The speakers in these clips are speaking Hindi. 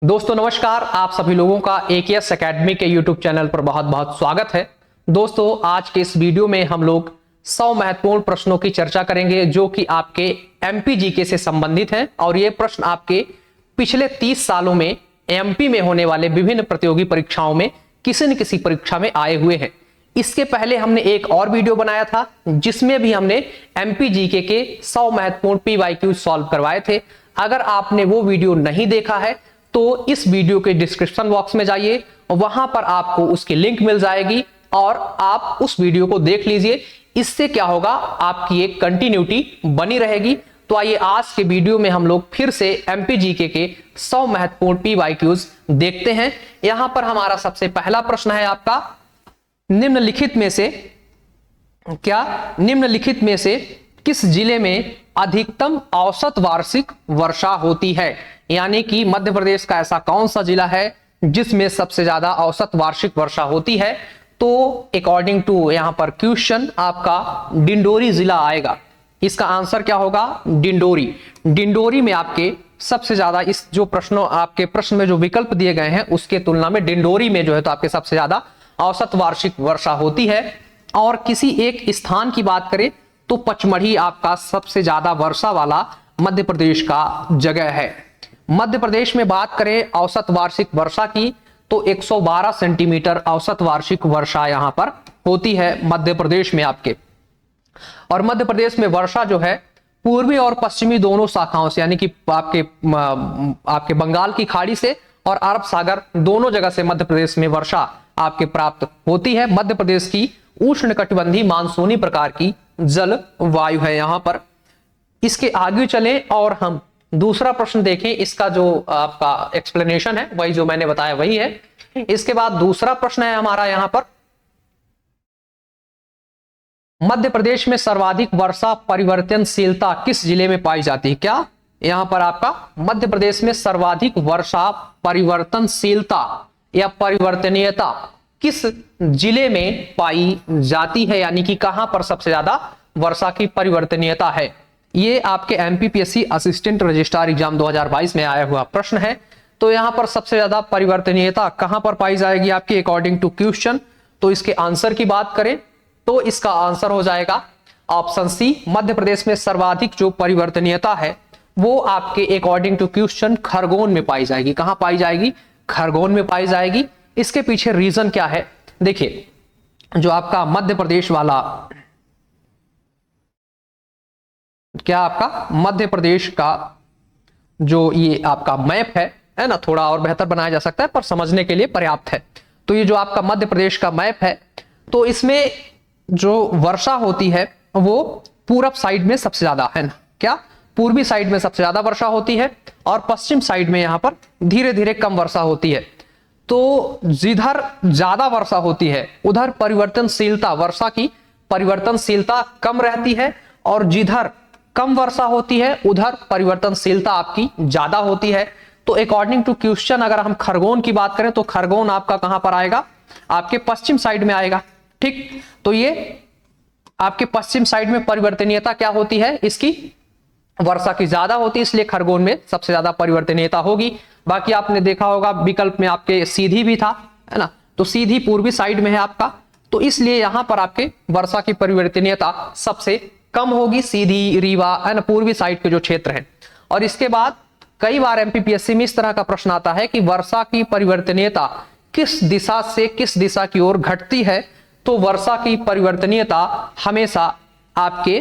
दोस्तों नमस्कार, आप सभी लोगों का AKS एकेडमी के YouTube चैनल पर बहुत बहुत स्वागत है। दोस्तों आज के इस वीडियो में हम लोग 100 महत्वपूर्ण प्रश्नों की चर्चा करेंगे जो कि आपके MPGK से संबंधित हैं और ये प्रश्न आपके पिछले 30 सालों में MP में होने वाले विभिन्न प्रतियोगी परीक्षाओं में किसी न किसी परीक्षा में आए हुए हैं। इसके पहले हमने एक और वीडियो बनाया था जिसमें भी हमने MPGK के 100 महत्वपूर्ण PYQ सॉल्व करवाए थे। अगर आपने वो वीडियो नहीं देखा है तो इस वीडियो के डिस्क्रिप्शन बॉक्स में जाइए, वहां पर आपको उसकी लिंक मिल जाएगी और आप उस वीडियो को देख लीजिए। इससे क्या होगा, आपकी एक कंटिन्यूटी बनी रहेगी। तो आइए आज के वीडियो में हम लोग फिर से MPGK के 100 महत्वपूर्ण PYQs देखते हैं। यहां पर हमारा सबसे पहला प्रश्न है आपका, निम्नलिखित में से किस जिले में अधिकतम औसत वार्षिक वर्षा होती है? यानी कि मध्य प्रदेश का ऐसा कौन सा जिला है जिसमें सबसे ज्यादा औसत वार्षिक वर्षा होती है? तो अकॉर्डिंग टू यहां पर क्वेश्चन आपका डिंडोरी जिला आएगा। इसका आंसर क्या होगा? डिंडोरी। डिंडोरी में आपके सबसे ज्यादा इस जो प्रश्नों आपके प्रश्न में जो विकल्प दिए गए हैं उसके तुलना में डिंडोरी में जो है तो आपके सबसे ज्यादा औसत वार्षिक वर्षा होती है। और किसी एक स्थान की बात करें तो पचमढ़ी आपका सबसे ज्यादा वर्षा वाला मध्य प्रदेश का जगह है। मध्य प्रदेश में बात करें औसत वार्षिक वर्षा की तो 112 सेंटीमीटर औसत वार्षिक वर्षा यहां पर होती है मध्य प्रदेश में आपके। और मध्य प्रदेश में वर्षा जो है पूर्वी और पश्चिमी दोनों शाखाओं से, यानी कि आपके बंगाल की खाड़ी से और अरब सागर दोनों जगह से मध्य प्रदेश में वर्षा आपके प्राप्त होती है। मध्य प्रदेश की उष्णकटिबंधीय मानसूनी प्रकार की जलवायु है यहां पर। इसके आगे चलें और हम दूसरा प्रश्न देखें। इसका जो आपका एक्सप्लेनेशन है वही जो मैंने बताया वही है। इसके बाद दूसरा प्रश्न है हमारा यहां पर, मध्य प्रदेश में सर्वाधिक वर्षा परिवर्तनशीलता किस जिले में पाई जाती है? क्या यहां पर आपका मध्य प्रदेश में सर्वाधिक वर्षा परिवर्तनशीलता या परिवर्तनीयता किस जिले में पाई जाती है? यानी कि कहां पर सबसे ज्यादा वर्षा की परिवर्तनीयता है? ये आपके MPPSC असिस्टेंट रजिस्ट्रार एग्जाम 2022 में आया हुआ प्रश्न है। तो यहां पर सबसे ज्यादा परिवर्तनीयता कहां पर पाई जाएगी आपकी अकॉर्डिंग टू क्वेश्चन? तो इसके आंसर की बात करें तो इसका आंसर हो जाएगा ऑप्शन सी। मध्य प्रदेश में सर्वाधिक जो परिवर्तनीयता है वो आपके अकॉर्डिंग टू क्वेश्चन खरगोन में पाई जाएगी। कहां पाई जाएगी? खरगोन में पाई जाएगी। इसके पीछे रीजन क्या है? देखिए, जो आपका मध्य प्रदेश वाला क्या आपका मध्य प्रदेश का जो ये आपका मैप है ना, थोड़ा और बेहतर बनाया जा सकता है पर समझने के लिए पर्याप्त है। तो ये जो आपका मध्य प्रदेश का मैप है तो इसमें जो वर्षा होती है वो पूरब साइड में सबसे ज्यादा है ना, क्या पूर्वी साइड में सबसे ज्यादा वर्षा होती है और पश्चिम साइड में यहां पर धीरे धीरे कम वर्षा होती है। तो जिधर ज्यादा वर्षा होती है उधर परिवर्तनशीलता, वर्षा की परिवर्तनशीलता कम रहती है और जिधर कम वर्षा होती है उधर परिवर्तनशीलता आपकी ज्यादा होती है। तो अकॉर्डिंग टू क्वेश्चन अगर हम खरगोन की बात करें तो खरगोन आपका कहां पर आएगा? आपके पश्चिम साइड में आएगा। ठीक, तो ये आपके पश्चिम साइड में परिवर्तनीयता क्या होती है? इसकी वर्षा की ज्यादा होती है, इसलिए खरगोन में सबसे ज्यादा परिवर्तनीयता होगी। बाकी आपने देखा होगा विकल्प में आपके सीधी भी था, है ना, तो सीधी पूर्वी साइड में है आपका, तो इसलिए यहां पर आपके वर्षा की परिवर्तनीयता सबसे कम होगी, सीधी, रीवा, है ना, पूर्वी साइड के जो क्षेत्र हैं। और इसके बाद कई बार MPPSC में इस तरह का प्रश्न आता है कि वर्षा की परिवर्तनीयता किस दिशा से किस दिशा की ओर घटती है? तो वर्षा की परिवर्तनीयता हमेशा आपके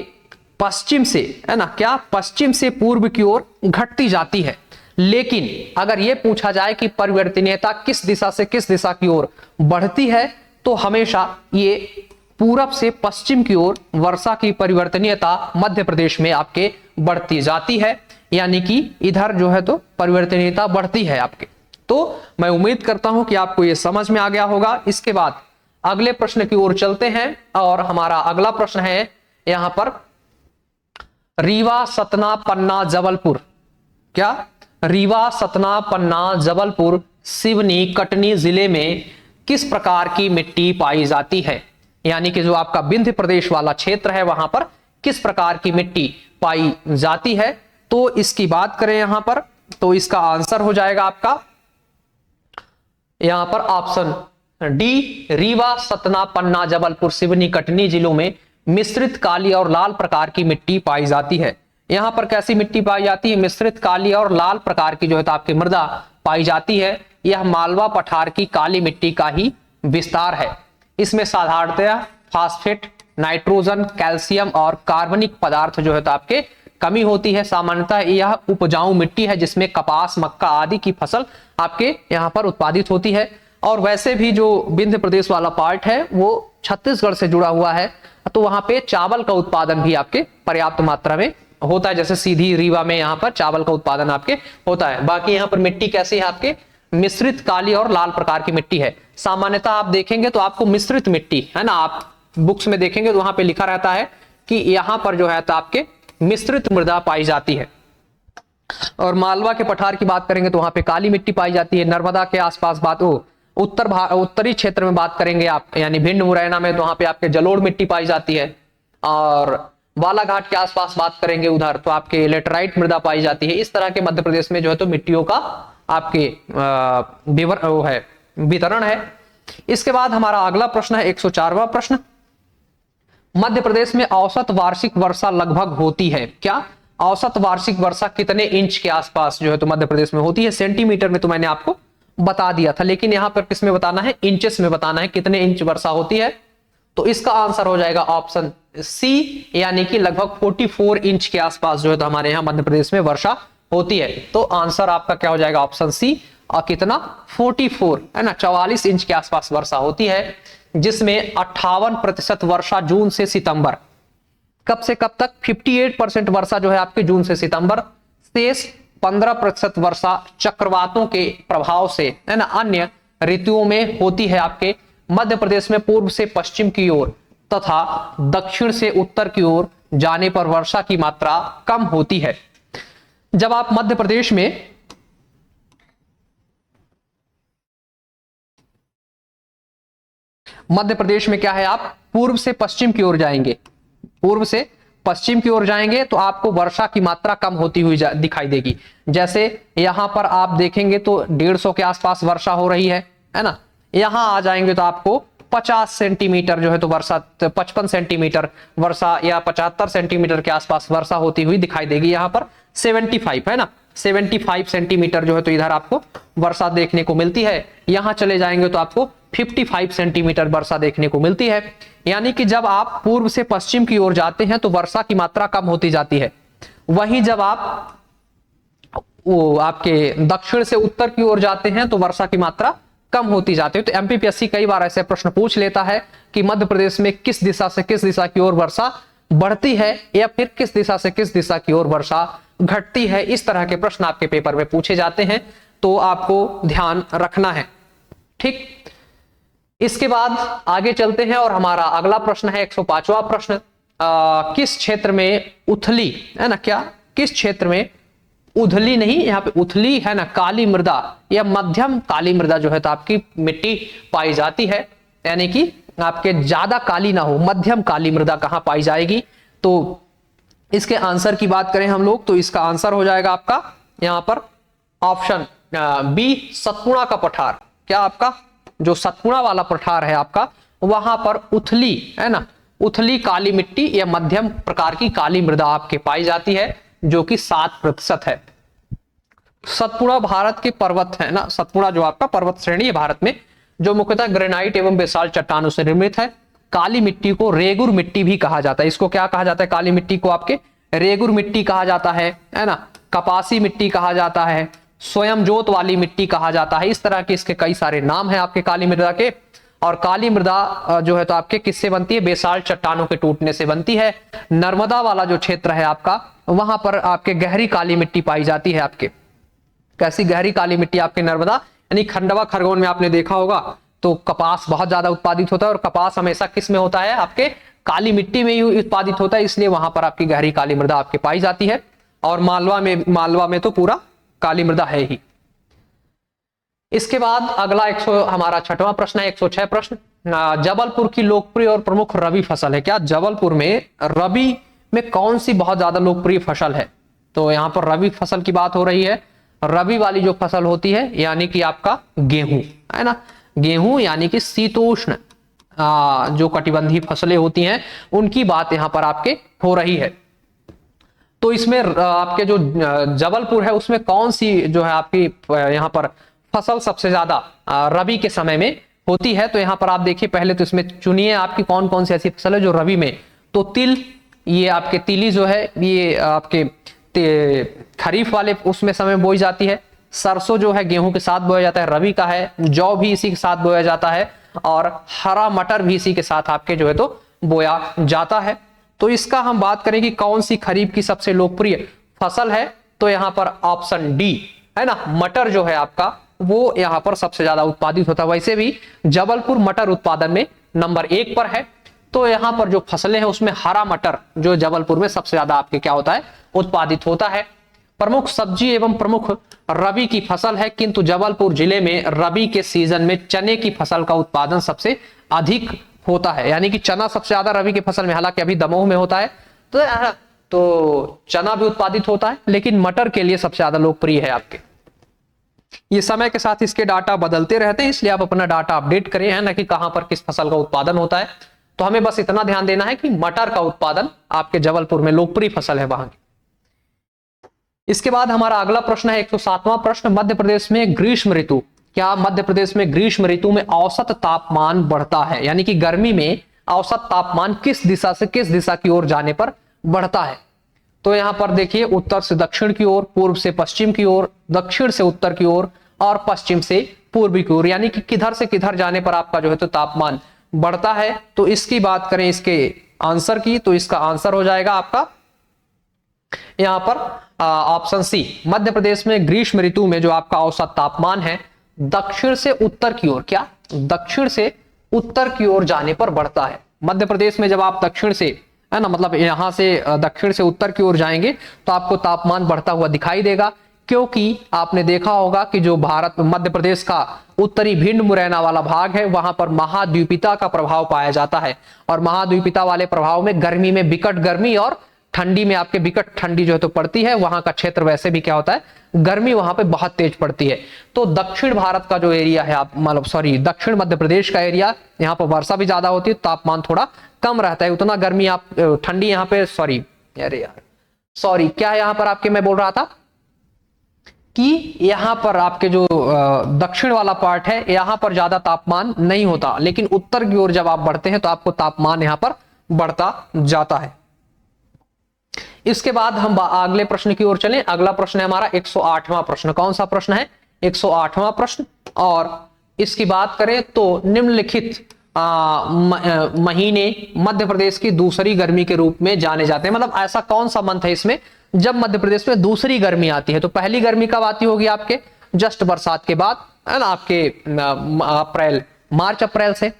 पश्चिम से, है ना, क्या पश्चिम से पूर्व की ओर घटती जाती है। लेकिन अगर यह पूछा जाए कि परिवर्तनीयता किस दिशा से किस दिशा की ओर बढ़ती है तो हमेशा ये पूरब से पश्चिम की ओर वर्षा की परिवर्तनीयता मध्य प्रदेश में आपके बढ़ती जाती है। यानी कि इधर जो है तो परिवर्तनीयता बढ़ती है आपके। तो मैं उम्मीद करता हूं कि आपको यह समझ में आ गया होगा। इसके बाद अगले प्रश्न की ओर चलते हैं और हमारा अगला प्रश्न है यहां पर, रीवा, सतना, पन्ना, जबलपुर, क्या रीवा, सतना, पन्ना, जबलपुर, सिवनी, कटनी जिले में किस प्रकार की मिट्टी पाई जाती है? यानी कि जो आपका विंध्य प्रदेश वाला क्षेत्र है वहां पर किस प्रकार की मिट्टी पाई जाती है? तो इसकी बात करें यहां पर तो इसका आंसर हो जाएगा आपका यहां पर ऑप्शन डी, रीवा, सतना, पन्ना, जबलपुर, सिवनी, कटनी जिलों में मिश्रित काली और लाल प्रकार की मिट्टी पाई जाती है। यहां पर कैसी मिट्टी पाई जाती है? मिश्रित काली और लाल प्रकार की जो है तो आपकी मृदा पाई जाती है। यह मालवा पठार की काली मिट्टी का ही विस्तार है। इसमें साधारणतया फास्फेट, नाइट्रोजन, कैल्शियम और कार्बनिक पदार्थ जो है तो आपके कमी होती है। सामान्यतः यह उपजाऊ मिट्टी है जिसमें कपास, मक्का आदि की फसल आपके यहाँ पर उत्पादित होती है। और वैसे भी जो विंध्य प्रदेश वाला पार्ट है वो छत्तीसगढ़ से जुड़ा हुआ है, तो वहां पे चावल का उत्पादन भी आपके पर्याप्त मात्रा में होता है। जैसे सीधी रीवा में यहाँ पर चावल का उत्पादन आपके होता है। बाकी यहाँ पर मिट्टी कैसी है? आपके मिश्रित काली और लाल प्रकार की मिट्टी है। सामान्यतः आप देखेंगे तो आपको मिश्रित मिट्टी है ना, आप बुक्स में देखेंगे तो वहां पे लिखा रहता है कि यहाँ पर जो है तो आपके मिश्रित मृदा पाई जाती है। और मालवा के पठार की बात करेंगे तो वहां पे काली मिट्टी पाई जाती है। नर्मदा के आसपास बात हो, उत्तरी क्षेत्र में बात करेंगे आप, यानी भिंड मुरैना में, तो वहां पे आपके जलोढ़ मिट्टी पाई जाती है। और बालाघाट के आसपास बात करेंगे उधर तो आपके लेटराइट मृदा पाई जाती है। इस तरह के मध्य प्रदेश में जो है तो मिट्टियों का आपके वितरण है। इसके बाद हमारा अगला प्रश्न है 104वां प्रश्न। मध्य प्रदेश में औसत वार्षिक वर्षा लगभग होती है क्या? औसत वार्षिक वर्षा कितने इंच के आसपास जो है तो मध्य प्रदेश में होती है? सेंटीमीटर में तो मैंने आपको बता दिया था, लेकिन यहां पर किस में बताना है? इंचेस में बताना है कितने इंच वर्षा होती है। तो इसका आंसर हो जाएगा ऑप्शन सी, यानी कि लगभग 44 इंच के आसपास जो है तो हमारे यहाँ मध्य प्रदेश में वर्षा होती है। तो आंसर आपका क्या हो जाएगा? Option C. और कितना? 44 है ना, 44 इंच के आसपास वर्षा होती है, जिसमें 58% वर्षा जून से सितंबर, कब से कब तक? 58% वर्षा जो है आपके जून से सितंबर, शेष 15% वर्षा चक्रवातों के प्रभाव से है ना अन्य ऋतुओं में होती है आपके मध्य प्रदेश में। पूर्व से पश्चिम की ओर तथा दक्षिण से उत्तर की ओर जाने पर वर्षा की मात्रा कम होती है। जब आप मध्य प्रदेश में क्या है, आप पूर्व से पश्चिम की ओर जाएंगे, पूर्व से पश्चिम की ओर जाएंगे तो आपको वर्षा की मात्रा कम होती हुई दिखाई देगी। जैसे यहां पर आप देखेंगे तो 150 के आसपास वर्षा हो रही है ना। यहां आ जाएंगे तो आपको 50 सेंटीमीटर जो है तो वर्षा, 55 सेंटीमीटर वर्षा या 75 सेंटीमीटर के आसपास वर्षा होती हुई दिखाई देगी। यहां पर 75 है ना, 75 सेंटीमीटर जो है तो इधर आपको वर्षा देखने को मिलती है। यहां चले जाएंगे तो आपको 55 सेंटीमीटर वर्षा देखने को मिलती है। यानी कि जब आप पूर्व से पश्चिम की ओर जाते हैं तो वर्षा की मात्रा कम होती जाती है। वहीं जब आप वो आपके दक्षिण से उत्तर की ओर जाते हैं तो वर्षा की मात्रा कम होती जाती है। तो एमपीपीएससी कई बार ऐसे प्रश्न पूछ लेता है कि मध्य प्रदेश में किस दिशा से किस दिशा की ओर वर्षा बढ़ती है या फिर किस दिशा से किस दिशा की ओर वर्षा घटती है। इस तरह के प्रश्न आपके पेपर में पूछे जाते हैं, तो आपको ध्यान रखना है। ठीक, इसके बाद आगे चलते हैं और हमारा अगला प्रश्न है 105वां प्रश्न। किस क्षेत्र में उथली है ना, क्या किस क्षेत्र में उथली नहीं, यहाँ पे उथली है ना, काली मृदा या मध्यम काली मृदा जो है तो आपकी मिट्टी पाई जाती है। यानी कि आपके ज्यादा काली ना हो, मध्यम काली मृदा कहां पाई जाएगी? तो इसके आंसर की बात करें हम लोग तो इसका आंसर हो जाएगा आपका यहां पर ऑप्शन बी, सतपुड़ा का पठार। क्या आपका जो सतपुड़ा वाला पठार है आपका, वहां पर उथली है ना, उथली काली मिट्टी या मध्यम प्रकार की काली मृदा आपके पाई जाती है, जो कि 7% है। सतपुड़ा भारत के पर्वत है ना, सतपुड़ा जो आपका पर्वत श्रेणी है भारत में, जो मुख्यतः ग्रेनाइट एवं बेसाल्ट चट्टानों से निर्मित है। काली मिट्टी को रेगुर मिट्टी भी कहा जाता है। इसको क्या कहा जाता है? काली मिट्टी को आपके रेगुर मिट्टी कहा जाता है ना, कपासी मिट्टी कहा जाता है, स्वयं जोत वाली मिट्टी कहा जाता है। इस तरह के इसके कई सारे नाम हैं आपके काली मृदा के। और काली मृदा जो है तो आपके किससे बनती है? बेसाल्ट चट्टानों के टूटने से बनती है। नर्मदा वाला जो क्षेत्र है आपका, वहां पर आपके गहरी काली मिट्टी पाई जाती है। आपके कैसी गहरी काली मिट्टी? आपके नर्मदा यानी खंडवा खरगोन में आपने देखा होगा तो कपास बहुत ज्यादा उत्पादित होता है, और कपास हमेशा किस में होता है? आपके काली मिट्टी में ही उत्पादित होता है, इसलिए वहां पर आपकी गहरी काली मृदा आपके पाई जाती है। और मालवा में तो पूरा काली मृदा है ही। इसके बाद अगला हमारा 6वां प्रश्न है 106 प्रश्न। जबलपुर की लोकप्रिय और प्रमुख रबी फसल है क्या? जबलपुर में रबी में कौन सी बहुत ज्यादा लोकप्रिय फसल है? तो यहां पर रबी फसल की बात हो रही है। रबी वाली जो फसल होती है यानी कि आपका गेहूं, है ना, गेहूं यानी कि शीतोष्ण जो कटिबंधीय फसलें होती हैं उनकी बात यहां पर आपके हो रही है। तो इसमें आपके जो जबलपुर है उसमें कौन सी जो है आपकी यहां पर फसल सबसे ज्यादा रबी के समय में होती है? तो यहां पर आप देखिए, पहले तो इसमें चुनिए आपकी कौन कौन सी ऐसी फसल है जो रबी में। तो तिल, ये आपके तिली जो है ये आपके खरीफ वाले उसमें समय बोई जाती है। सरसों जो है गेहूं के साथ बोया जाता है, रबी का है। जौ भी इसी के साथ बोया जाता है और हरा मटर भी इसी के साथ आपके जो है तो बोया जाता है। तो इसका हम बात करें कि कौन सी खरीफ की सबसे लोकप्रिय फसल है, तो यहां पर ऑप्शन डी है ना, मटर जो है आपका वो यहां पर सबसे ज्यादा उत्पादित होता है। वैसे भी जबलपुर मटर उत्पादन में नंबर 1 पर है। तो यहां पर जो फसलें हैं उसमें हरा मटर जो जबलपुर में सबसे ज्यादा आपके क्या होता है, उत्पादित होता है। प्रमुख सब्जी एवं प्रमुख रबी की फसल है, किंतु जबलपुर जिले में रबी के सीजन में चने की फसल का उत्पादन सबसे अधिक होता है, यानी कि चना सबसे ज्यादा रबी की फसल में, हालांकि अभी दमोह में होता है तो चना भी उत्पादित होता है, लेकिन मटर के लिए सबसे ज्यादा लोकप्रिय है आपके। ये समय के साथ इसके डाटा बदलते रहते हैं, इसलिए आप अपना डाटा अपडेट करें, है ना, कि कहां पर किस फसल का उत्पादन होता है। तो हमें बस इतना ध्यान देना है कि मटर का उत्पादन आपके जबलपुर में लोकप्रिय फसल है वहां की। इसके बाद हमारा अगला प्रश्न है 107वां प्रश्न, मध्य प्रदेश में ग्रीष्म ऋतु, क्या मध्य प्रदेश में ग्रीष्म ऋतु में औसत तापमान बढ़ता है, यानी कि गर्मी में औसत तापमान किस दिशा से किस दिशा की ओर जाने पर बढ़ता है? तो यहां पर देखिए, उत्तर से दक्षिण की ओर, पूर्व से पश्चिम की ओर, दक्षिण से उत्तर की ओर और पश्चिम से पूर्व की ओर, यानी कि किधर से किधर जाने पर आपका जो है तो तापमान बढ़ता है। तो इसकी बात करें इसके आंसर की, तो इसका आंसर हो जाएगा आपका यहां पर ऑप्शन सी, मध्य प्रदेश में ग्रीष्म ऋतु में जो आपका औसत तापमान है दक्षिण से उत्तर की ओर, क्या दक्षिण से उत्तर की ओर जाने पर बढ़ता है। मध्य प्रदेश में जब आप दक्षिण से, है ना, मतलब यहां से दक्षिण से उत्तर की ओर जाएंगे तो आपको तापमान बढ़ता हुआ दिखाई देगा, क्योंकि आपने देखा होगा कि जो भारत मध्य प्रदेश का उत्तरी भिंड मुरैना वाला भाग है वहां पर महाद्वीपिता का प्रभाव पाया जाता है, और महाद्वीपिता वाले प्रभाव में गर्मी में विकट गर्मी और ठंडी में आपके विकट ठंडी जो है तो पड़ती है। वहां का क्षेत्र वैसे भी क्या होता है, गर्मी वहां पे बहुत तेज पड़ती है। तो दक्षिण भारत का जो एरिया है, आप मतलब सॉरी दक्षिण मध्य प्रदेश का एरिया, यहाँ पर वर्षा भी ज्यादा होती है, तापमान थोड़ा कम रहता है, उतना गर्मी आप ठंडी यहाँ पे सॉरी क्या है यहाँ पर आपके, मैं बोल रहा था कि यहां पर आपके जो दक्षिण वाला पार्ट है यहाँ पर ज्यादा तापमान नहीं होता, लेकिन उत्तर की ओर जब आप बढ़ते हैं तो आपको तापमान यहां पर बढ़ता जाता है। इसके बाद हम अगले प्रश्न की ओर चलें। अगला प्रश्न है हमारा 108वां प्रश्न। कौन सा प्रश्न है? 108वां प्रश्न। और इसकी बात करें तो निम्नलिखित महीने मध्य प्रदेश की दूसरी गर्मी के रूप में जाने जाते हैं, मतलब ऐसा कौन सा मंथ है इसमें जब मध्य प्रदेश में दूसरी गर्मी आती है? तो पहली गर्मी कब आती होगी आपके जस्ट बरसात के बाद, है ना, आपके अप्रैल, मार्च अप्रैल से।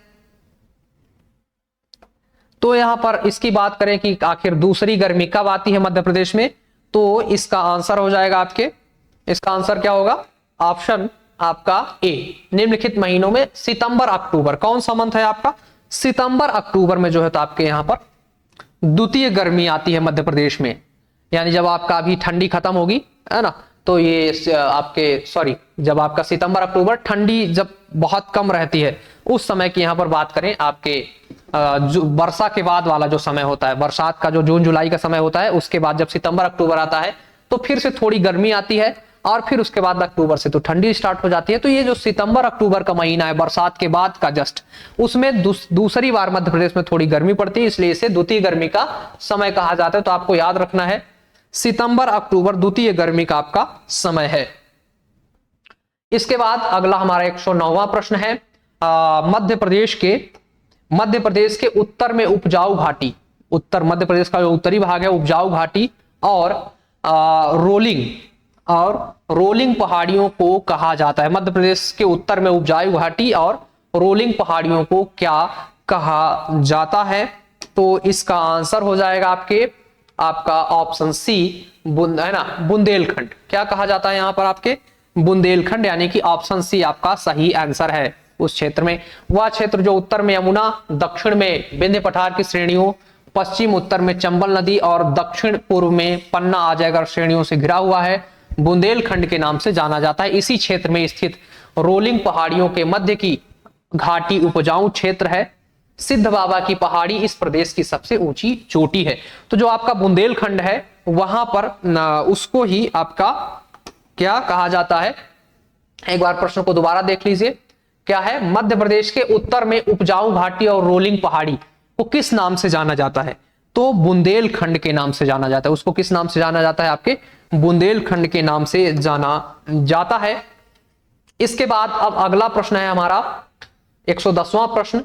तो यहां पर इसकी बात करें कि आखिर दूसरी गर्मी कब आती है मध्य प्रदेश में, तो इसका आंसर हो जाएगा आपके, इसका आंसर क्या होगा? ऑप्शन आपका ए, निम्नलिखित महीनों में सितंबर अक्टूबर। कौन सा मंथ है आपका? सितंबर अक्टूबर में जो है तो आपके यहां पर द्वितीय गर्मी आती है मध्य प्रदेश में, यानी जब आपका अभी ठंडी खत्म होगी, है ना, तो ये आपके सॉरी जब आपका सितंबर अक्टूबर ठंडी जब बहुत कम रहती है उस समय की यहां पर बात करें, आपके वर्षा के बाद वाला जो समय होता है, बरसात का जो जून जुलाई का समय होता है, उसके बाद जब सितंबर अक्टूबर आता है तो फिर से थोड़ी गर्मी आती है और फिर उसके बाद अक्टूबर से तो ठंडी स्टार्ट हो जाती है। तो ये जो सितंबर अक्टूबर का महीना है बरसात के बाद का जस्ट, उसमें दूसरी बार मध्य प्रदेश में थोड़ी गर्मी पड़ती है, इसलिए इसे द्वितीय गर्मी का समय कहा जाता है। तो आपको याद रखना है सितंबर अक्टूबर द्वितीय गर्मी का आपका समय है। इसके बाद अगला हमारा 109वां प्रश्न है, मध्य प्रदेश के उत्तर में उपजाऊ घाटी, उत्तर मध्य प्रदेश का जो उत्तरी भाग है उपजाऊ घाटी और रोलिंग पहाड़ियों को कहा जाता है। मध्य प्रदेश के उत्तर में उपजाऊ घाटी और रोलिंग पहाड़ियों को क्या कहा जाता है? तो इसका आंसर हो जाएगा आपका ऑप्शन सी, है ना, बुंदेलखंड। क्या कहा जाता है यहां पर आपके? बुंदेलखंड, यानी कि ऑप्शन सी आपका सही आंसर है। उस क्षेत्र में, वह क्षेत्र जो उत्तर में यमुना, दक्षिण में विंध्य पठार की श्रेणियों, पश्चिम उत्तर में चंबल नदी और दक्षिण पूर्व में पन्ना अजयगढ़ श्रेणियों से घिरा हुआ है। बुंदेलखंड के नाम से जाना जाता है। इसी क्षेत्र में स्थित रोलिंग पहाड़ियों के मध्य की घाटी उपजाऊ क्षेत्र है। सिद्ध बाबा की पहाड़ी इस प्रदेश की सबसे ऊंची चोटी है। तो जो आपका बुंदेलखंड है वहां पर उसको ही आपका क्या कहा जाता है, एक बार प्रश्न को दोबारा देख लीजिए। क्या है, मध्य प्रदेश के उत्तर में उपजाऊ घाटी और रोलिंग पहाड़ी को किस नाम से जाना जाता है? तो बुंदेलखंड के नाम से जाना जाता है। उसको किस नाम से जाना जाता है? आपके बुंदेलखंड के नाम से जाना जाता है। इसके बाद अब अगला प्रश्न है हमारा 110वां प्रश्न।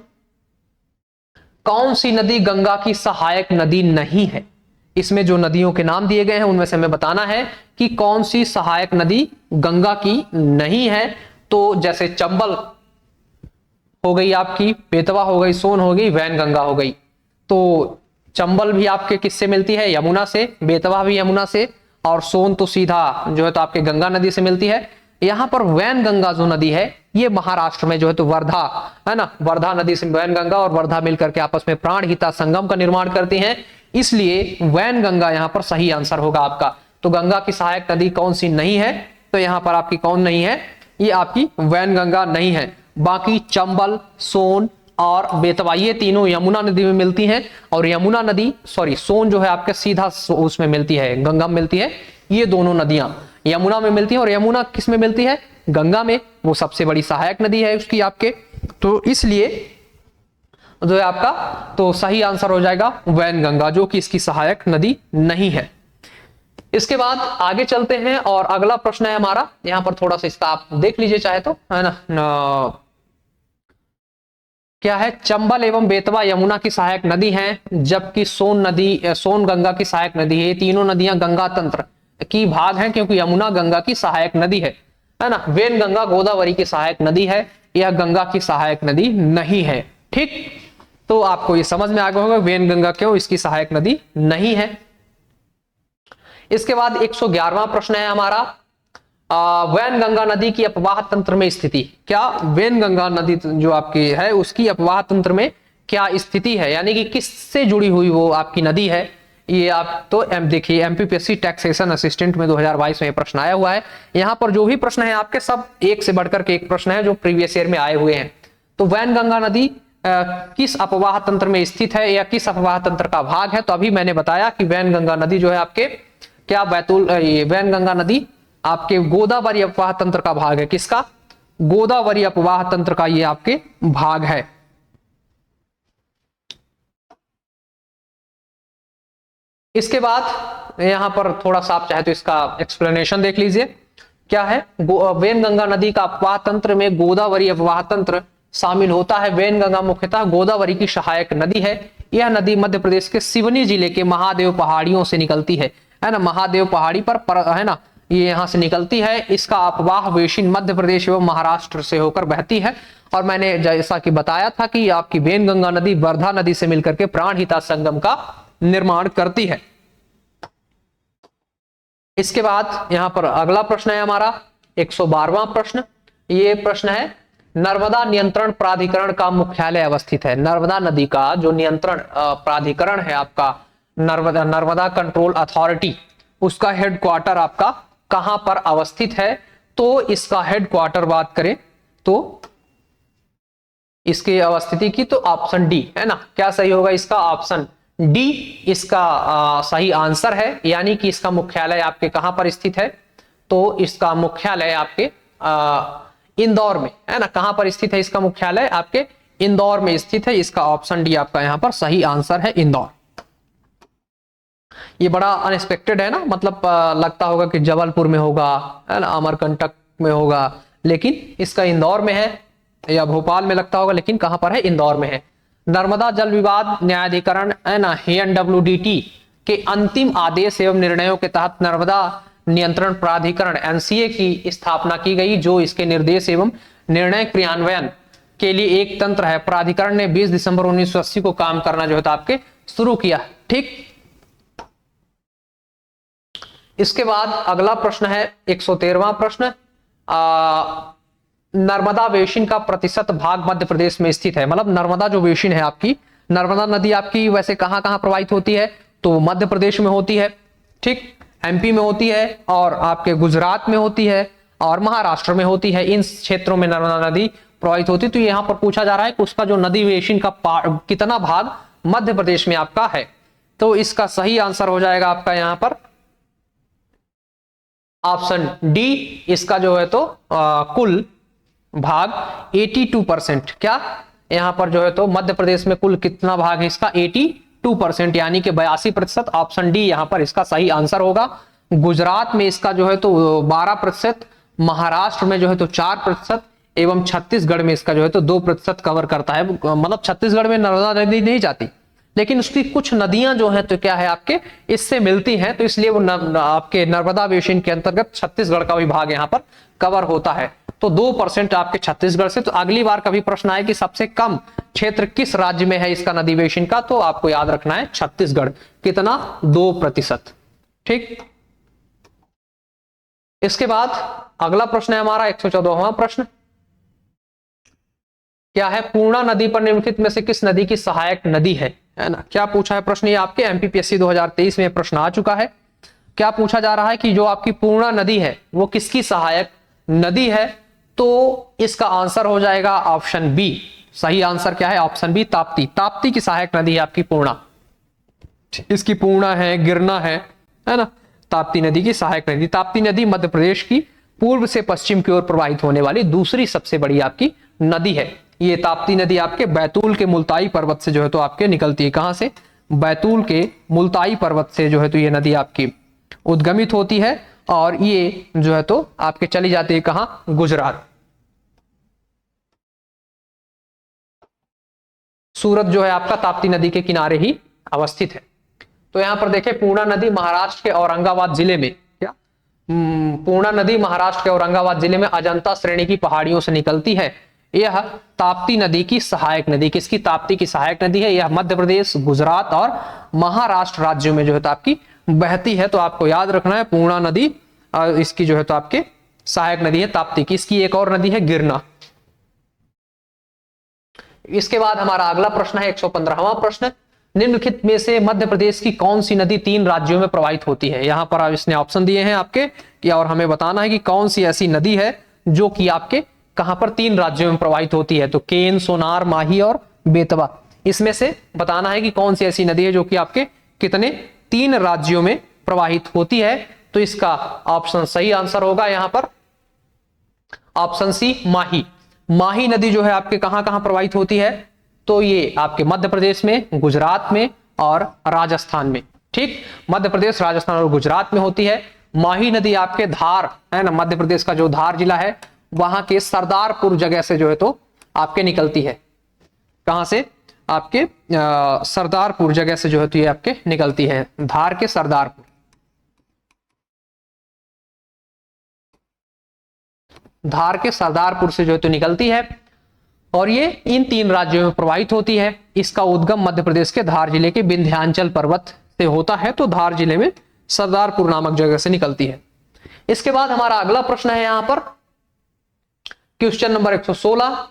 कौन सी नदी गंगा की सहायक नदी नहीं है? इसमें जो नदियों के नाम दिए गए हैं उनमें से हमें बताना है कि कौन सी सहायक नदी गंगा की नहीं है। तो जैसे चंबल हो गई, आपकी बेतवा हो गई, सोन हो गई, वैनगंगा हो गई। तो चंबल भी आपके किससे मिलती है? यमुना से। बेतवा भी यमुना से, और सोन तो सीधा जो है तो आपके गंगा नदी से मिलती है। यहां पर वैनगंगा जो नदी है ये महाराष्ट्र में जो है तो वर्धा है ना, वर्धा नदी से वैनगंगा और वर्धा मिलकर के आपस में प्राणहिता संगम का निर्माण करती हैं, इसलिए वैनगंगा यहां पर सही आंसर होगा आपका। तो गंगा की सहायक नदी कौन सी नहीं है? तो यहां पर आपकी कौन नहीं है? ये आपकी वैनगंगा नहीं है। बाकी चंबल, सोन और बेतवा ये तीनों यमुना नदी में मिलती हैं, और यमुना नदी सोन जो है आपके सीधा उसमें मिलती है, गंगा में मिलती है। ये दोनों नदियां यमुना में मिलती हैं, और यमुना किस में मिलती है? गंगा में। वो सबसे बड़ी सहायक नदी है उसकी आपके। तो इसलिए जो है आपका तो सही आंसर हो जाएगा वैनगंगा, जो कि इसकी सहायक नदी नहीं है। इसके बाद आगे चलते हैं और अगला प्रश्न है हमारा, यहां पर थोड़ा सा इसका आप देख लीजिए चाहे तो, है ना। क्या है, चंबल एवं बेतवा यमुना की सहायक नदी हैं, जबकि सोन गंगा की सहायक नदी है। ये तीनों नदियां गंगा तंत्र की भाग हैं, क्योंकि यमुना गंगा की सहायक नदी है ना। वैनगंगा गोदावरी की सहायक नदी है, यह गंगा की सहायक नदी नहीं है। ठीक, तो आपको ये समझ में आ गया होगा वैनगंगा क्यों इसकी सहायक नदी नहीं है। इसके बाद 111वां प्रश्न है हमारा, वैनगंगा नदी की अपवाह तंत्र में स्थिति। क्या वैनगंगा नदी जो आपकी है उसकी अपवाह तंत्र में क्या स्थिति है, यानी कि किससे जुड़ी हुई वो आपकी नदी है? ये आप तो देखिए एमपीपीएससी टैक्सेशन असिस्टेंट में 2022 में प्रश्न आया हुआ है। यहां पर जो भी प्रश्न है आपके सब एक से बढ़कर के एक प्रश्न है जो प्रीवियस ईयर में आए हुए हैं। तो वैनगंगा नदी किस अपवाह तंत्र में स्थित है या किस अपवाह तंत्र का भाग है? तो अभी मैंने बताया कि वैनगंगा नदी जो है आपके क्या वैनगंगा नदी आपके गोदावरी अपवाह तंत्र का भाग है। किसका? गोदावरी अपवाह तंत्र का ये आपके भाग है। इसके बाद यहां पर थोड़ा सा आप चाहे तो इसका एक्सप्लेनेशन देख लीजिए। क्या है, वैनगंगा नदी का अपवाह तंत्र में गोदावरी अपवाह तंत्र शामिल होता है। वैनगंगा मुख्यतः गोदावरी की सहायक नदी है। यह नदी मध्य प्रदेश के सिवनी जिले के महादेव पहाड़ियों से निकलती है ना। महादेव पहाड़ी पर है ना, ये यहां से निकलती है। इसका अपवाह वेशिन मध्य प्रदेश एवं महाराष्ट्र से होकर बहती है। और मैंने जैसा कि बताया था कि आपकी वैनगंगा नदी वर्धा नदी से मिलकर के प्राणहिता संगम का निर्माण करती है। इसके बाद यहां पर अगला प्रश्न है हमारा 112वां प्रश्न। ये प्रश्न है, नर्मदा नियंत्रण प्राधिकरण का मुख्यालय अवस्थित है। नर्मदा नदी का जो नियंत्रण प्राधिकरण है आपका नर्मदा कंट्रोल अथॉरिटी, उसका हेडक्वार्टर आपका कहां पर अवस्थित है? तो इसका हेडक्वार्टर बात करें तो इसकी अवस्थिति की तो ऑप्शन डी है ना। क्या सही होगा इसका? ऑप्शन डी इसका सही आंसर है, यानी कि इसका मुख्यालय आपके कहां पर स्थित है? तो इसका मुख्यालय आपके इंदौर में है ना। कहां पर स्थित है इसका मुख्यालय? आपके इंदौर में स्थित है। इसका ऑप्शन डी आपका यहां पर सही आंसर है, इंदौर। ये बड़ा अनएक्सपेक्टेड है ना, मतलब लगता होगा कि जबलपुर में होगा है ना, अमरकंटक में होगा, लेकिन इसका इंदौर में है, या भोपाल में लगता होगा, लेकिन कहां पर है? इंदौर में है। नर्मदा जल विवाद न्यायाधिकरण है ना, एनडब्ल्यूडीटी के अंतिम आदेश एवं निर्णयों के तहत नर्मदा नियंत्रण प्राधिकरण एनसीए की स्थापना की गई, जो इसके निर्देश एवं निर्णय क्रियान्वयन के लिए एक तंत्र है। प्राधिकरण ने 20 दिसंबर 1980 को काम करना जो है आपके शुरू किया। ठीक, इसके बाद अगला प्रश्न है 113वां प्रश्न। नर्मदा बेसिन का प्रतिशत भाग मध्य प्रदेश में स्थित है। मतलब नर्मदा जो बेसिन है आपकी, नर्मदा नदी आपकी वैसे कहां कहां प्रवाहित होती है? तो मध्य प्रदेश में होती है। ठीक, एमपी में होती है और आपके गुजरात में होती है और महाराष्ट्र में होती है। इन क्षेत्रों में नर्मदा नदी प्रवाहित होती है। तो यहां पर पूछा जा रहा है कि उसका जो नदी बेसिन का कितना भाग मध्य प्रदेश में आपका है। तो इसका सही आंसर हो जाएगा आपका यहां पर ऑप्शन डी। इसका जो है तो कुल भाग 82%। क्या यहां पर जो है तो मध्य प्रदेश में कुल कितना भाग है इसका 82%, यानी कि 82%। ऑप्शन डी यहां पर इसका सही आंसर होगा। गुजरात में इसका जो है तो 12%, महाराष्ट्र में जो है तो 4% एवं छत्तीसगढ़ में इसका जो है तो 2% कवर करता है। मतलब छत्तीसगढ़ में नर्मदा नदी नहीं जाती, लेकिन उसकी कुछ नदियां जो हैं तो क्या है आपके इससे मिलती हैं, तो इसलिए वो आपके नर्मदा बेसिन के अंतर्गत छत्तीसगढ़ का भी भाग यहां पर कवर होता है। तो 2% आपके छत्तीसगढ़ से। तो अगली बार कभी प्रश्न आए कि सबसे कम क्षेत्र किस राज्य में है इसका नदी बेसिन का, तो आपको याद रखना है छत्तीसगढ़। कितना? 2%। ठीक। इसके बाद अगला प्रश्न है हमारा 114वां प्रश्न। क्या है? पूर्णा नदी पर निम्नलिखित में से किस नदी की सहायक नदी है ना? क्या पूछा है प्रश्न? ये आपके एमपीपीएससी 2023 में प्रश्न आ चुका है। क्या पूछा जा रहा है कि जो आपकी पूर्णा नदी है वो किसकी सहायक नदी है? तो इसका आंसर हो जाएगा ऑप्शन बी। सही आंसर क्या है? Option B, Tapti. ताप्ती की सहायक नदी है आपकी पूर्णा। इसकी पूर्णा है, गिरना है ना? ताप्ती नदी की सहायक नदी। ताप्ती नदी मध्य प्रदेश की पूर्व से पश्चिम की ओर प्रवाहित होने वाली दूसरी सबसे बड़ी आपकी नदी है। ये ताप्ती नदी आपके बैतूल के मुल्ताई पर्वत से जो है तो आपके निकलती है। कहां से? बैतूल के मुल्ताई पर्वत से जो है तो ये नदी आपकी उद्गमित होती है और ये जो है तो आपके चली जाती है कहां? गुजरात। सूरत जो है आपका ताप्ती नदी के किनारे ही अवस्थित है। तो यहां पर देखें, पूर्णा नदी महाराष्ट्र के औरंगाबाद जिले में, क्या पूर्णा नदी महाराष्ट्र के औरंगाबाद जिले में अजंता श्रेणी की पहाड़ियों से निकलती है। यह ताप्ती नदी की सहायक नदी। किसकी? ताप्ती की सहायक नदी है। यह मध्य प्रदेश, गुजरात और महाराष्ट्र राज्यों में जो है तो आपकी बहती है। तो आपको याद रखना है पूर्णा नदी इसकी जो है तो आपके सहायक नदी है ताप्ती की। इसकी एक और नदी है गिरना। इसके बाद हमारा अगला प्रश्न है 115वां प्रश्न। निम्नलिखित में से मध्य प्रदेश की कौन सी नदी 3 राज्यों में प्रवाहित होती है? यहां पर आप इसने ऑप्शन दिए हैं आपके कि और हमें बताना है कि कौन सी ऐसी नदी है जो कि आपके कहां पर 3 राज्यों में प्रवाहित होती है। तो केन, सोनार, माही और बेतवा, इसमें से बताना है कि कौन सी ऐसी नदी है जो कि आपके कितने 3 राज्यों में प्रवाहित होती है। तो इसका ऑप्शन सही आंसर होगा यहां पर ऑप्शन सी, माही। माही नदी जो है आपके कहां कहां प्रवाहित होती है? तो ये आपके मध्य प्रदेश में, गुजरात में और राजस्थान में। ठीक, मध्य प्रदेश, राजस्थान और गुजरात में होती है। माही नदी आपके धार है ना, मध्य प्रदेश का जो धार जिला है वहां के सरदारपुर जगह से जो है तो आपके निकलती है। कहां से? आपके सरदारपुर जगह से जो है तो ये आपके निकलती है, धार के सरदारपुर। धार के सरदारपुर से जो है तो निकलती है और ये इन 3 राज्यों में प्रवाहित होती है। इसका उद्गम मध्य प्रदेश के धार जिले के विंध्याचल पर्वत से होता है। तो धार जिले में सरदारपुर नामक जगह से निकलती है। इसके बाद हमारा अगला प्रश्न है यहां पर क्वेश्चन नंबर 116।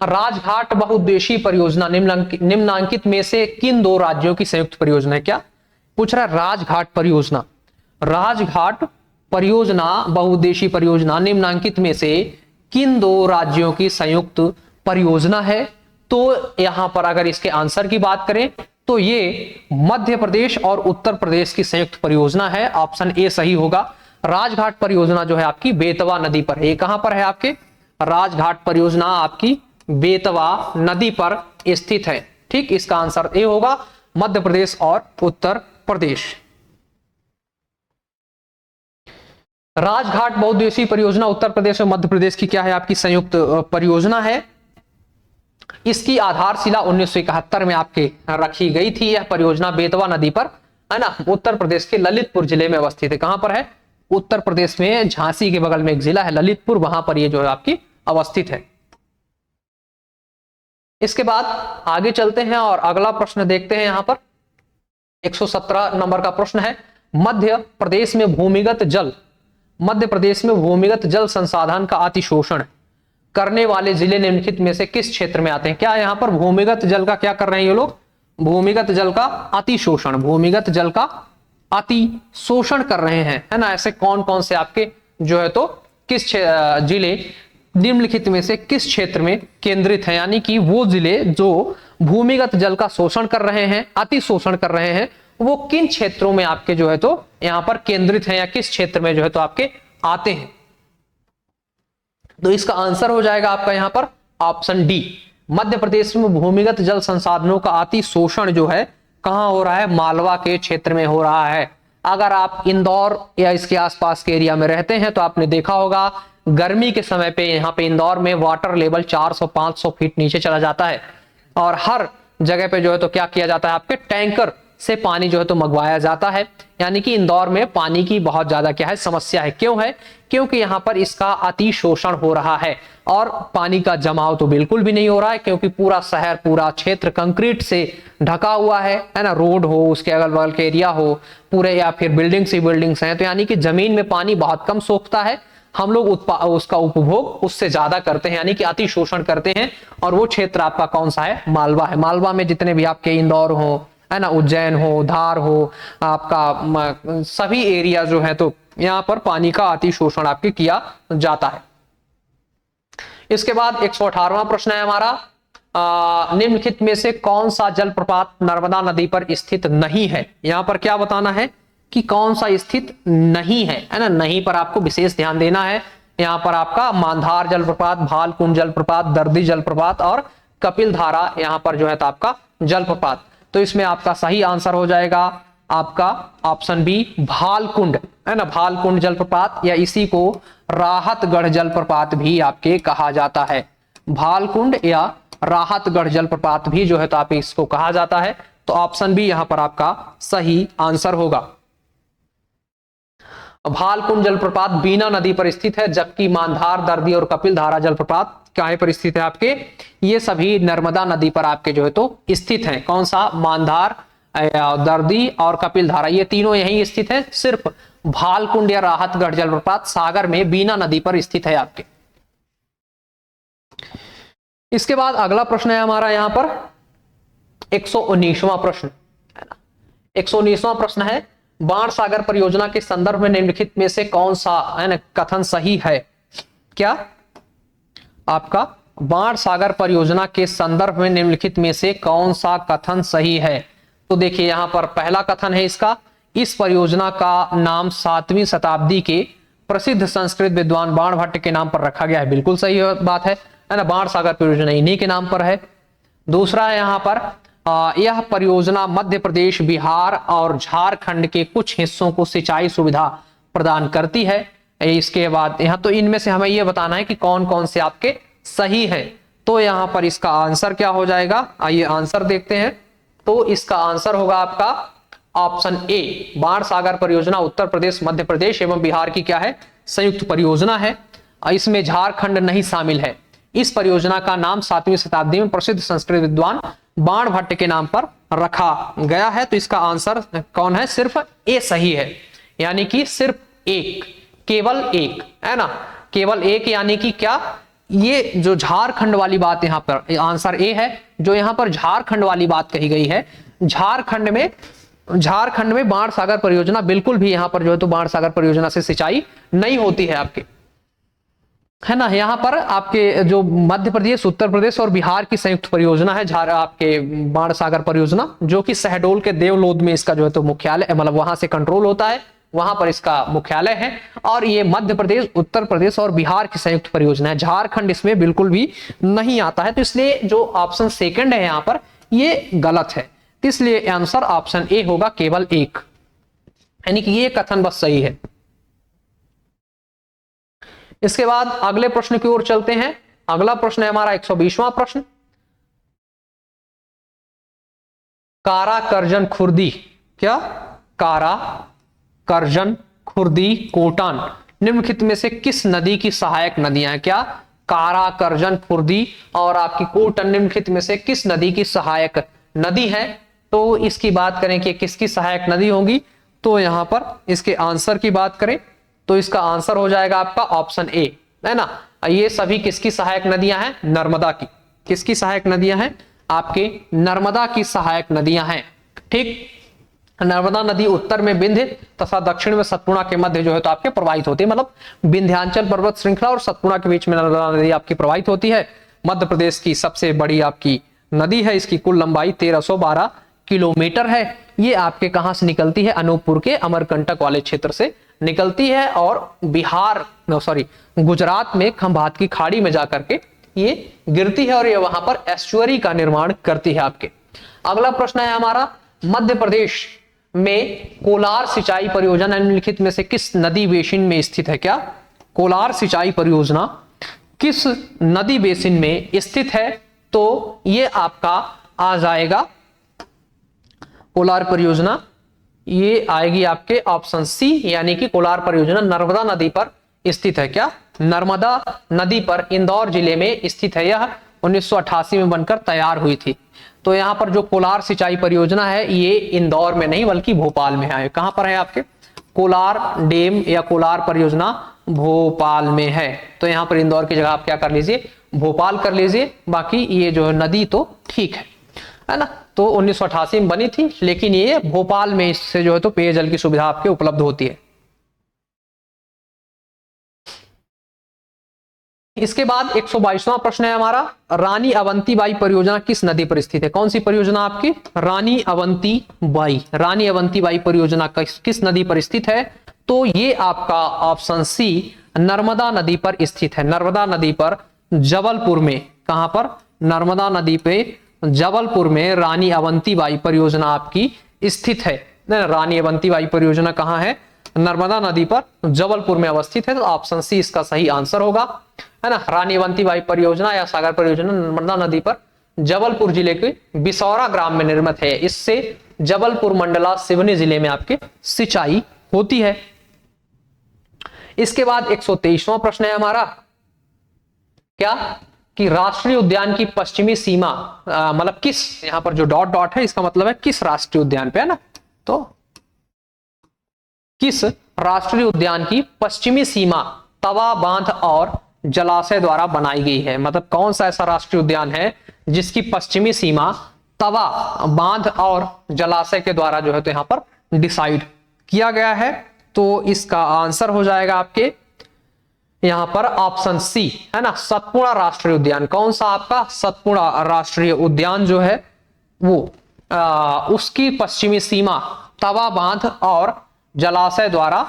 राजघाट बहुउद्देशीय परियोजना निम्नांकित में से किन 2 राज्यों की संयुक्त परियोजना है? क्या पूछ रहा है? राजघाट परियोजना। राजघाट परियोजना बहुउद्देशीय परियोजना निम्नांकित में से किन 2 राज्यों की संयुक्त परियोजना है? तो यहां पर अगर इसके आंसर की बात करें तो ये मध्य प्रदेश और उत्तर प्रदेश की संयुक्त परियोजना है। ऑप्शन ए सही होगा। राजघाट परियोजना जो है आपकी बेतवा नदी पर है। ये कहां पर है आपके? राजघाट परियोजना आपकी बेतवा नदी पर स्थित है। ठीक, इसका आंसर ए होगा, मध्य प्रदेश और उत्तर प्रदेश। राजघाट बहुउद्देशीय परियोजना उत्तर प्रदेश और मध्य प्रदेश की क्या है? आपकी संयुक्त परियोजना है। इसकी आधारशिला 1971 में आपके रखी गई थी। यह परियोजना बेतवा नदी पर है ना, उत्तर प्रदेश के ललितपुर जिले में अवस्थित है। कहां पर है? उत्तर प्रदेश में झांसी के बगल में एक जिला है ललितपुर, वहां पर ये जो है आपकी अवस्थित है। इसके बाद आगे चलते हैं और अगला प्रश्न देखते हैं। यहां पर 117 नंबर का प्रश्न है। मध्य प्रदेश में भूमिगत जल संसाधन का अतिशोषण करने वाले जिले निम्नलिखित में से किस क्षेत्र में आते हैं? क्या यहां पर भूमिगत जल का क्या कर रहे हैं ये लोग? भूमिगत जल का अतिशोषण। भूमिगत जल का अति शोषण कर रहे हैं, है ना। ऐसे कौन कौन से आपके जो है तो किस जिले निम्नलिखित में से किस क्षेत्र में केंद्रित है, यानी कि वो जिले जो भूमिगत जल का शोषण कर रहे हैं, अति शोषण कर रहे हैं, वो किन क्षेत्रों में आपके जो है तो यहां पर केंद्रित है या किस क्षेत्र में जो है तो आपके आते हैं। तो इसका आंसर हो जाएगा आपका यहां पर ऑप्शन डी। मध्य प्रदेश में भूमिगत जल संसाधनों का अति शोषण जो है कहां हो रहा है, मालवा के क्षेत्र में हो रहा है। अगर आप इंदौर या इसके आसपास के एरिया में रहते हैं तो आपने देखा होगा गर्मी के समय पे यहाँ पे इंदौर में वाटर लेवल 400-500 फीट नीचे चला जाता है और हर जगह पे जो है तो क्या किया जाता है, आपके टैंकर से पानी जो है तो मंगवाया जाता है। यानी कि इंदौर में पानी की बहुत ज्यादा क्या है, समस्या है। क्यों है, क्योंकि यहां पर इसका अति शोषण हो रहा है और पानी का जमाव तो बिल्कुल भी नहीं हो रहा है, क्योंकि पूरा शहर, पूरा क्षेत्र कंक्रीट से ढका हुआ है ना। रोड हो, उसके अगल बगल के एरिया हो पूरे, या फिर बिल्डिंग्स ही बिल्डिंग्स हैं, तो यानी कि जमीन में पानी बहुत कम सोखता है। हम लोग उसका उपभोग उससे ज्यादा करते हैं, यानी कि अति शोषण करते हैं। और वो क्षेत्र आपका कौन सा है, मालवा है। मालवा में जितने भी आपके इंदौर हो, है ना, उज्जैन हो, धार हो, आपका सभी एरिया जो है तो यहां पर पानी का अति शोषण आपके किया जाता है। इसके बाद 118वां प्रश्न है हमारा, निम्नलिखित में से कौन सा जलप्रपात नर्मदा नदी पर स्थित नहीं है। यहां पर क्या बताना है कि कौन सा स्थित नहीं है ना। नहीं पर आपको विशेष ध्यान देना है। यहां पर आपका मांधार जलप्रपात, भालकुंड जलप्रपात, दर्दी जलप्रपात और कपिल धारा यहां पर जो है तो आपका जलप्रपात। तो इसमें आपका सही आंसर हो जाएगा आपका ऑप्शन बी, भालकुंड, है ना। भालकुंड जलप्रपात या इसी को राहतगढ़ जलप्रपात भी आपके कहा जाता है। भालकुंड या राहतगढ़ जलप्रपात भी जो है तो आप इसको कहा जाता है। तो ऑप्शन बी यहां पर आपका सही आंसर होगा। भालकुंड जलप्रपात बीना नदी पर स्थित है, जबकि मांधार, दर्दी और कपिल धारा जलप्रपात कहां पर स्थित है आपके, ये सभी नर्मदा नदी पर आपके जो है तो स्थित हैं। कौन सा, मांधार, दर्दी और कपिल धारा, ये तीनों यहीं स्थित है। सिर्फ भालकुंड या राहतगढ़ जलप्रपात सागर में बीना नदी पर स्थित है आपके। इसके बाद अगला प्रश्न है हमारा यहां पर 119वां प्रश्न, है ना। 119वां प्रश्न है, बाण सागर परियोजना के संदर्भ में निम्नलिखित में से कौन सा, है ना, कथन सही है। क्या आपका बाण सागर परियोजना के संदर्भ में निम्नलिखित में से कौन सा कथन सही है। तो देखिए यहां पर पहला कथन है इसका, इस परियोजना का नाम 7वीं शताब्दी के प्रसिद्ध संस्कृत विद्वान बाणभट्ट के नाम पर रखा गया है। बिल्कुल सही बात है ना। बाण सागर परियोजना इन्हीं के नाम पर है। दूसरा है यहां पर यह परियोजना मध्य प्रदेश, बिहार और झारखंड के कुछ हिस्सों को सिंचाई सुविधा प्रदान करती है। इसके बाद यहां तो इनमें से हमें यह बताना है कि कौन कौन से आपके सही है। तो यहां पर इसका आंसर क्या हो जाएगा, आइए आंसर देखते हैं। तो इसका आंसर होगा आपका ऑप्शन ए, बाण सागर परियोजना उत्तर प्रदेश, मध्य प्रदेश एवं बिहार की क्या है, संयुक्त परियोजना है। इसमें झारखंड नहीं शामिल है। इस परियोजना का नाम 7वीं शताब्दी में प्रसिद्ध संस्कृत विद्वान बाणभट्ट के नाम पर रखा गया है। तो इसका आंसर कौन है, सिर्फ ए सही है। यानी कि सिर्फ एक, केवल एक, है ना, केवल एक। यानी कि क्या, ये जो झारखंड वाली बात यहां पर आंसर ए है। जो यहां पर झारखंड वाली बात कही गई है, झारखंड में बाण सागर परियोजना बिल्कुल भी यहां पर जो है तो बाण सागर परियोजना से सिंचाई नहीं होती है आपके, है ना। यहां पर आपके जो मध्य प्रदेश, उत्तर प्रदेश और बिहार की संयुक्त परियोजना है आपके बाण सागर परियोजना, जो कि शहडोल के देवलोद में इसका जो है तो मुख्यालय, मतलब वहां से कंट्रोल होता है, वहां पर इसका मुख्यालय है। और ये मध्य प्रदेश, उत्तर प्रदेश और बिहार की संयुक्त परियोजना है। झारखंड इसमें बिल्कुल भी नहीं आता है। तो इसलिए जो ऑप्शन सेकंड है यहां पर, ये गलत है। तो इसलिए आंसर ऑप्शन ए होगा, केवल एक, यानी कि ये कथन बस सही है। इसके बाद अगले प्रश्न की ओर चलते हैं। अगला प्रश्न है हमारा 120वां प्रश्न, कारा करजन खुर्दी, क्या, कारा करजन खुर्दी कोटान निम्नलिखित में से किस नदी की सहायक नदियां हैं। क्या, कारा, करजन, खुर्दी और आपकी कोटन निम्नलिखित में से किस नदी की सहायक नदी है। तो इसकी बात करें कि किसकी सहायक नदी होगी, तो यहां पर इसके आंसर की बात करें तो इसका आंसर हो जाएगा आपका ऑप्शन ए, है ना। ये सभी किसकी सहायक नदियां हैं, नर्मदा की। किसकी सहायक नदियां हैं, आपके नर्मदा की सहायक नदियां हैं। ठीक, नर्मदा नदी उत्तर में विंध्य तथा दक्षिण में सतपुड़ा के मध्य जो है तो आपके प्रवाहित होती है, मतलब विंध्याचल पर्वत श्रृंखला और सतपुड़ा के बीच में नर्मदा नदी आपकी प्रवाहित होती है। मध्य प्रदेश की सबसे बड़ी आपकी नदी है, इसकी कुल लंबाई 1312 किलोमीटर है। ये आपके कहां से निकलती है, अनूपपुर के अमरकंटक वाले क्षेत्र से निकलती है और गुजरात में खंभात की खाड़ी में जाकर के ये गिरती है और ये वहां पर एस्चुअरी का निर्माण करती है आपके। अगला प्रश्न है हमारा, मध्य प्रदेश में कोलार सिंचाई परियोजना निम्नलिखित में से किस नदी बेसिन में स्थित है? क्या कोलार सिंचाई परियोजना किस नदी बेसिन में स्थित है? तो ये आपका आ जाएगा, कोलार परियोजना ये आएगी आपके ऑप्शन सी, यानी कि कोलार परियोजना नर्मदा नदी पर स्थित है। क्या नर्मदा नदी पर इंदौर जिले में स्थित है। यह 1988 में बनकर तैयार हुई थी। तो यहाँ पर जो कोलार सिंचाई परियोजना है ये इंदौर में नहीं बल्कि भोपाल में है। कहां पर है आपके? कोलार डैम या कोलार परियोजना भोपाल में है। तो यहाँ पर इंदौर की जगह आप क्या कर लीजिए, भोपाल कर लीजिए। बाकी ये जो नदी तो ठीक है ना। तो 1988 में बनी थी, लेकिन ये भोपाल में इससे जो है तो पेयजल की सुविधा आपके उपलब्ध होती है। इसके बाद 122वां प्रश्न है हमारा, रानी अवंतीबाई परियोजना किस नदी पर स्थित है? कौन सी परियोजना आपकी? रानी अवंतीबाई। रानी अवंतीबाई परियोजना किस नदी पर स्थित है? तो ये आपका ऑप्शन सी नर्मदा नदी पर स्थित है। नर्मदा नदी पर जबलपुर में। कहां पर? नर्मदा नदी पे जबलपुर में रानी अवंतीबाई परियोजना आपकी स्थित है। रानी अवंतीबाई परियोजना कहां है? नर्मदा नदी पर जबलपुर में अवस्थित है। तो ऑप्शन सी इसका सही आंसर होगा, है ना। रानी अवंतीबाई परियोजना या सागर परियोजना नर्मदा नदी पर जबलपुर जिले के बिसौरा ग्राम में निर्मित है। इससे जबलपुर मंडला सिवनी जिले में आपके सिंचाई होती है। इसके बाद 123वां प्रश्न है हमारा, क्या कि राष्ट्रीय उद्यान की पश्चिमी सीमा मतलब किस, यहां पर जो डॉट डॉट है इसका मतलब है किस राष्ट्रीय उद्यान पे, है ना। तो किस राष्ट्रीय उद्यान की पश्चिमी सीमा तवा बांध और जलाशय द्वारा बनाई गई है? मतलब कौन सा ऐसा राष्ट्रीय उद्यान है जिसकी पश्चिमी सीमा तवा बांध और जलाशय के द्वारा जो है तो यहां पर डिसाइड किया गया है? तो इसका आंसर हो जाएगा आपके यहां पर ऑप्शन सी, है ना, सतपुड़ा राष्ट्रीय उद्यान। कौन सा आपका? सतपुड़ा राष्ट्रीय उद्यान जो है वो उसकी पश्चिमी सीमा तवा बांध और जलाशय द्वारा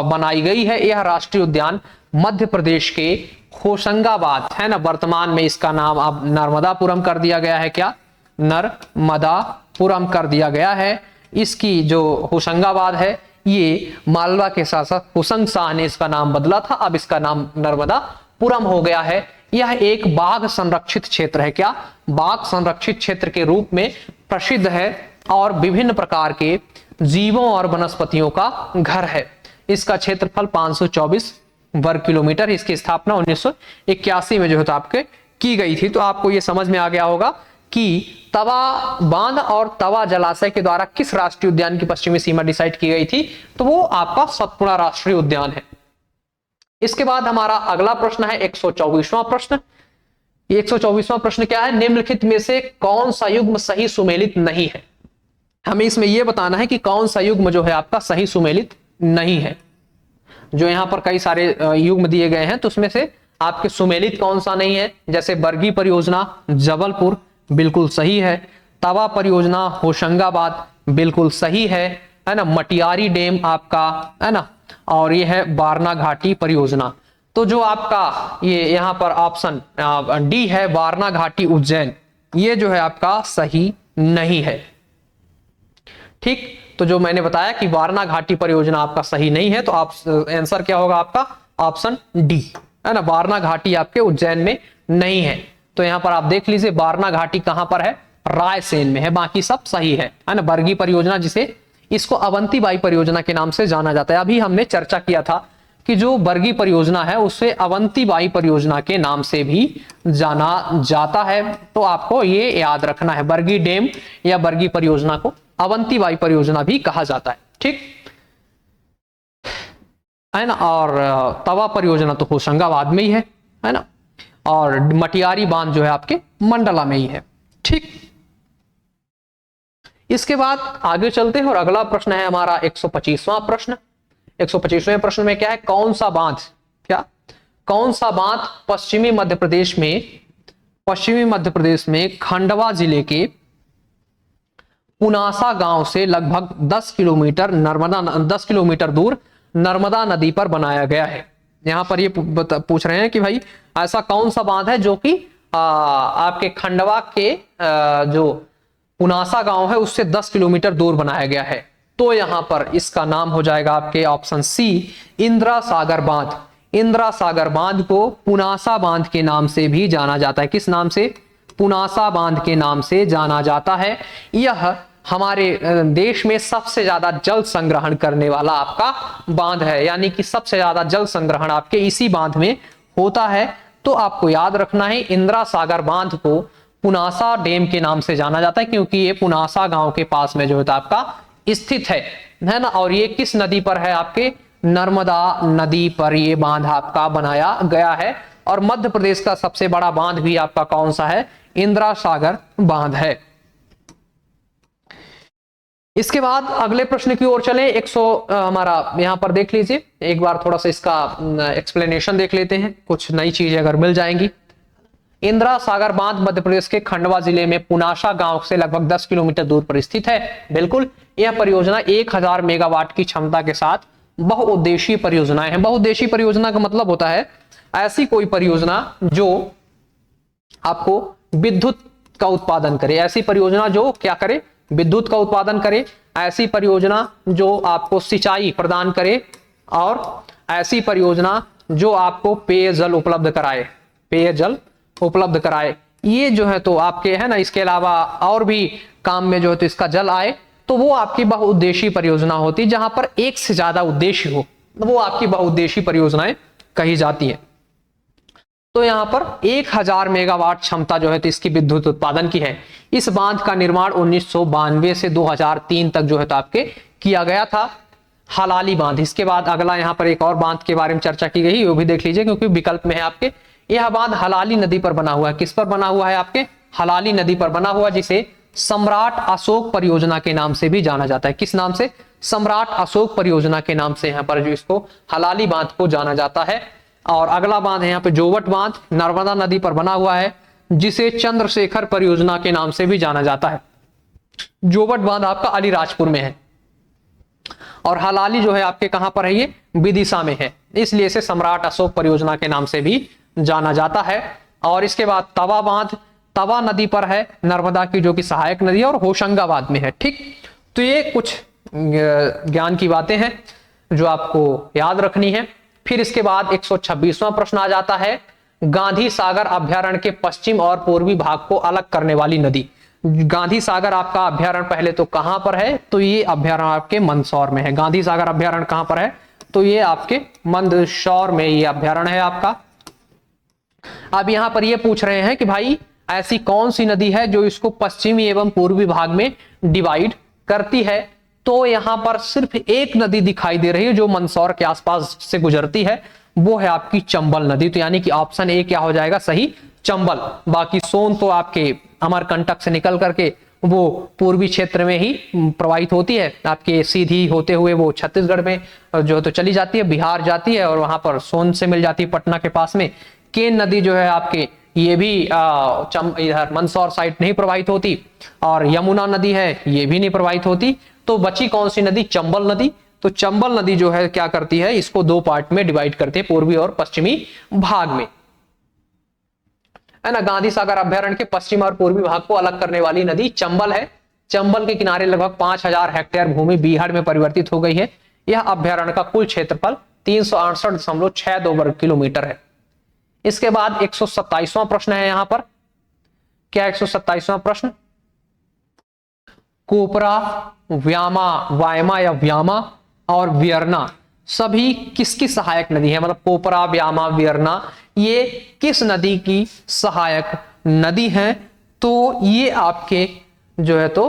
बनाई गई है। यह राष्ट्रीय उद्यान मध्य प्रदेश के होशंगाबाद, है ना, वर्तमान में इसका नाम अब नर्मदापुरम कर दिया गया है। क्या? नर्मदापुरम कर दिया गया है। इसकी जो होशंगाबाद है ये मालवा के शासक हुसैन शाह ने इसका नाम बदला था, अब इसका नाम नर्मदापुरम हो गया है। यह एक बाघ संरक्षित क्षेत्र है। क्या? बाघ संरक्षित क्षेत्र के रूप में प्रसिद्ध है और विभिन्न प्रकार के जीवों और वनस्पतियों का घर है। इसका क्षेत्रफल 524 वर्ग किलोमीटर। इसकी स्थापना 1981 में जो है तो आपके की गई थी। तो आपको ये समझ में आ गया होगा कि तवा बांध और तवा जलाशय के द्वारा किस राष्ट्रीय उद्यान की पश्चिमी सीमा डिसाइड की गई थी? तो वो आपका सतपुड़ा राष्ट्रीय उद्यान है। इसके बाद हमारा अगला प्रश्न है 124वां प्रश्न। 124वां प्रश्न क्या है? निम्नलिखित में से कौन सा युग्म सही सुमेलित नहीं है? हमें इसमें यह बताना है कि कौन सा युग्म जो है आपका सही सुमेलित नहीं है। जो यहां पर कई सारे युग्म दिए गए हैं तो उसमें से आपके सुमेलित कौन सा नहीं है? जैसे बरगी परियोजना जबलपुर, बिल्कुल सही है। तवा परियोजना होशंगाबाद, बिल्कुल सही है ना। मटियारी डैम आपका, है ना, और ये है वारणा घाटी परियोजना। तो जो आपका ये यहां पर ऑप्शन डी है वारणा घाटी उज्जैन, ये जो है आपका सही नहीं है। ठीक, तो जो मैंने बताया कि वारणा घाटी परियोजना आपका सही नहीं है, तो आप आंसर क्या होगा आपका? ऑप्शन डी, है ना, वारणा घाटी आपके उज्जैन में नहीं है। तो यहां पर आप देख लीजिए वारणा घाटी कहां पर है? रायसेन में है। बाकी सब सही है ना। बरगी परियोजना, जिसे इसको अवंतीबाई परियोजना के नाम से जाना जाता है। अभी हमने चर्चा किया था कि जो बरगी परियोजना है उसे अवंतीबाई परियोजना के नाम से भी जाना जाता है। तो आपको ये याद रखना है, बरगी डैम या बरगी परियोजना को अवंतीबाई परियोजना भी कहा जाता है। ठीक है ना। और तवा परियोजना तो होशंगाबाद में ही है ना। और मटियारी बांध जो है आपके मंडला में ही है। ठीक, इसके बाद आगे चलते हैं और अगला प्रश्न है हमारा 125वां प्रश्न। 125वें प्रश्न में क्या है, कौन सा बांध, क्या कौन सा बांध पश्चिमी मध्य प्रदेश में खंडवा जिले के पुनासा गांव से लगभग 10 किलोमीटर दूर नर्मदा नदी पर बनाया गया है। यहां पर ये पूछ रहे हैं कि भाई ऐसा कौन सा बांध है जो कि आपके खंडवा के जो पुनासा गांव है उससे 10 किलोमीटर दूर बनाया गया है। तो यहां पर इसका नाम हो जाएगा आपके ऑप्शन सी, इंदिरा सागर बांध। इंदिरा सागर बांध को पुनासा बांध के नाम से भी जाना जाता है। किस नाम से? पुनासा बांध के नाम से जाना जाता है। यह हमारे देश में सबसे ज्यादा जल संग्रहण करने वाला आपका बांध है, यानी कि सबसे ज्यादा जल संग्रहण आपके इसी बांध में होता है। तो आपको याद रखना है, इंदिरा सागर बांध को पुनासा डैम के नाम से जाना जाता है क्योंकि ये पुनासा गांव के पास में जो है आपका स्थित है ना। और ये किस नदी पर है? आपके नर्मदा नदी पर ये बांध आपका बनाया गया है। और मध्य प्रदेश का सबसे बड़ा बांध भी आपका कौन सा है? इंदिरा सागर बांध है। इसके बाद अगले प्रश्न की ओर चलें। हमारा यहां पर देख लीजिए, एक बार थोड़ा सा इसका एक्सप्लेनेशन देख लेते हैं, कुछ नई चीजें अगर मिल जाएंगी। इंदिरा सागर बांध मध्य प्रदेश के खंडवा जिले में पुनासा गांव से लगभग 10 किलोमीटर दूर पर स्थित है। बिल्कुल, यह परियोजना 1000 मेगावाट की क्षमता के साथ बहुउद्देशीय परियोजनाएं हैं। बहुउद्देशीय परियोजना का मतलब होता है ऐसी कोई परियोजना जो आपको विद्युत का उत्पादन करे, ऐसी परियोजना जो क्या करे? विद्युत का उत्पादन करे, ऐसी परियोजना जो आपको सिंचाई प्रदान करे, और ऐसी परियोजना जो आपको पेयजल उपलब्ध कराए। ये जो है तो आपके है ना, इसके अलावा और भी काम में जो है तो इसका जल आए, तो वो आपकी बहुउद्देशीय परियोजना होती, जहां पर एक से ज्यादा उद्देश्य हो, वो आपकी बहुउद्देशीय परियोजनाएं कही जाती है। तो यहां पर 1000 मेगावाट क्षमता जो है तो इसकी विद्युत उत्पादन की है। इस बांध का निर्माण 1992 से 2003 तक जो है तो आपके किया गया था, हलाली बांध। इसके बाद अगला यहां पर एक और बांध के बारे में चर्चा की गई, वो भी देख लीजिए क्योंकि विकल्प में है आपके। यह बांध हलाली नदी पर बना हुआ है। किस पर बना हुआ है? आपके हलाली नदी पर बना हुआ, जिसे सम्राट अशोक परियोजना के नाम से भी जाना जाता है। किस नाम से? सम्राट अशोक परियोजना के नाम से यहां पर जो इसको हलाली बांध को जाना जाता है। और अगला बांध है यहाँ पे जोवट बांध, नर्मदा नदी पर बना हुआ है, जिसे चंद्रशेखर परियोजना के नाम से भी जाना जाता है। जोवट बांध आपका अलीराजपुर में है, और हलाली जो है आपके कहां पर है? ये विदिशा में है, इसलिए इसे सम्राट अशोक परियोजना के नाम से भी जाना जाता है। और इसके बाद तवा बांध, तवा नदी पर है, नर्मदा की जो कि सहायक नदी है, और होशंगाबाद में है। ठीक, तो ये कुछ ज्ञान की बातें हैं जो आपको याद रखनी है। फिर इसके बाद 126वां प्रश्न आ जाता है, गांधी सागर अभ्यारण्य के पश्चिम और पूर्वी भाग को अलग करने वाली नदी। गांधी सागर आपका अभ्यारण्य पहले तो कहां पर है? तो ये अभ्यारण्य आपके मंदसौर में है। गांधी सागर अभ्यारण्य कहां पर है? तो ये आपके मंदसौर में ये अभ्यारण्य है आपका। अब यहां पर ये पूछ रहे हैं कि भाई ऐसी कौन सी नदी है जो इसको पश्चिमी एवं पूर्वी भाग में डिवाइड करती है? तो यहां पर सिर्फ एक नदी दिखाई दे रही है जो मंदसौर के आसपास से गुजरती है, वो है आपकी चंबल नदी। तो यानी कि ऑप्शन ए क्या हो जाएगा सही? चंबल। बाकी सोन तो आपके अमरकंटक से निकल करके वो पूर्वी क्षेत्र में ही प्रवाहित होती है, आपके सीधी होते हुए वो छत्तीसगढ़ में जो तो चली जाती है, बिहार जाती है, और वहां पर सोन से मिल जाती है पटना के पास में। केन नदी जो है आपके ये भी इधर मंदसौर साइड नहीं प्रवाहित होती, और यमुना नदी है ये भी नहीं प्रवाहित होती। तो बची कौन सी नदी? चंबल नदी। तो चंबल नदी जो है क्या करती है? इसको दो पार्ट में डिवाइड करते हैं, पूर्वी और पश्चिमी भाग में, है ना। गांधी सागर अभ्यारण्य के पश्चिम और पूर्वी भाग को अलग करने वाली नदी चंबल है। चंबल के किनारे लगभग 5000 हेक्टेयर भूमि बीहड़ में परिवर्तित हो गई है। यह अभ्यारण्य का कुल क्षेत्रफल 368.62 वर्ग किलोमीटर है। इसके बाद 127वां प्रश्न है यहां पर। क्या 127वां प्रश्न? कोपरा, व्यामा, वायमा या व्यामा और वियरना सभी किसकी सहायक नदी है? मतलब कोपरा, व्यामा, वियरना ये किस नदी की सहायक नदी है? तो ये आपके जो है तो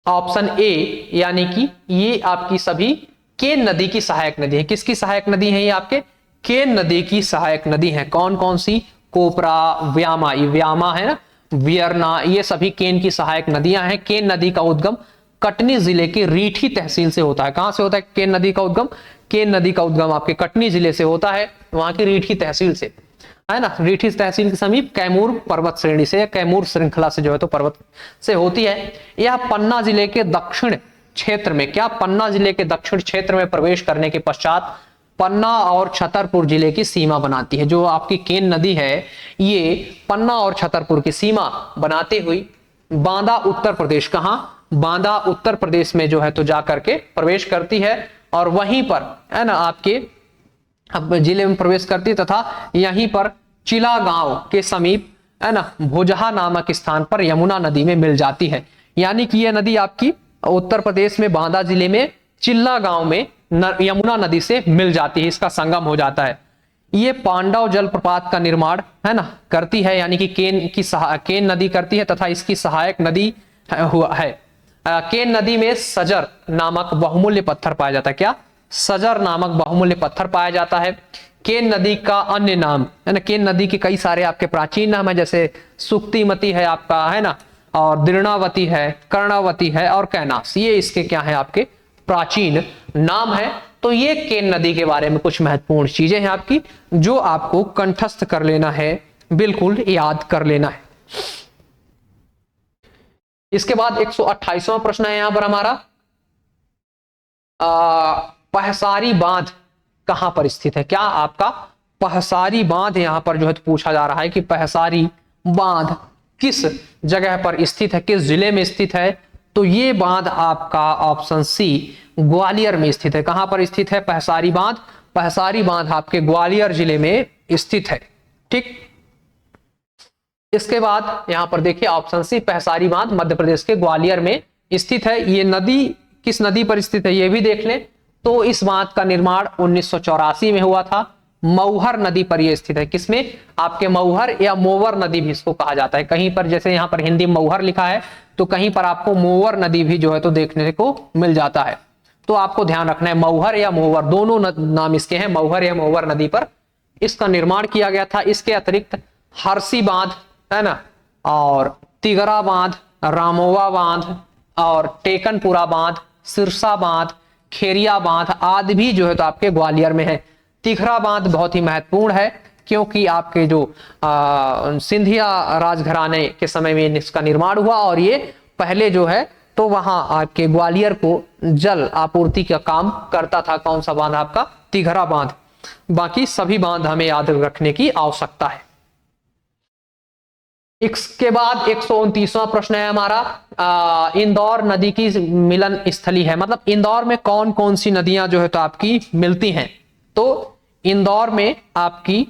ऑप्शन ए, यानी कि ये आपकी सभी केन नदी की सहायक नदी है। किसकी सहायक नदी है? ये आपके केन नदी की सहायक नदी है। कौन कौन सी? कोपरा, व्यामा, ये व्यामा है ना, वियरना, ये सभी केन की सहायक नदियां हैं। केन नदी का उद्गम कटनी जिले के रीठी तहसील से होता है। कहां से होता है केन नदी का उद्गम? केन नदी का उद्गम आपके कटनी जिले से होता है, वहां की रीठी तहसील से, है ना। रीठी तहसील के समीप कैमूर पर्वत श्रेणी से, कैमूर श्रृंखला से जो है तो पर्वत से होती है। यह पन्ना जिले के दक्षिण क्षेत्र में, क्या पन्ना जिले के दक्षिण क्षेत्र में प्रवेश करने के पश्चात पन्ना और छतरपुर जिले की सीमा बनाती है। जो आपकी केन नदी है ये पन्ना और छतरपुर की सीमा बनाते हुई बांदा उत्तर प्रदेश, कहां? बांदा उत्तर प्रदेश में जो है तो जाकर के प्रवेश करती है और वहीं पर, है ना, आपके अब जिले में प्रवेश करती तथा यहीं पर चिला गांव के समीप, है ना, भोजहा नामक स्थान पर यमुना नदी में मिल जाती है। यानी कि यह नदी आपकी उत्तर प्रदेश में बांदा जिले में चिल्ला गांव में यमुना नदी से मिल जाती है, इसका संगम हो जाता है। ये पांडव जलप्रपात का निर्माण, है ना, करती है, यानी कि केन नदी करती है तथा इसकी सहायक नदी हुआ है। केन नदी में सजर नामक बहुमूल्य पत्थर पाया जाता है। क्या? सजर नामक बहुमूल्य पत्थर पाया जाता है। केन नदी का अन्य नाम, है ना, केन नदी के कई सारे आपके प्राचीन नाम है, जैसे सुक्तिमती है आपका, है ना, और दृढ़ावती है, कर्णावती है और कैनास, ये इसके क्या है आपके प्राचीन नाम है। तो ये केन नदी के बारे में कुछ महत्वपूर्ण चीजें हैं आपकी, जो आपको कंठस्थ कर लेना है, बिल्कुल याद कर लेना है। इसके बाद 128वां प्रश्न है यहां पर हमारा, पहसारी बांध कहां पर स्थित है? क्या आपका पहसारी बांध यहां पर जो है तो पूछा जा रहा है कि पहसारी बांध किस जगह पर स्थित है, किस जिले में स्थित है? तो ये बांध आपका ऑप्शन सी ग्वालियर में स्थित है। कहां पर स्थित है पहसारी बांध? पहसारी बांध आपके ग्वालियर जिले में स्थित है। ठीक, इसके बाद यहां पर देखिए ऑप्शन सी पहसारी बांध मध्य प्रदेश के ग्वालियर में स्थित है। ये नदी किस नदी पर स्थित है ये भी देख लें। तो इस बांध का निर्माण 1984 में हुआ था। मऊहर नदी पर यह स्थित है। किसमें? आपके मऊहर या मोवर नदी भी इसको कहा जाता है। कहीं पर जैसे यहां पर हिंदी में मऊहर लिखा है तो कहीं पर आपको मोवर नदी भी जो है तो देखने को मिल जाता है। तो आपको ध्यान रखना है मऊहर या मोवर दोनों नाम इसके हैं। मऊहर या मोवर नदी पर इसका निर्माण किया गया था। इसके अतिरिक्त हरसी बांध, है ना, और तिगरा बांध, रामोवा बांध और टेकनपुरा बांध, सिरसा बांध, खेरिया बांध आदि भी जो है तो आपके ग्वालियर में है। तिघरा बांध बहुत ही महत्वपूर्ण है क्योंकि आपके जो सिंधिया राजघराने के समय में इसका निर्माण हुआ और ये पहले जो है तो वहां आपके ग्वालियर को जल आपूर्ति का काम करता था। कौन सा बांध? आपका तिघरा बांध। बाकी सभी बांध हमें याद रखने की आवश्यकता है। इसके बाद 129वां प्रश्न है हमारा, इंदौर नदी की मिलन स्थली है। मतलब इंदौर में कौन कौन सी नदियां जो है तो आपकी मिलती हैं? तो इंदौर में आपकी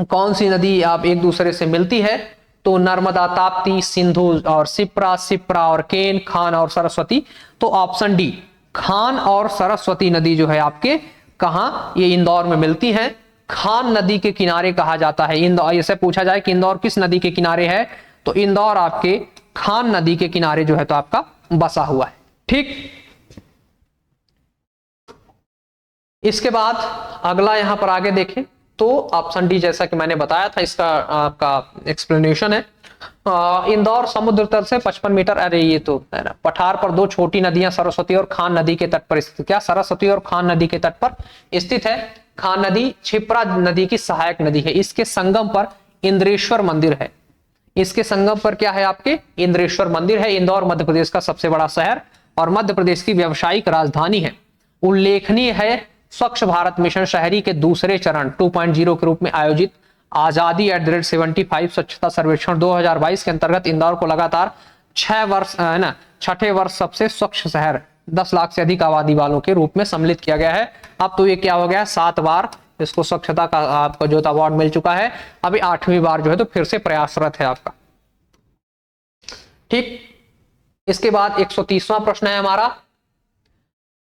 कौन सी नदी आप एक दूसरे से मिलती है? तो नर्मदा, ताप्ती, सिंधु और सिप्रा और केन, खान और सरस्वती। तो ऑप्शन डी खान और सरस्वती नदी जो है आपके कहां? ये इंदौर में मिलती हैं। खान नदी के किनारे कहा जाता है इंदौर। ऐसे पूछा जाए कि इंदौर किस नदी के किनारे है तो इंदौर आपके खान नदी के किनारे जो है तो आपका बसा हुआ है। ठीक, इसके बाद अगला यहां पर आगे देखें तो ऑप्शन डी जैसा कि मैंने बताया था इसका आपका एक्सप्लेनेशन है। इंदौर समुद्र तल से 55 मीटर, अरे ये तो है ना, पठार पर दो छोटी नदियां सरस्वती और खान नदी के तट पर स्थित। क्या? सरस्वती और खान नदी के तट पर स्थित है। खान नदी क्षिप्रा नदी की सहायक नदी है। इसके संगम पर इंद्रेश्वर मंदिर है। इसके संगम पर क्या है? आपके इंद्रेश्वर मंदिर है। इंदौर मध्य प्रदेश का सबसे बड़ा शहर और मध्य प्रदेश की व्यावसायिक राजधानी है। उल्लेखनीय है स्वच्छ भारत मिशन शहरी के दूसरे चरण 2.0 के रूप में आयोजित आजादी @75 स्वच्छता सर्वेक्षण 2022 के अंतर्गत इंदौर को लगातार 6 वर्ष, है ना, छठे वर्ष सबसे स्वच्छ शहर 10 लाख से अधिक आबादी वालों के रूप में सम्मिलित किया गया है। अब तो ये क्या हो गया? 7 बार इसको स्वच्छता का आपको जो अवार्ड मिल चुका है। अभी 8वीं बार जो है तो फिर से प्रयासरत है आपका। ठीक, इसके बाद 130वां प्रश्न है हमारा,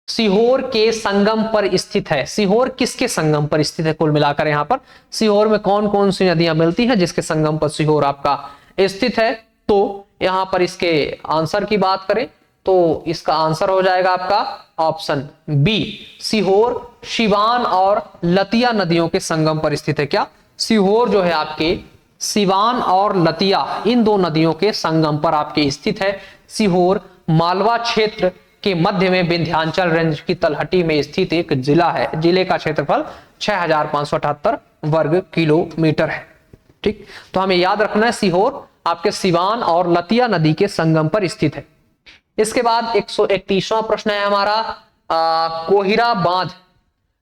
सीहोर के संगम पर स्थित है। सीहोर किसके संगम पर स्थित है? कुल मिलाकर यहां पर सीहोर में कौन कौन सी नदियां मिलती हैं जिसके संगम पर सीहोर आपका स्थित है? तो यहां पर इसके आंसर की बात करें तो इसका आंसर हो जाएगा आपका ऑप्शन बी, सीहोर शिवान और लतिया नदियों के संगम पर स्थित है। क्या? सीहोर जो है आपके सिवान और लतिया इन दो नदियों के संगम पर आपके स्थित है। सीहोर मालवा क्षेत्र के मध्य में विंध्याचल रेंज की तलहटी में स्थित एक जिला है। जिले का क्षेत्रफल 6578 वर्ग किलोमीटर है। ठीक, तो हमें याद रखना है सीहोर आपके सिवान और लतिया नदी के संगम पर स्थित है। इसके बाद 131वां प्रश्न है हमारा, कोहिरा बांध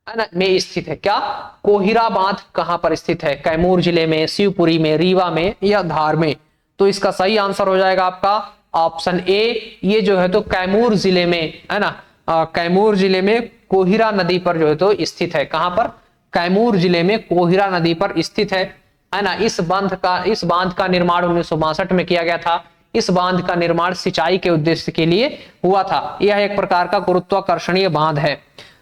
है ना में स्थित है। क्या कोहिरा बांध कहां पर स्थित है? कैमूर जिले में, शिवपुरी में, रीवा में या धार में? तो इसका सही आंसर हो जाएगा आपका ऑप्शन ए। ये जो है तो कैमूर जिले में है ना, कैमूर जिले में कोहिरा नदी पर जो है तो स्थित है। कहां पर? कैमूर जिले में कोहिरा नदी पर स्थित है ना। इस बांध का निर्माण 1962 में किया गया था। इस बांध का निर्माण सिंचाई के उद्देश्य के लिए हुआ था। यह एक प्रकार का गुरुत्वाकर्षणीय बांध है।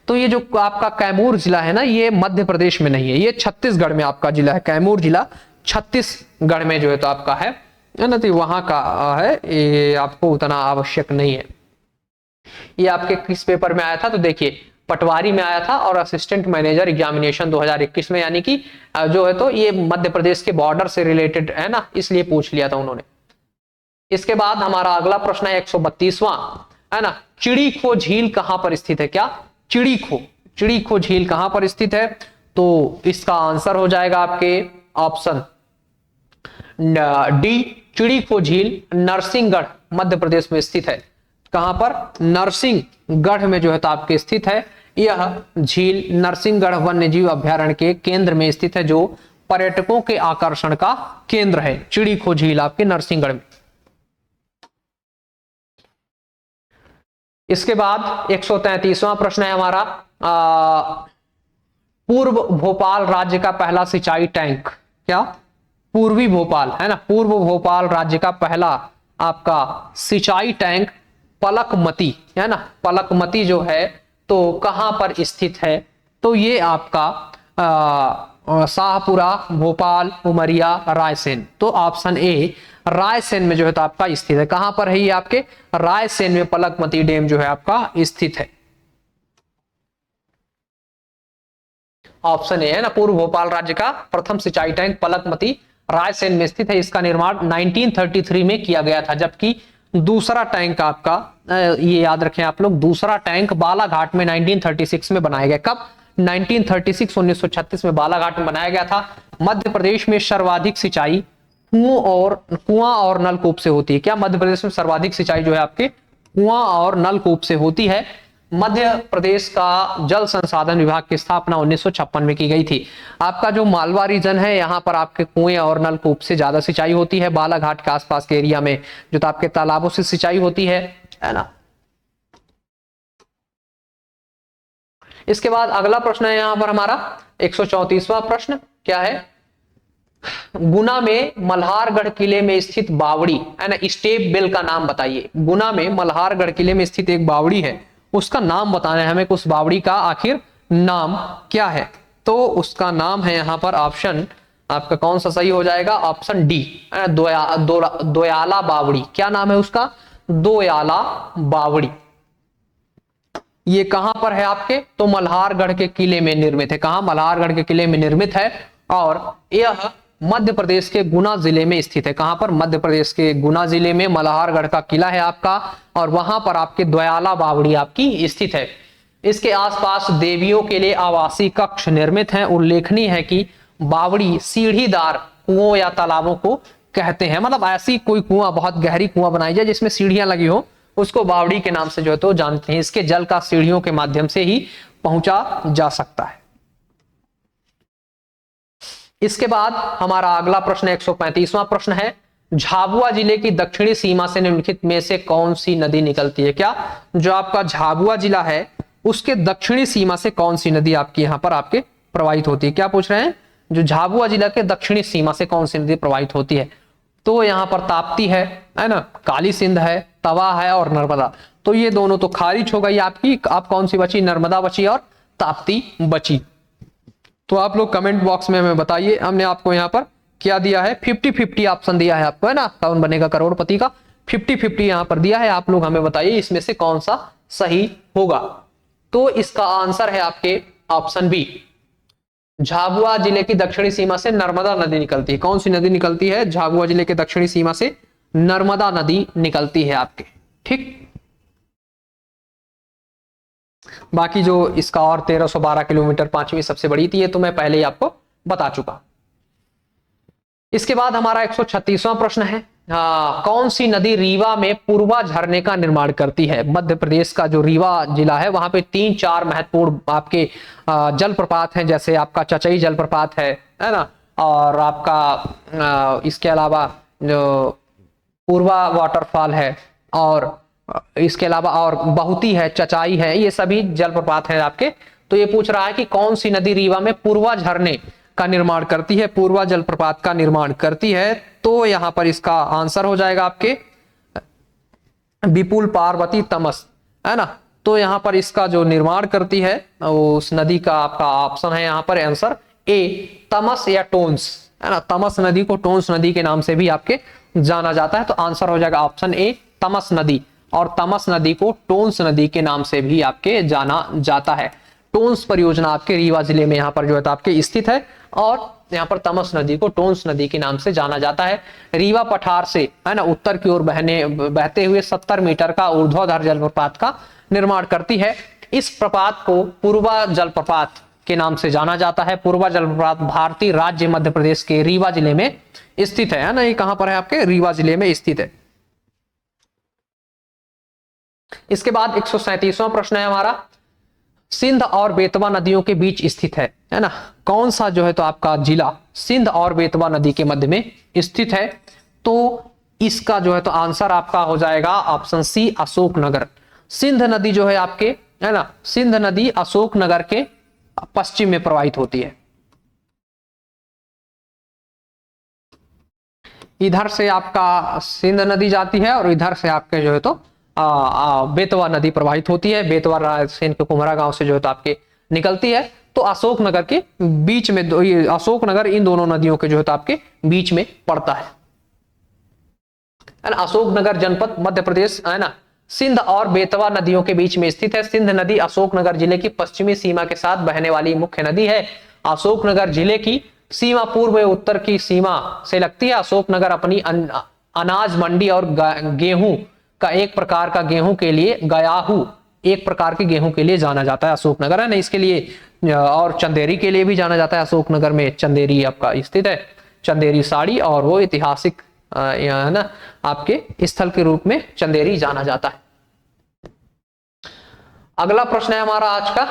तो ये जो आपका कैमूर जिला है ना, ये मध्य प्रदेश में नहीं है, ये छत्तीसगढ़ में आपका जिला है। कैमूर जिला छत्तीसगढ़ में जो है तो आपका है ना, तो वहां का है। ये आपको उतना आवश्यक नहीं है। ये आपके किस पेपर में आया था? तो देखिए पटवारी में आया था और असिस्टेंट मैनेजर एग्जामिनेशन 2021 में, यानी कि जो है तो ये मध्य प्रदेश के बॉर्डर से रिलेटेड है ना, इसलिए पूछ लिया था उन्होंने। इसके बाद हमारा अगला प्रश्न है 132वां है ना, चिड़ीखो झील कहां पर स्थित है? क्या चिड़ीखो झील कहां पर स्थित है? तो इसका आंसर हो जाएगा आपके ऑप्शन डी। चिड़ीखो झील नरसिंहगढ़ मध्य प्रदेश में स्थित है। कहां पर? नरसिंहगढ़ में जो है तो आपके स्थित है। यह झील नरसिंहगढ़ वन्यजीव अभयारण्य के केंद्र में स्थित है, जो पर्यटकों के आकर्षण का केंद्र है। चिड़ीखो झील आपके नरसिंहगढ़ में। इसके बाद 133वां प्रश्न है हमारा, पूर्व भोपाल राज्य का पहला सिंचाई टैंक। क्या? पूर्वी भोपाल है ना, पूर्व भोपाल राज्य का पहला आपका सिंचाई टैंक पलकमती है ना, पलकमती जो है तो कहां पर स्थित है? तो ये आपका शाहपुरा, भोपाल, उमरिया, रायसेन। तो ऑप्शन ए रायसेन में जो है तो आपका स्थित है। कहां पर है ये? आपके रायसेन में पलकमती डैम जो है आपका स्थित है। ऑप्शन ए है ना, पूर्व भोपाल राज्य का प्रथम सिंचाई टैंक पलकमती रायसेन में स्थित है। इसका निर्माण 1933 में किया गया था, जबकि दूसरा टैंक आपका ये याद रखें आप लोग, दूसरा टैंक बालाघाट में 1936 में बनाया गया। कब? 1936 में बालाघाट में बनाया गया था। मध्य प्रदेश में सर्वाधिक सिंचाई कुआं और नलकूप से होती है। क्या? मध्य प्रदेश में सर्वाधिक सिंचाई जो है आपके कुआं और नलकूप से होती है। मध्य प्रदेश का जल संसाधन विभाग की स्थापना 1956 में की गई थी। आपका जो मालवा रीजन है, यहाँ पर आपके कुएं और नलकूप से ज्यादा सिंचाई होती है। बालाघाट के आसपास के एरिया में जो तो आपके तालाबों से सिंचाई होती है ना। इसके बाद अगला प्रश्न है यहाँ पर हमारा 134वां प्रश्न। क्या है? गुना में मल्हारगढ़ किले में स्थित बावड़ी है ना, स्टेप बेल का नाम बताइए। गुना में मल्हारगढ़ किले में स्थित एक बावड़ी है, उसका नाम बताना है हमें। उस बावड़ी का आखिर नाम क्या है? तो उसका नाम है यहाँ पर ऑप्शन आपका कौन सा सही हो जाएगा? ऑप्शन डी, दोयाला बावड़ी। क्या नाम है उसका? दोयाला बावड़ी। ये कहां पर है आपके? तो मल्हारगढ़ के किले में निर्मित है। कहां? मल्हारगढ़ के किले में निर्मित है और यह मध्य प्रदेश के गुना जिले में स्थित है। कहां पर? मध्य प्रदेश के गुना जिले में मल्हारगढ़ का किला है आपका, और वहां पर आपके दोयाला बावड़ी आपकी स्थित है। इसके आसपास देवियों के लिए आवासीय कक्ष निर्मित हैं। उल्लेखनीय है कि बावड़ी सीढ़ीदार कुओं या तालाबों को कहते हैं। मतलब ऐसी कोई कुआं, बहुत गहरी कुआं बनाई जाए जिसमें सीढ़ियां लगी हो, उसको बावड़ी के नाम से जो है तो जानते हैं। इसके जल का सीढ़ियों के माध्यम से ही पहुंचा जा सकता है। इसके बाद हमारा अगला प्रश्न 135वां प्रश्न है, झाबुआ जिले की दक्षिणी सीमा से निम्नलिखित में से कौन सी नदी निकलती है? क्या? जो आपका झाबुआ जिला है उसके दक्षिणी सीमा से कौन सी नदी आपकी यहां पर आपके प्रवाहित होती है? क्या पूछ रहे हैं? जो झाबुआ जिला के दक्षिणी सीमा से कौन सी नदी प्रवाहित होती है? तो यहां पर ताप्ती है ना, काली सिंध है, तवा है और नर्मदा। तो ये दोनों तो खारिज हो गई आपकी। आप कौन सी बची? नर्मदा बची और ताप्ती बची। तो आप लोग कमेंट बॉक्स में हमें बताइए। हमने आपको यहाँ पर क्या दिया है? 50-50 ऑप्शन दिया है आपको, है ना, कौन बनेगा करोड़पति का। 50-50 यहाँ पर दिया है। आप लोग हमें बताइए इसमें से कौन सा सही होगा। तो इसका आंसर है आपके ऑप्शन बी, झाबुआ जिले की दक्षिणी सीमा से नर्मदा नदी निकलती है। कौन सी नदी निकलती है? झाबुआ जिले के दक्षिणी सीमा से नर्मदा नदी निकलती है आपके। ठीक, बाकी जो इसका और 1312 किलोमीटर, पांचवी सबसे बड़ी थी, ये तो मैं पहले ही आपको बता चुका। इसके बाद हमारा 136वां प्रश्न है, कौन सी नदी रीवा में पूर्वा झरने का निर्माण करती है? मध्य प्रदेश का जो रीवा जिला है वहां पे 3-4 महत्वपूर्ण आपके जलप्रपात हैं, जैसे आपका चचई जलप्रपात है ना, और आपका इसके अलावा जो पूर्वा वाटरफॉल है, और इसके अलावा और बहुती है, चचाई है, ये सभी जलप्रपात हैं आपके। तो ये पूछ रहा है कि कौन सी नदी रीवा में पूर्वा झरने का निर्माण करती है, पूर्वा जलप्रपात का निर्माण करती है? तो यहां पर इसका आंसर हो जाएगा आपके विपुल पार्वती तमस, है ना। तो यहां पर इसका जो निर्माण करती है उस नदी का आपका ऑप्शन है यहां पर आंसर ए, तमस या टोन्स, है ना। तमस नदी को टोन्स नदी के नाम से भी आपके जाना जाता है, तो आंसर हो जाएगा ऑप्शन ए, तमस नदी। और तमस नदी को टोन्स नदी के नाम से भी आपके जाना जाता है। टोन्स परियोजना आपके रीवा जिले में यहाँ पर जो है आपके स्थित है, और यहाँ पर तमस नदी को टोन्स नदी के नाम से जाना जाता है। रीवा पठार से, है ना, उत्तर की ओर बहते हुए 70 मीटर का ऊर्ध्वाधर जलप्रपात का निर्माण करती है। इस प्रपात को पूर्वा जलप्रपात के नाम से जाना जाता है। पूर्वा जलप्रपात भारतीय राज्य मध्य प्रदेश के रीवा जिले में स्थित है ना। ये कहां पर है? आपके रीवा जिले में स्थित है। इसके बाद 137वां प्रश्न है हमारा, सिंध और बेतवा नदियों के बीच स्थित है ना। कौन सा जो है तो आपका जिला सिंध और बेतवा नदी के मध्य में स्थित है? तो इसका जो है तो आंसर आपका हो जाएगा ऑप्शन सी, अशोकनगर। सिंध नदी जो है आपके, है ना, सिंध नदी अशोकनगर के पश्चिम में प्रवाहित होती है। इधर से आपका सिंध नदी जाती है और इधर से आपके जो है तो बेतवा नदी प्रवाहित होती है। बेतवा रायसेन के कुम्हरा गांव से जो है तो आपके निकलती है। तो अशोकनगर के बीच में ये अशोकनगर इन दोनों नदियों के जो है तो आपके बीच में पड़ता है ना। अशोकनगर जनपद मध्य प्रदेश, है ना, सिंध और बेतवा नदियों के बीच में स्थित है। सिंध नदी अशोकनगर जिले की पश्चिमी सीमा के साथ बहने वाली मुख्य नदी है। अशोकनगर जिले की सीमा पूर्व एवं उत्तर की सीमा से लगती है। अशोकनगर अपनी अनाज मंडी और गेहूं का एक प्रकार का गेहूं के लिए गयाहू एक प्रकार के गेहूं के लिए जाना जाता है अशोकनगर, है ना। इसके लिए और चंदेरी के लिए भी जाना जाता है। अशोकनगर में चंदेरी आपका स्थित है, चंदेरी साड़ी, और वो ऐतिहासिक है ना आपके स्थल के रूप में चंदेरी जाना जाता है। अगला प्रश्न है हमारा आज का,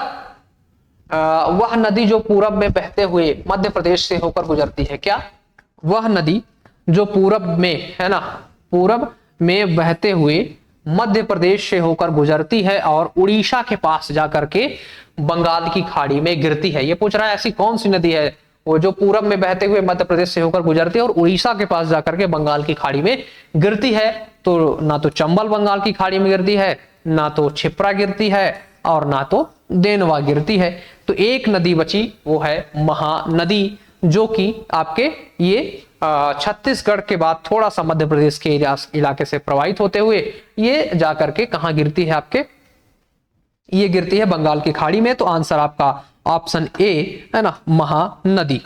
वह नदी जो पूरब में बहते हुए मध्य प्रदेश से होकर गुजरती है, क्या वह नदी जो पूरब में, है ना, पूरब में बहते हुए मध्य प्रदेश से होकर गुजरती है और उड़ीसा के पास जाकर के बंगाल की खाड़ी में गिरती है? ये पूछ रहा है ऐसी कौन सी नदी है वो जो पूरब में बहते हुए मध्य प्रदेश से होकर गुजरती है और उड़ीसा के पास जाकर के बंगाल की खाड़ी में गिरती है? तो ना तो चंबल बंगाल की खाड़ी में गिरती है, ना तो क्षिप्रा गिरती है, और ना तो देनवा गिरती है। तो एक नदी बची, वो है महानदी, जो कि आपके ये छत्तीसगढ़ के बाद थोड़ा सा मध्य प्रदेश के इलाके से प्रवाहित होते हुए ये जाकर के कहां गिरती है? आपके ये गिरती है बंगाल की खाड़ी में। तो आंसर आपका ऑप्शन ए, है ना, महानदी।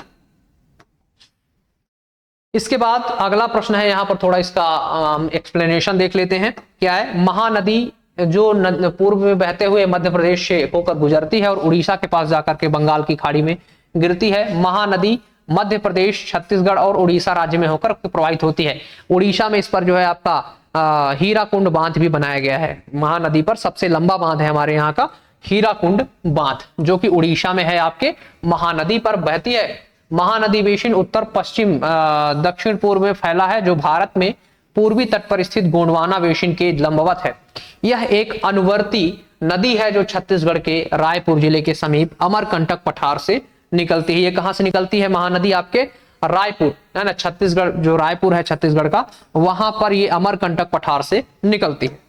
इसके बाद अगला प्रश्न है, यहां पर थोड़ा इसका एक्सप्लेनेशन देख लेते हैं। क्या है? महानदी जो पूर्व में बहते हुए मध्य प्रदेश से होकर गुजरती है और उड़ीसा के पास जाकर के बंगाल की खाड़ी में गिरती है। महानदी मध्य प्रदेश, छत्तीसगढ़ और उड़ीसा राज्य में होकर प्रवाहित होती है। उड़ीसा में इस पर जो है आपका हीराकुंड बांध भी बनाया गया है। महानदी पर सबसे लंबा बांध है हमारे यहाँ का हीराकुंड बांध, जो कि उड़ीसा में है, आपके महानदी पर बहती है। महानदी बेसिन उत्तर पश्चिम दक्षिण पूर्व में फैला है, जो भारत में पूर्वी तट पर स्थित गोंडवाना बेसिन के लंबवत है। यह एक अनुवर्ती नदी है जो छत्तीसगढ़ के रायपुर जिले के समीप अमरकंटक पठार से निकलती है। ये कहां से निकलती है महानदी? आपके रायपुर, है ना, छत्तीसगढ़, जो रायपुर है छत्तीसगढ़ का, वहां पर ये अमरकंटक पठार से निकलती है।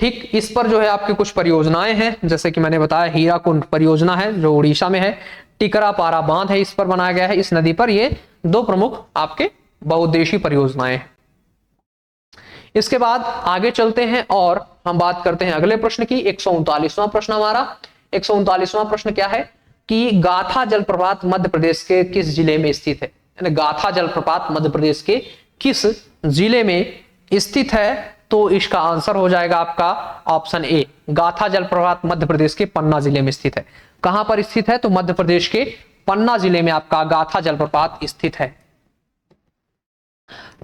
ठीक, इस पर जो है आपकी कुछ परियोजनाएं हैं, जैसे कि मैंने बताया हीराकुंड परियोजना है जो उड़ीसा में है, टिकरापारा बांध है, इस पर बनाया गया है। इस नदी पर ये दो प्रमुख आपके बहुउद्देशीय परियोजनाएं हैं। इसके बाद आगे चलते हैं और हम बात करते हैं अगले प्रश्न की। 139वां प्रश्न हमारा, 139वां प्रश्न क्या है? कि गाथा जलप्रपात मध्य प्रदेश के किस जिले में स्थित है, यानी गाथा जलप्रपात मध्य प्रदेश के किस जिले में स्थित है, तो इसका आंसर हो जाएगा आपका ऑप्शन ए, गाथा जलप्रपात मध्य प्रदेश के पन्ना जिले में स्थित है। कहां पर स्थित है, तो मध्य प्रदेश के पन्ना जिले में आपका गाथा जलप्रपात स्थित है।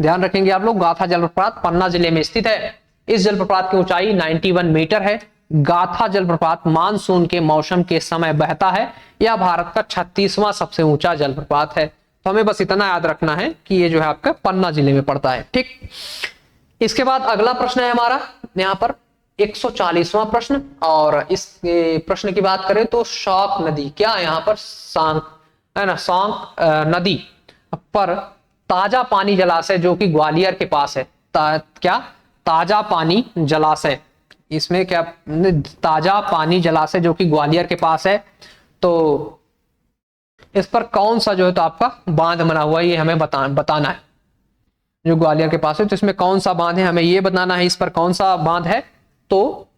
ध्यान रखेंगे आप लोग, गाथा जलप्रपात पन्ना जिले में स्थित है। इस जलप्रपात की ऊंचाई 91 मीटर है। गाथा जलप्रपात मानसून के मौसम के समय बहता है। यह भारत का 36वां सबसे ऊंचा जलप्रपात है। तो हमें बस इतना याद रखना है कि ये जो है आपका पन्ना जिले में पड़ता है। ठीक, इसके बाद अगला प्रश्न है हमारा यहाँ पर 140वां प्रश्न, और इस प्रश्न की बात करें तो शौक नदी, क्या यहाँ पर सांक है ना, सांक नदी पर ताजा पानी जलाशय जो कि ग्वालियर के पास है, क्या ताजा पानी जलाशय, इसमें क्या ताजा पानी जलाशय जो कि ग्वालियर के पास है, तो इस पर कौन सा जो है तो आपका बांध बना हुआ है, ये हमें बताना है। जो ग्वालियर के पास है तो इसमें कौन सा बांध है, हमें ये बताना है। इस पर कौन सा बांध है, तो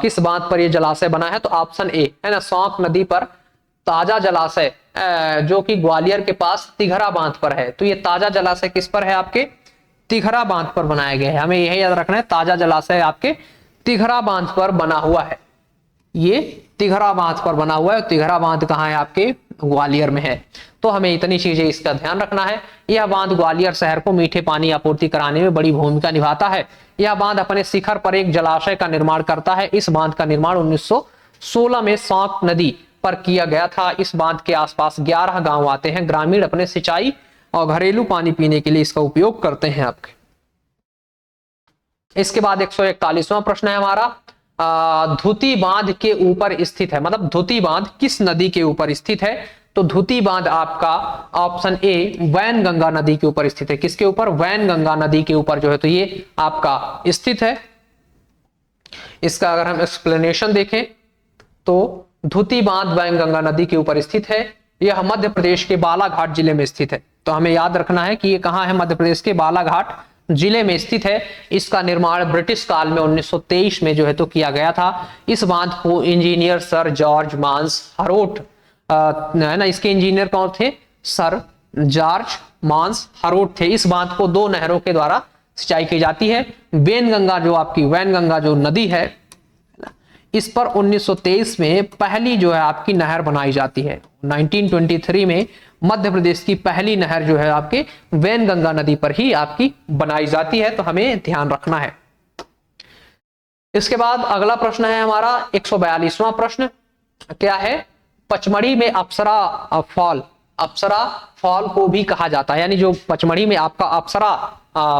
किस बांध पर ये जलाशय बना है, तो ऑप्शन ए है ना, सौंक नदी पर ताजा जलाशय जो कि ग्वालियर के पास तिघरा बांध पर है। तो ये ताजा जलाशय किस पर है, आपके तिघरा बांध पर बनाया गया है। हमें यह याद रखना है, ताजा जलाशय आपके तिघरा बांध पर बना हुआ है। ये तिघरा बांध पर बना हुआ है। तिघरा बांध कहाँ है, आपके ग्वालियर में है। तो हमें इतनी चीजें इसका ध्यान रखना है। यह बांध ग्वालियर शहर को मीठे पानी आपूर्ति कराने में बड़ी भूमिका निभाता है। यह बांध अपने शिखर पर एक जलाशय का निर्माण करता है। इस बांध का निर्माण 1916 में सौंक नदी पर किया गया था। इस बांध के आसपास 11 गांव आते हैं। ग्रामीण अपने सिंचाई और घरेलू पानी पीने के लिए इसका उपयोग करते हैं आपके। इसके बाद 141वां प्रश्न है हमारा, धुती बांध के ऊपर स्थित है, मतलब धुती बांध किस नदी के ऊपर स्थित है, तो धुती बांध आपका ऑप्शन ए वैनगंगा नदी के ऊपर स्थित है। किसके ऊपर, वैनगंगा नदी के ऊपर जो है तो ये आपका स्थित है। इसका अगर हम एक्सप्लेनेशन देखें तो धुती बांध वैनगंगा नदी के ऊपर स्थित है। यह मध्य प्रदेश के बालाघाट जिले में स्थित है। तो हमें याद रखना है कि ये कहां है, मध्य प्रदेश के बालाघाट जिले में स्थित है। इसका निर्माण ब्रिटिश काल में 1923 में जो है तो किया गया था। इस बांध को इंजीनियर सर जॉर्ज मांस हरोट है ना, इसके इंजीनियर कौन थे, सर जॉर्ज मांस हरोट थे। इस बांध को 2 नहरों के द्वारा सिंचाई की जाती है। वैनगंगा जो आपकी वैनगंगा जो नदी है, इस पर 1923 में पहली जो है आपकी नहर बनाई जाती है। 1923 में मध्य प्रदेश की पहली नहर जो है आपके वैनगंगा नदी पर ही आपकी बनाई जाती है। तो हमें ध्यान रखना है। इसके बाद अगला प्रश्न है हमारा 142वां प्रश्न, क्या है, पचमढ़ी में अप्सरा फॉल, अप्सरा फॉल को भी कहा जाता है, यानी जो पचमढ़ी में आपका अप्सरा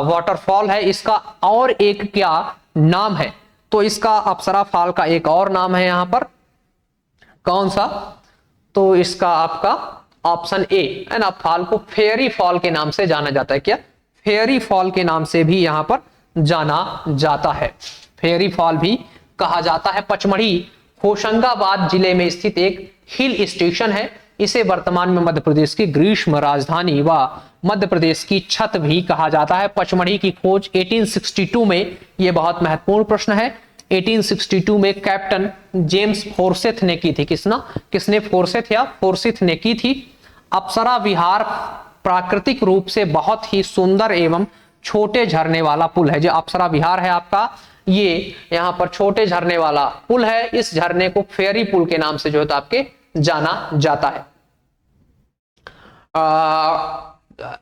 वाटरफॉल है, इसका और एक क्या नाम है, तो इसका अप्सरा फॉल का एक और नाम है यहां पर, कौन सा, तो इसका आपका ऑप्शन ए है ना, फॉल को फेयरी फॉल के नाम से जाना जाता है। क्या, फेयरी फॉल के नाम से भी यहां पर जाना जाता है, फेयरी फॉल भी कहा जाता है। पचमढ़ी होशंगाबाद जिले में स्थित एक हिल स्टेशन है। इसे वर्तमान में मध्य प्रदेश की ग्रीष्म राजधानी व मध्य प्रदेश की छत भी कहा जाता है। पचमढ़ी की खोज 1862 में, यह बहुत महत्वपूर्ण प्रश्न है, 1862 में कैप्टन जेम्स फोर्सिथ ने की थी। किसने फोर्सिथ या फोर्सिथ ने की थी। अप्सरा विहार प्राकृतिक रूप से बहुत ही सुंदर एवं छोटे झरने वाला पुल है। जो अप्सरा विहार है आपका, ये यहाँ पर छोटे झरने वाला पुल है। इस झरने को फेयरी पुल के नाम से जो है तो आपके जाना जाता है।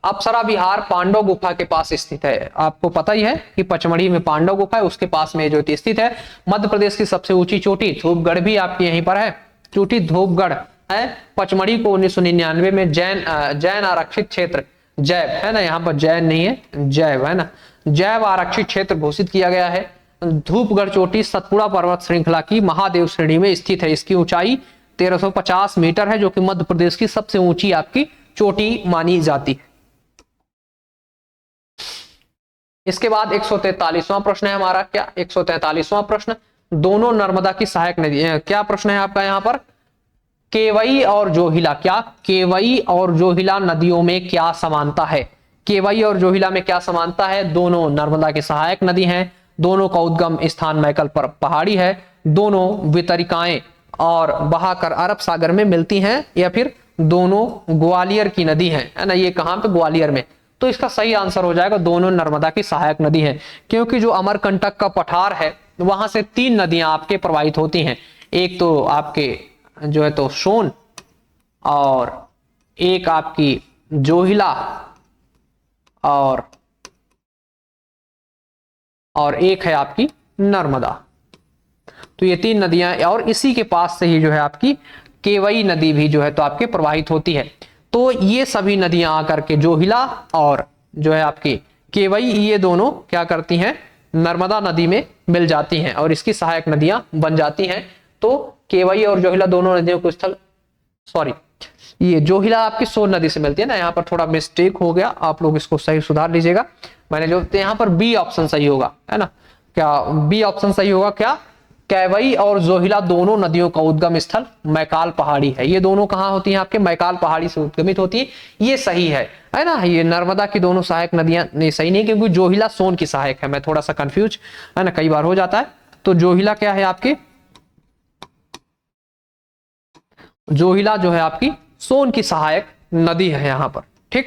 अप्सरा विहार पांडव गुफा के पास स्थित है। आपको पता ही है कि पचमढ़ी में पांडव गुफा है, उसके पास में जो स्थित है। मध्य प्रदेश की सबसे ऊंची चोटी धूपगढ़ भी आपकी यहीं पर है, चोटी धूपगढ़ है। पचमढ़ी को 1999 में जैन आरक्षित क्षेत्र, जैव है ना, यहाँ पर जैन नहीं है, जैव है ना, जैव आरक्षित क्षेत्र घोषित किया गया है। धूपगढ़ चोटी सतपुड़ा पर्वत श्रृंखला की महादेव श्रेणी में स्थित है। इसकी ऊंचाई 1350 मीटर है, जो कि मध्य प्रदेश की सबसे ऊंची आपकी चोटी मानी जाती है। इसके बाद 143वां प्रश्न है हमारा, क्या 143वां प्रश्न, दोनों नर्मदा की सहायक नदी, क्या प्रश्न है आपका यहाँ पर, केवई और जोहिला, क्या केवई और जोहिला नदियों में क्या समानता है। केवई और जोहिला में क्या समानता है, दोनों नर्मदा की सहायक नदी हैं, दोनों का उद्गम स्थान मैकल पर पहाड़ी है, दोनों वितरिकाएं और बहाकर अरब सागर में मिलती हैं, या फिर दोनों ग्वालियर की नदी है ना। ये कहां पे? ग्वालियर में। तो इसका सही आंसर हो जाएगा दोनों नर्मदा की सहायक नदी है, क्योंकि जो अमरकंटक का पठार है वहां से 3 नदियां आपके प्रवाहित होती हैं। एक तो आपके जो है तो सोन, और एक आपकी जोहिला, और एक है आपकी नर्मदा। तो ये 3 नदियां, और इसी के पास से ही जो है आपकी केवई नदी भी जो है तो आपके प्रवाहित होती है। तो ये सभी नदियां आकर के जोहिला और जो है आपकी केवई, ये दोनों क्या करती हैं? नर्मदा नदी में मिल जाती हैं और इसकी सहायक नदियां बन जाती हैं। तो केवई और जोहिला दोनों नदियों को स्थल, सॉरी, ये जोहिला आपकी सोन नदी से मिलती है ना, यहाँ पर थोड़ा मिस्टेक हो गया, आप लोग इसको सही सुधार लीजिएगा। मैंने जो यहाँ पर बी ऑप्शन सही होगा, है ना, क्या बी ऑप्शन सही होगा? क्या कैवई और जोहिला दोनों नदियों का उद्गम स्थल मैकाल पहाड़ी है। ये दोनों कहाँ होती हैं? आपके मैकाल पहाड़ी से उद्गमित होती है। ये सही है ना। ये नर्मदा की दोनों सहायक नदियां नहीं, सही नहीं, क्योंकि जोहिला सोन की सहायक है। मैं थोड़ा सा कंफ्यूज, है ना, कई बार हो जाता है। तो जोहिला क्या है आपके? जोहिला जो है आपकी सोन की सहायक नदी है यहां पर। ठीक,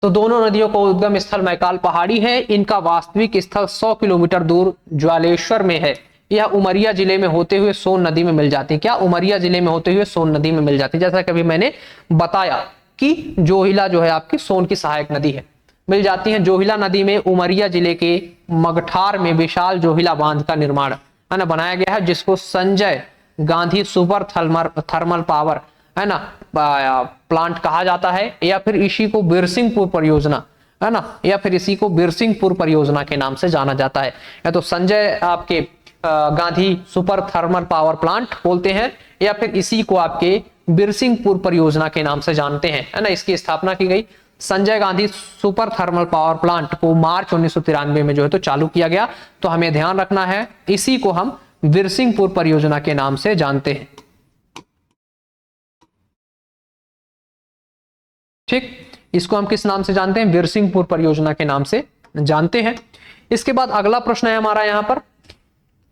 तो दोनों नदियों का उद्गम स्थल मैकाल पहाड़ी है। इनका वास्तविक स्थल 100 किलोमीटर दूर ज्वालेश्वर में है। यह उमरिया जिले में होते हुए सोन नदी में मिल जाती है। क्या? उमरिया जिले में होते हुए सोन नदी में मिल जाती है। जैसा कभी मैंने बताया कि जोहिला जो है आपकी सोन की सहायक नदी है, मिल जाती है। जोहिला नदी में उमरिया जिले के मगठार में विशाल जोहिला बांध का निर्माण, है ना, बनाया गया है, जिसको Sanjay Gandhi super thermal power, है ना, प्लांट कहा जाता है, या फिर इसी को बिरसिंहपुर परियोजना, है ना, या फिर इसी को बिरसिंहपुर परियोजना के नाम से जाना जाता है। या तो संजय आपके Gandhi super thermal power plant बोलते हैं, या फिर इसी को आपके बिरसिंहपुर परियोजना के नाम से जानते हैं, है ना। इसकी स्थापना की गई Sanjay Gandhi super thermal power plant को मार्च 1993 में जो है तो चालू किया गया। तो हमें ध्यान रखना है, इसी को हम बिरसिंहपुर परियोजना के नाम से जानते हैं। ठीक, इसको हम किस नाम से जानते हैं? बिरसिंहपुर परियोजना के नाम से जानते हैं। इसके बाद अगला प्रश्न है हमारा यहां पर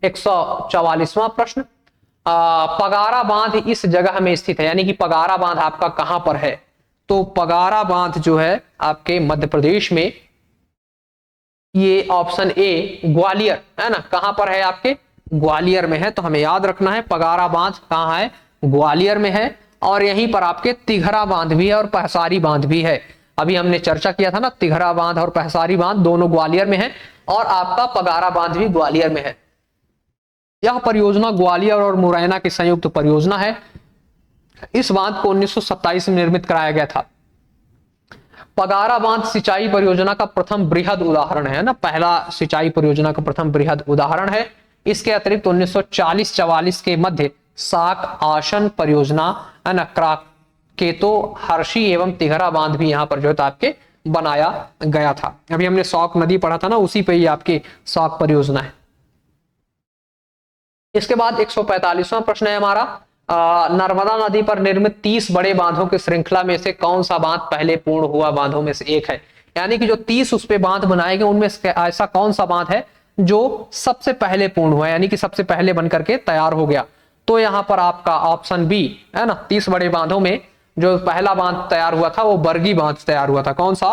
144वां प्रश्न। पगारा बांध इस जगह में स्थित है, यानी कि पगारा बांध आपका कहां पर है? तो पगारा बांध जो है आपके मध्य प्रदेश में, ये ऑप्शन ए ग्वालियर, है ना, कहां पर है? आपके ग्वालियर में है। तो हमें याद रखना है पगारा बांध कहां है? ग्वालियर में है। और यहीं पर आपके तिघरा बांध भी है और पहसारी बांध भी है। अभी हमने चर्चा किया था ना, तिघरा बांध और पहसारी बांध दोनों ग्वालियर में है, और आपका पगारा बांध भी ग्वालियर में है। यह परियोजना ग्वालियर और मुरैना की संयुक्त परियोजना है। इस बांध को 1927 में निर्मित कराया गया था। पगारा बांध सिंचाई परियोजना का प्रथम बृहद उदाहरण है ना, पहला सिंचाई परियोजना का प्रथम बृहद उदाहरण है। इसके अतिरिक्त 1940-44 के मध्य साक आसन परियोजना, है ना, क्राकेतो, हर्षी एवं तिघरा बांध भी यहां पर जो है आपके बनाया गया था। अभी हमने सौक नदी पढ़ा था ना, उसी पे ही आपकी सौक परियोजना है। इसके बाद 145वां प्रश्न है हमारा, नर्मदा नदी पर निर्मित 30 बड़े बांधों की श्रृंखला में से कौन सा बांध पहले पूर्ण हुआ बांधों में से एक है? यानी कि जो 30 उस पे बांध बनाए गए उनमें ऐसा कौन सा बांध है जो सबसे पहले पूर्ण हुआ, यानी कि सबसे पहले बनकर के तैयार हो गया? तो यहां पर आपका ऑप्शन बी, है ना, 30 बड़े बांधों में जो पहला बांध तैयार हुआ था वो बरगी बांध तैयार हुआ था। कौन सा?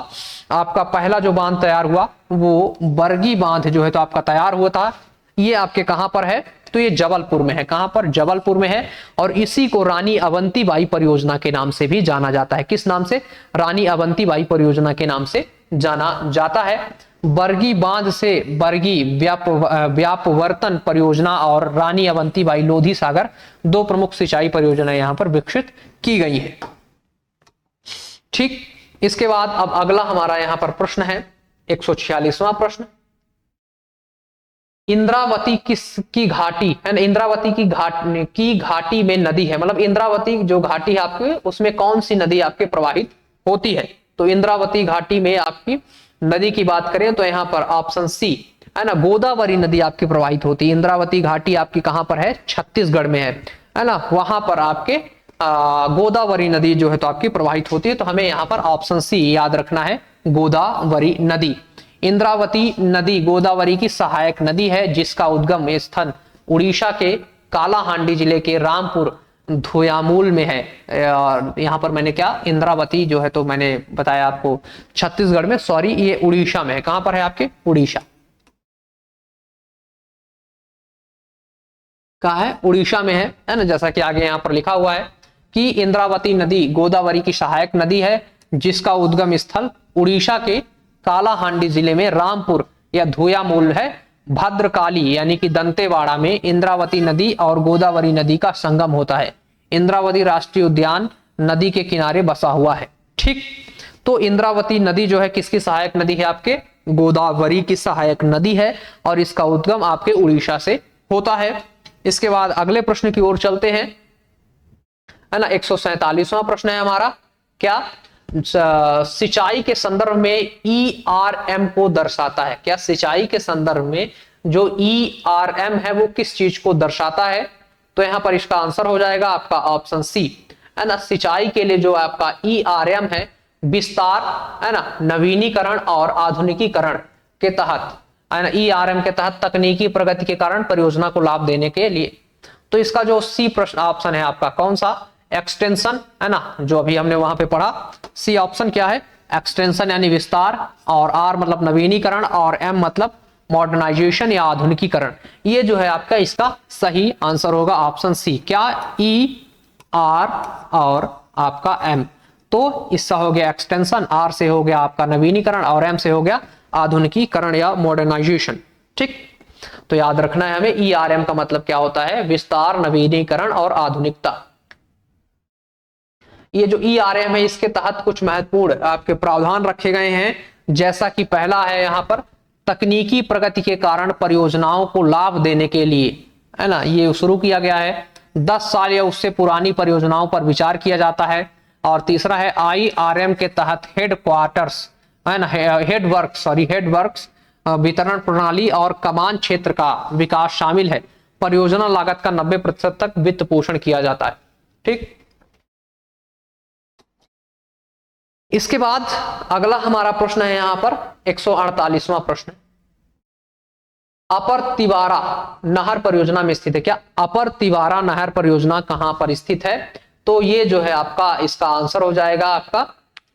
आपका पहला जो बांध तैयार हुआ वो बरगी बांध जो है तो आपका तैयार हुआ था। ये आपके कहां पर है? तो ये जबलपुर में है। कहां पर? जबलपुर में है। और इसी को रानी अवंतीबाई परियोजना के नाम से भी जाना जाता है। किस नाम से? रानी अवंतीबाई परियोजना के नाम से जाना जाता है। बरगी बांध से बरगी व्यापवर्तन परियोजना और रानी अवंतीबाई लोधी सागर दो प्रमुख सिंचाई परियोजनाएं यहां पर विकसित की गई है। ठीक, इसके बाद अब अगला हमारा यहां पर प्रश्न है 146वां प्रश्न। इंद्रावती की घाटी है ना, इंद्रावती की घाटी में नदी है, मतलब इंद्रावती जो घाटी है आपके, उसमें कौन सी नदी आपके प्रवाहित होती है? तो इंद्रावती घाटी में आपकी नदी की बात करें तो यहां पर ऑप्शन सी, है ना, गोदावरी नदी आपकी प्रवाहित होती है। इंद्रावती घाटी आपकी कहां पर है? छत्तीसगढ़ में है ना, वहां पर आपके गोदावरी नदी जो है तो आपकी प्रवाहित होती है। तो हमें यहां पर ऑप्शन सी याद रखना है, गोदावरी नदी। इंद्रावती नदी गोदावरी की सहायक नदी है, जिसका उद्गम स्थल उड़ीसा के कालाहांडी जिले के रामपुर धोयामूल में है। और यहां पर मैंने क्या, इंद्रावती जो है तो मैंने बताया आपको छत्तीसगढ़ में, सॉरी ये उड़ीसा में है। कहां पर है आपके, उड़ीसा, कहा है, उड़ीसा में है ना। जैसा कि आगे यहां पर लिखा हुआ है कि इंद्रावती नदी गोदावरी की सहायक नदी है जिसका उद्गम स्थल उड़ीसा के कालाहांडी जिले में रामपुर या धोयामूल है। भद्रकाली यानी कि दंतेवाड़ा में इंद्रावती नदी और गोदावरी नदी का संगम होता है। इंद्रावती राष्ट्रीय उद्यान नदी के किनारे बसा हुआ है। ठीक, तो इंद्रावती नदी जो है किसकी सहायक नदी है, आपके गोदावरी की सहायक नदी है और इसका उद्गम आपके उड़ीसा से होता है। इसके बाद अगले प्रश्न की ओर चलते हैं, है ना। 147वां प्रश्न है हमारा, क्या सिंचाई के संदर्भ में ERM को दर्शाता है। क्या सिंचाई के संदर्भ में जो ERM है वो किस चीज को दर्शाता है, तो यहां पर इसका आंसर हो जाएगा आपका ऑप्शन सी, है ना। सिंचाई के लिए जो आपका ERM है, विस्तार, है ना, नवीनीकरण और आधुनिकीकरण के तहत, है ना, ERM के तहत तकनीकी प्रगति के कारण परियोजना को लाभ देने के लिए। तो इसका जो सी प्रश्न ऑप्शन है आपका कौन सा, एक्सटेंशन, है ना, जो अभी हमने वहां पे पढ़ा। सी ऑप्शन क्या है, एक्सटेंशन यानी विस्तार, और आर मतलब नवीनीकरण, और एम मतलब मॉडर्नाइजेशन या आधुनिकीकरण। ये जो है आपका इसका सही आंसर होगा ऑप्शन सी। क्या, ER और आपका M। तो इससे हो गया एक्सटेंशन, आर से हो गया आपका नवीनीकरण और एम से हो गया आधुनिकीकरण या मॉडर्नाइजेशन। ठीक, तो याद रखना है हमें ERM का मतलब क्या होता है, विस्तार, नवीनीकरण और आधुनिकता। ये जो ERM है इसके तहत कुछ महत्वपूर्ण आपके प्रावधान रखे गए हैं, जैसा कि पहला है यहां पर तकनीकी प्रगति के कारण परियोजनाओं को लाभ देने के लिए, है ना, ये शुरू किया गया है। 10 साल या उससे पुरानी परियोजनाओं पर विचार किया जाता है। और तीसरा है IRM के तहत हेडक्वार्टर्स, है ना, हेडवर्क्स, वितरण प्रणाली और कमान क्षेत्र का विकास शामिल है। परियोजना लागत का 90% तक वित्त पोषण किया जाता है। ठीक, इसके बाद अगला हमारा प्रश्न है यहां पर 148वां प्रश्न, अपर तिवारा नहर परियोजना में स्थित है। क्या अपर तिवारा नहर परियोजना कहां पर स्थित है, तो ये जो है आपका इसका आंसर हो जाएगा आपका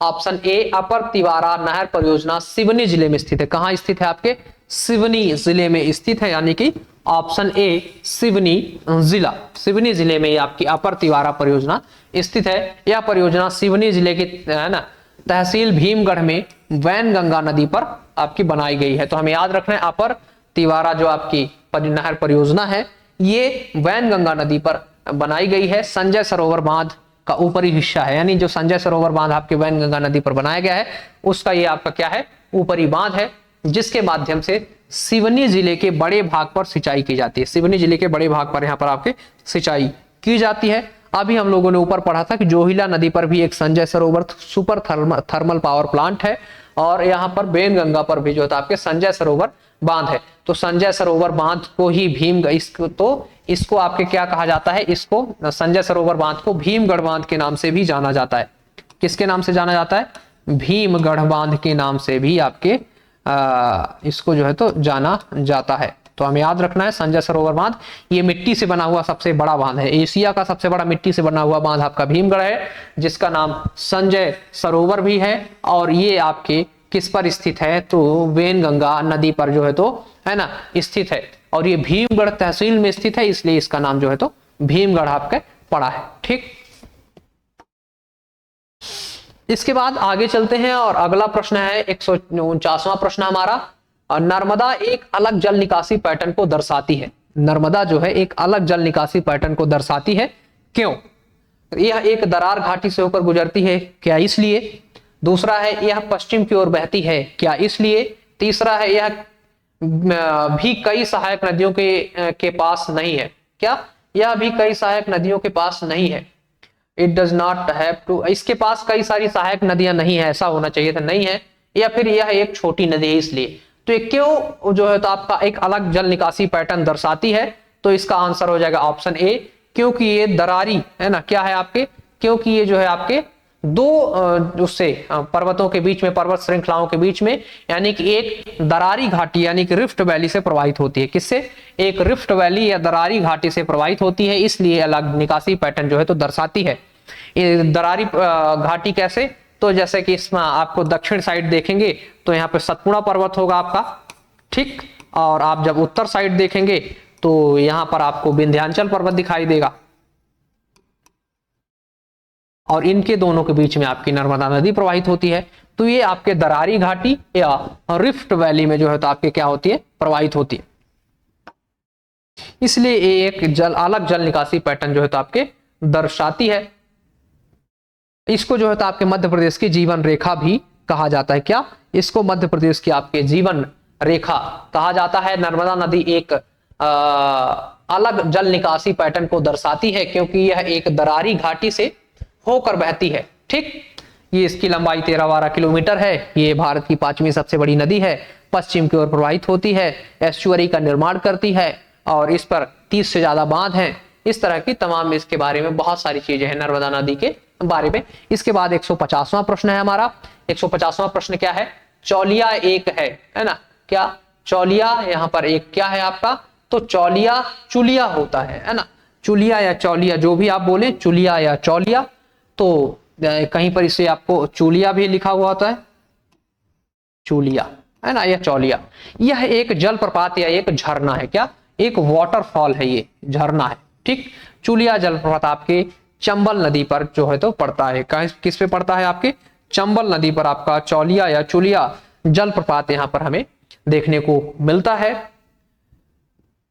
ऑप्शन ए, अपर तिवारा नहर परियोजना सिवनी जिले में स्थित है। कहां स्थित है, आपके सिवनी जिले में स्थित है, यानी कि ऑप्शन ए सिवनी जिला, सिवनी जिले में आपकी अपर तिवारा परियोजना स्थित है। यह परियोजना सिवनी जिले की, है ना, तहसील भीमगढ़ में वैनगंगा नदी पर आपकी बनाई गई है। तो हमें याद रखना है अपर तिवारा जो आपकी नहर परियोजना है ये वैनगंगा नदी पर बनाई गई है। संजय सरोवर बांध का ऊपरी हिस्सा है, यानी जो संजय सरोवर बांध आपके वैनगंगा नदी पर बनाया गया है उसका ये आपका क्या है, ऊपरी बांध है, जिसके माध्यम से सिवनी जिले के बड़े भाग पर सिंचाई की जाती है। सिवनी जिले के बड़े भाग पर यहाँ पर आपके सिंचाई की जाती है। अभी हम लोगों ने ऊपर पढ़ा था कि जोहिला नदी पर भी एक Sanjay Sarovar super thermal power plant है, और यहाँ पर वैनगंगा पर भी जो था आपके संजय सरोवर बांध है। तो संजय सरोवर बांध को ही इसको आपके क्या कहा जाता है, इसको संजय सरोवर बांध को भीमगढ़ बांध के नाम से भी जाना जाता है। किसके नाम से जाना जाता है, भीमगढ़ बांध के नाम से भी आपके इसको जो है तो जाना जाता है। तो हमें याद रखना है संजय सरोवर बांध ये मिट्टी से बना हुआ सबसे बड़ा बांध है। एशिया का सबसे बड़ा मिट्टी से बना हुआ बांध आपका भीमगढ़ है, जिसका नाम संजय सरोवर भी है, और ये आपके किस पर स्थित है, तो वैनगंगा नदी पर जो है तो, है ना, स्थित है। और ये भीमगढ़ तहसील में स्थित है, इसलिए इसका नाम जो है तो भीमगढ़ आपके पड़ा है। ठीक, इसके बाद आगे चलते हैं और अगला प्रश्न है 149वां प्रश्न हमारा, नर्मदा एक अलग जल निकासी पैटर्न को दर्शाती है। नर्मदा जो है एक अलग जल निकासी पैटर्न को दर्शाती है, क्यों, यह एक दरार घाटी से होकर गुजरती है, क्या इसलिए। दूसरा है यह पश्चिम की ओर बहती है, क्या इसलिए। तीसरा है यह भी कई सहायक नदियों के पास नहीं है, क्या यह भी कई सहायक नदियों के पास नहीं है। It does not have to, इसके पास कई सारी सहायक नदियां नहीं है, ऐसा होना चाहिए था, नहीं है। या फिर यह एक छोटी नदी है इसलिए। तो ये क्यों जो है तो आपका एक अलग जल निकासी पैटर्न दर्शाती है, तो इसका आंसर हो जाएगा ऑप्शन ए, क्योंकि ये दरारी, है ना, क्या है आपके, क्योंकि ये जो है आपके दो उससे पर्वतों के बीच में, पर्वत श्रृंखलाओं के बीच में, यानी कि एक दरारी घाटी यानी कि रिफ्ट वैली से प्रवाहित होती है। किससे? एक रिफ्ट वैली या दरारी घाटी से प्रवाहित होती है, इसलिए अलग निकासी पैटर्न जो है तो दर्शाती है। ये दरारी घाटी कैसे? तो जैसे कि इसमें आपको दक्षिण साइड देखेंगे तो यहाँ पे सतपुड़ा पर्वत होगा आपका, ठीक, और आप जब उत्तर साइड देखेंगे तो यहां पर आपको विंध्याचल पर्वत दिखाई देगा, और इनके दोनों के बीच में आपकी नर्मदा नदी प्रवाहित होती है। तो ये आपके दरारी घाटी या रिफ्ट वैली में जो है तो आपके क्या होती है? प्रवाहित होती है। इसलिए ये एक अलग जल निकासी पैटर्न जो है तो आपके दर्शाती है। इसको जो है तो आपके मध्य प्रदेश की जीवन रेखा भी कहा जाता है। क्या? इसको मध्य प्रदेश की आपके जीवन रेखा कहा जाता है। नर्मदा नदी एक अलग जल निकासी पैटर्न को दर्शाती है, क्योंकि यह एक दरारी घाटी से होकर बहती है, ठीक। ये इसकी लंबाई 13-12 किलोमीटर है। ये भारत की 5वीं सबसे बड़ी नदी है, पश्चिम की ओर प्रवाहित होती है, एस्चुअरी का निर्माण करती है, और इस पर 30 से ज्यादा बांध हैं। इस तरह की तमाम इसके बारे में बहुत सारी चीजें हैं नर्मदा नदी के बारे में। इसके बाद 150वां प्रश्न है हमारा। 150वां प्रश्न क्या है? चौलिया एक है ना? क्या? चौलिया यहाँ पर एक क्या है आपका? तो चौलिया चुलिया होता है ना? चुलिया या चौलिया जो भी आप बोले, चुलिया या चौलिया। तो कहीं पर इसे आपको चुलिया भी लिखा हुआ होता है, चुलिया है ना, या चौलिया। यह एक जलप्रपात या एक झरना है। क्या? एक वाटरफॉल है, ये झरना है, ठीक। चुलिया जलप्रपात आपके चंबल नदी पर जो है तो पड़ता है। किस पे पड़ता है? आपके चंबल नदी पर आपका चौलिया या चुलिया जलप्रपात यहां पर हमें देखने को मिलता है।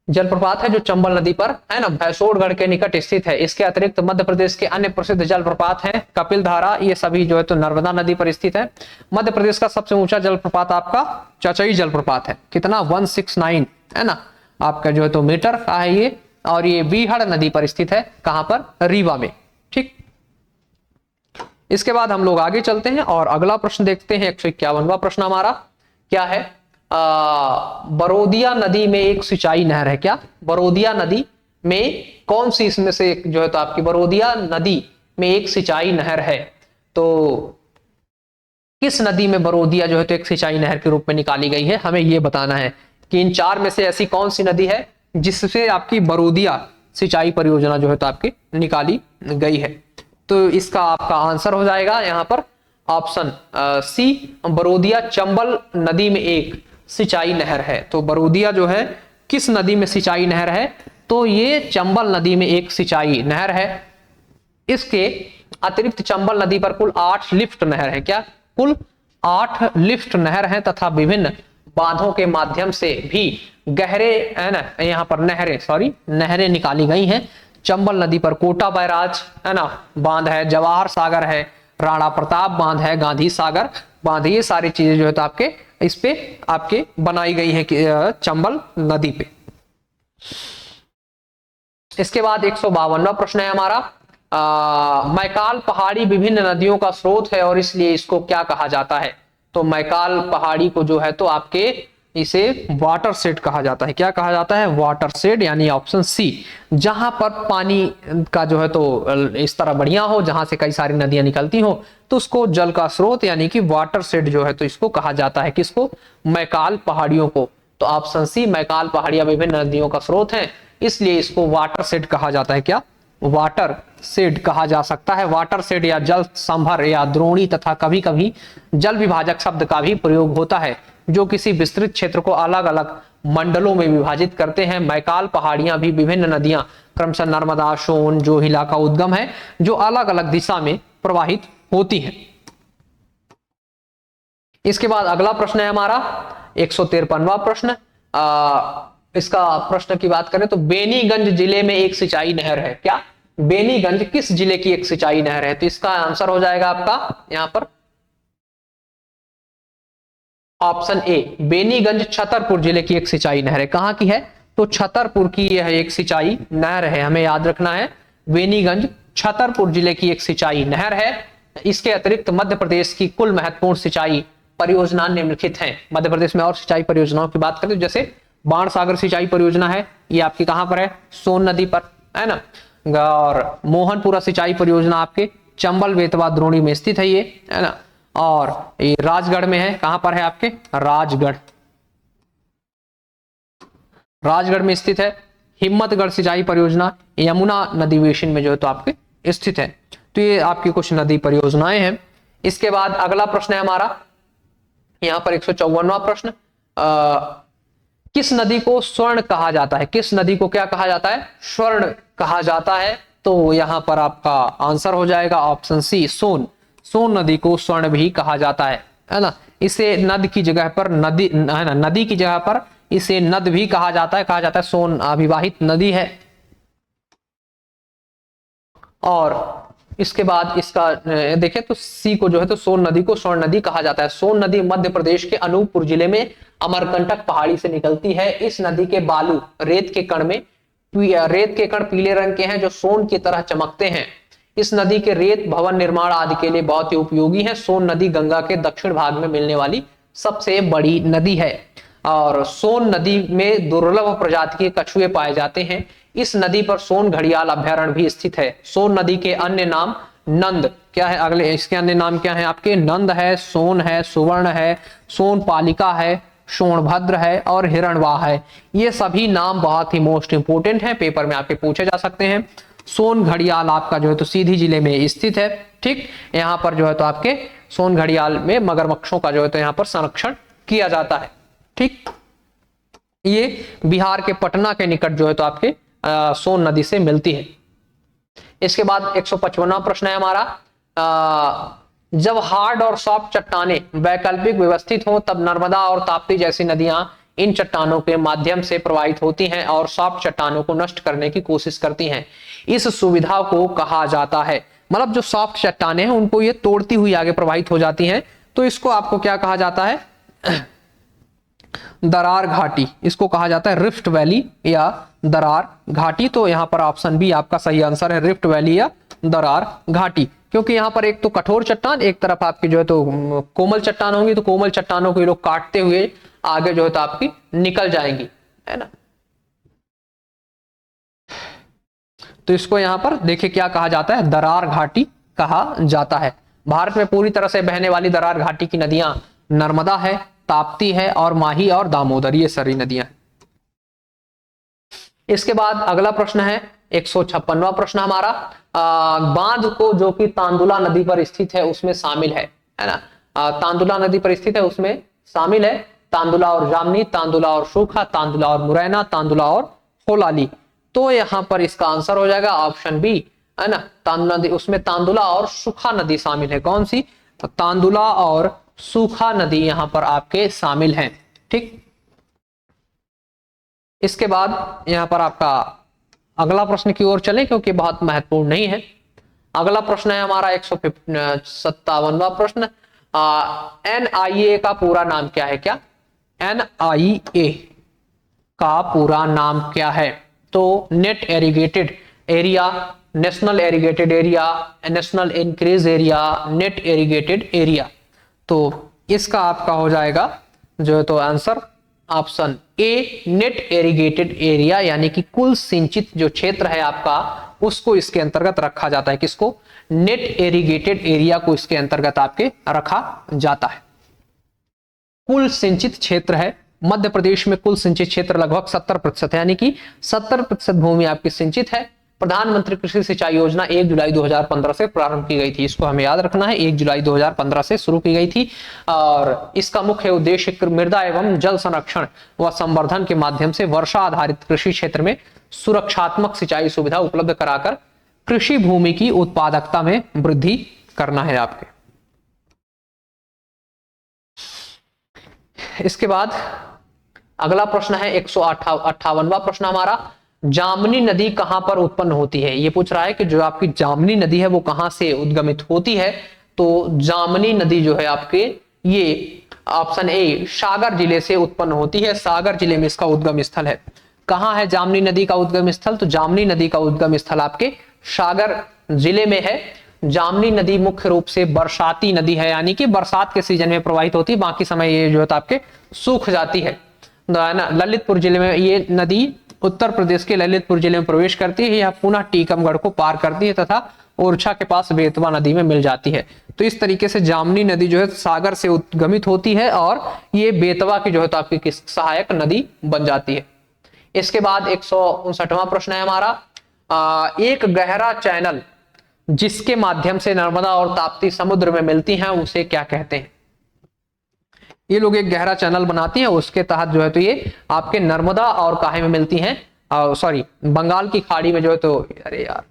जलप्रपात है जो चंबल नदी पर है ना, भैंसोड़गढ़ के निकट स्थित है। इसके अतिरिक्त मध्य प्रदेश के अन्य प्रसिद्ध जलप्रपात हैं कपिल धारा, ये सभी जो है तो नर्मदा नदी पर स्थित है। मध्य प्रदेश का सबसे ऊंचा जलप्रपात आपका चचई जलप्रपात है। कितना? 169 है ना आपका जो है तो मीटर का है ये, और ये बीहड़ नदी पर स्थित है। कहां पर? रीवा में, ठीक। इसके बाद हम लोग आगे चलते हैं और अगला प्रश्न देखते हैं। 151वां प्रश्न हमारा क्या है? बरोदिया नदी में एक सिंचाई नहर है। क्या? बरोदिया नदी में कौन सी इसमें से जो है तो आपकी बरोदिया नदी में एक सिंचाई नहर है? तो किस नदी में बरोदिया जो है तो एक सिंचाई नहर के रूप में निकाली गई है? हमें यह बताना है कि इन चार में से ऐसी कौन सी नदी है जिससे आपकी बरोदिया सिंचाई परियोजना जो है तो आपकी निकाली गई है। तो इसका आपका आंसर हो जाएगा यहां पर ऑप्शन सी, बरोदिया चंबल नदी में एक सिंचाई नहर है। तो बरोदिया जो है किस नदी में सिंचाई नहर है? तो ये चंबल नदी में एक सिंचाई नहर है। इसके अतिरिक्त चंबल नदी पर कुल 8 लिफ्ट नहर है। क्या? कुल 8 लिफ्ट नहर है, तथा विभिन्न बांधों के माध्यम से भी गहरे है ना, यहाँ पर नहरें निकाली गई हैं। चंबल नदी पर कोटा बैराज है ना बांध है, जवाहर सागर है, राणा प्रताप बांध है, गांधी सागर बांध, ये सारी चीजें जो है तो आपके इस पे आपके बनाई गई हैं चंबल नदी पे। इसके बाद 152वां प्रश्न है हमारा। मैकाल पहाड़ी विभिन्न नदियों का स्रोत है और इसलिए इसको क्या कहा जाता है? तो मैकाल पहाड़ी को जो है तो आपके इसे वाटर शेड कहा जाता है। क्या कहा जाता है? वाटर शेड, यानी ऑप्शन सी। जहां पर पानी का जो है तो इस तरह बढ़िया हो, जहां से कई सारी नदियां निकलती हो, तो उसको जल का स्रोत यानी कि वाटर शेड जो है तो इसको कहा जाता है। किसको? मैकाल पहाड़ियों को। तो ऑप्शन सी, मैकाल पहाड़ियां विभिन्न नदियों का स्रोत है, इसलिए इसको वाटर शेड कहा जाता है। क्या? वाटर शेड कहा जा सकता है। वाटर शेड या जल संभर या द्रोणी तथा कभी कभी जल विभाजक शब्द का भी प्रयोग होता है, जो किसी विस्तृत क्षेत्र को अलग अलग मंडलों में विभाजित करते हैं। मैकाल पहाड़ियां भी विभिन्न नदियां क्रमशः नर्मदा, सोन, जोहिला का उद्गम है, जो अलग अलग दिशा में प्रवाहित होती हैं। इसके बाद अगला प्रश्न है हमारा 153वां प्रश्न। इसका प्रश्न की बात करें तो बेनीगंज जिले में एक सिंचाई नहर है। क्या? बेनीगंज किस जिले की एक सिंचाई नहर है? तो इसका आंसर हो जाएगा आपका यहां पर ऑप्शन ए, बेनीगंज छतरपुर जिले की एक सिंचाई नहर है। कहां की है? तो छतरपुर की यह एक सिंचाई नहर है, हमें याद रखना है। बेनीगंज छतरपुर जिले की एक सिंचाई नहर है। इसके अतिरिक्त मध्य प्रदेश की कुल महत्वपूर्ण सिंचाई परियोजना निम्नलिखित हैं। मध्य प्रदेश में और सिंचाई परियोजनाओं की बात करें, जैसे बाण सागर सिंचाई परियोजना है, ये आपकी कहां पर है? सोन नदी पर है ना। और मोहनपुरा सिंचाई परियोजना आपके चंबल बेतवा द्रोणी में स्थित है ये, है ना। और ये राजगढ़ में है, कहां पर है आपके, राजगढ़, राजगढ़ में स्थित है। हिम्मतगढ़ सिंचाई परियोजना यमुना नदी बेसिन में जो है तो आपके स्थित है। तो ये आपकी कुछ नदी परियोजनाएं हैं। इसके बाद अगला प्रश्न है हमारा यहां पर 154वां प्रश्न, किस नदी को स्वर्ण कहा जाता है, किस नदी को क्या कहा जाता है, स्वर्ण कहा जाता है। तो यहां पर आपका आंसर हो जाएगा ऑप्शन सी, सोन। सोन नदी को स्वर्ण भी कहा जाता है ना। इसे नद की जगह पर नदी, है ना, नदी की जगह पर इसे नद भी कहा जाता है सोन अविवाहित नदी है। और इसके बाद इसका देखें तो सी को जो है तो सोन नदी को स्वर्ण नदी कहा जाता है। सोन नदी मध्य प्रदेश के अनूपपुर जिले में अमरकंटक पहाड़ी से निकलती है। इस नदी के बालू रेत के कण में, रेत के कण पीले रंग के हैं जो सोन की तरह चमकते हैं। इस नदी के रेत भवन निर्माण आदि के लिए बहुत ही उपयोगी है। सोन नदी गंगा के दक्षिण भाग में मिलने वाली सबसे बड़ी नदी है। और सोन नदी में दुर्लभ प्रजाति के कछुए पाए जाते हैं। इस नदी पर सोन घड़ियाल अभ्यारण्य भी स्थित है। सोन नदी के अन्य नाम नंद, क्या है अगले इसके अन्य नाम क्या है आपके, नंद है, सोन है, सुवर्ण है, सोन पालिका है, सोनभद्र है और हिरणवाह है। ये सभी नाम बहुत ही मोस्ट इंपोर्टेंट हैं, पेपर में आपके पूछे जा सकते हैं। सोन घड़ियाल आपका जो है तो सीधी जिले में स्थित है। ठीक, यहाँ पर जो है तो आपके सोन घड़ियाल में मगरमच्छों का जो है तो यहाँ पर संरक्षण किया जाता है। ठीक, ये बिहार के पटना के निकट जो है तो आपके सोन नदी से मिलती है। इसके बाद 155वां प्रश्न है हमारा, जब हार्ड और सॉफ्ट चट्टाने वैकल्पिक व्यवस्थित हो तब नर्मदा और ताप्ती जैसी नदियां इन चट्टानों के माध्यम से प्रवाहित होती हैं और सॉफ्ट चट्टानों को नष्ट करने की कोशिश करती हैं। इस सुविधा को कहा जाता है, मतलब जो सॉफ्ट चट्टाने हैं उनको ये तोड़ती हुई आगे प्रवाहित हो जाती हैं, तो इसको आपको क्या कहा जाता है, दरार घाटी, इसको कहा जाता है रिफ्ट वैली या दरार घाटी। तो यहां पर ऑप्शन बी आपका सही आंसर है, रिफ्ट वैली या दरार घाटी। क्योंकि यहां पर एक तो कठोर चट्टान, एक तरफ आपकी जो है तो कोमल चट्टान होंगी, तो कोमल चट्टानों को ये लोग काटते हुए आगे जो है तो आपकी निकल जाएंगी, है ना। तो इसको यहां पर देखिए क्या कहा जाता है, दरार घाटी कहा जाता है। भारत में पूरी तरह से बहने वाली दरार घाटी की नदियां नर्मदा है, ताप्ती है और माही और दामोदर, ये सारी नदियां हैं। इसके बाद अगला प्रश्न है 156वां प्रश्न हमारा, बांध को जो कि तांदुला नदी पर स्थित है उसमें शामिल है ना। तांदुला नदी पर स्थित है उसमें शामिल है तांदुला और जामनी, तांदुला और सूखा, तांदुला और मुरैना, तांदुला और होलाली। तो यहां पर इसका आंसर हो जाएगा ऑप्शन बी, है ना, तांदुला नदी, उसमें तांदुला और सूखा नदी शामिल है। कौन सी, तांदुला और सूखा नदी यहां पर आपके शामिल हैं। ठीक, इसके बाद यहां पर आपका अगला प्रश्न की ओर चले क्योंकि बहुत महत्वपूर्ण नहीं है। अगला प्रश्न है हमारा 157वां प्रश्न, NIA का पूरा नाम क्या है, क्या NIA का पूरा नाम क्या है। तो net irrigated area, national irrigated area, national increase area, net irrigated area. तो इसका आपका हो जाएगा जो है तो answer option A, net irrigated area, यानी कि कुल सिंचित जो क्षेत्र है आपका उसको इसके अंतर्गत रखा जाता है। किसको, नेट एरिगेटेड एरिया को इसके अंतर्गत आपके रखा जाता है। कुल सिंचित क्षेत्र है, मध्य प्रदेश में कुल सिंचित क्षेत्र लगभग 70% है, यानी कि 70% भूमि आपकी सिंचित है। प्रधानमंत्री कृषि सिंचाई योजना 1 जुलाई 2015 से प्रारंभ की गई थी, इसको हमें याद रखना है, 1 जुलाई 2015 से शुरू की गई थी। और इसका मुख्य उद्देश्य मृदा एवं जल संरक्षण व संवर्धन के माध्यम से वर्षा आधारित कृषि क्षेत्र में सुरक्षात्मक सिंचाई सुविधा उपलब्ध कराकर कृषि भूमि की उत्पादकता में वृद्धि करना है आपके। इसके बाद अगला प्रश्न है 158वां प्रश्न हमारा, जामनी नदी कहां पर उत्पन्न होती है। ये पूछ रहा है कि जो आपकी जामनी नदी है वो कहां से उद्गमित होती है। तो जामनी नदी जो है आपके, ये ऑप्शन ए सागर जिले से उत्पन्न होती है। सागर जिले में इसका उद्गम स्थल है। कहां है जामनी नदी का उद्गम स्थल, तो जामनी नदी का उद्गम स्थल आपके सागर जिले में है। जामनी नदी मुख्य रूप से बरसाती नदी है, यानी कि बरसात के सीजन में प्रवाहित होती है, बाकी समय ये जो है आपके सूख जाती है ना। ललितपुर जिले में ये नदी उत्तर प्रदेश के ललितपुर जिले में प्रवेश करती है, यह पुनः टीकमगढ़ को पार करती है तथा ओरछा के पास बेतवा नदी में मिल जाती है। तो इस तरीके से जामनी नदी जो है सागर से उद्गमित होती है और ये बेतवा की जो है तो आपकी सहायक नदी बन जाती है। इसके बाद 159वां प्रश्न है हमारा, एक गहरा चैनल जिसके माध्यम से नर्मदा और ताप्ती समुद्र में मिलती हैं उसे क्या कहते हैं। ये लोग एक गहरा चैनल बनाती हैं, उसके तहत जो है तो ये आपके नर्मदा और काहे में मिलती हैं, सॉरी बंगाल की खाड़ी में जो है तो, अरे यार,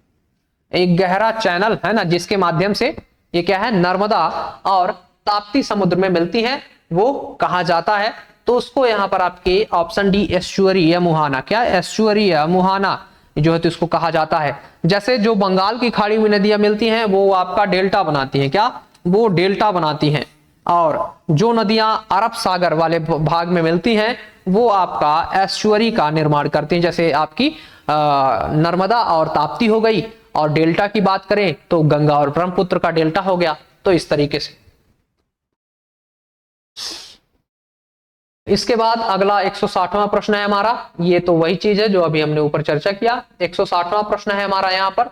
एक गहरा चैनल है ना जिसके माध्यम से ये क्या है नर्मदा और ताप्ती समुद्र में मिलती हैं, वो कहा जाता है। तो उसको यहाँ पर आपके ऑप्शन डी एस्चुअरी या मुहाना, क्या एस्चुअरी या मुहाना जो है तो इसको कहा जाता है। जैसे जो बंगाल की खाड़ी में नदियां मिलती हैं वो आपका डेल्टा बनाती हैं, क्या वो डेल्टा बनाती हैं, और जो नदियां अरब सागर वाले भाग में मिलती हैं वो आपका एस्चुअरी का निर्माण करती हैं। जैसे आपकी नर्मदा और ताप्ती हो गई, और डेल्टा की बात करें तो गंगा और ब्रह्मपुत्र का डेल्टा हो गया। तो इस तरीके से इसके बाद अगला 160वां प्रश्न है हमारा, ये तो वही चीज है जो अभी हमने ऊपर चर्चा किया। 160वां प्रश्न है हमारा यहाँ पर,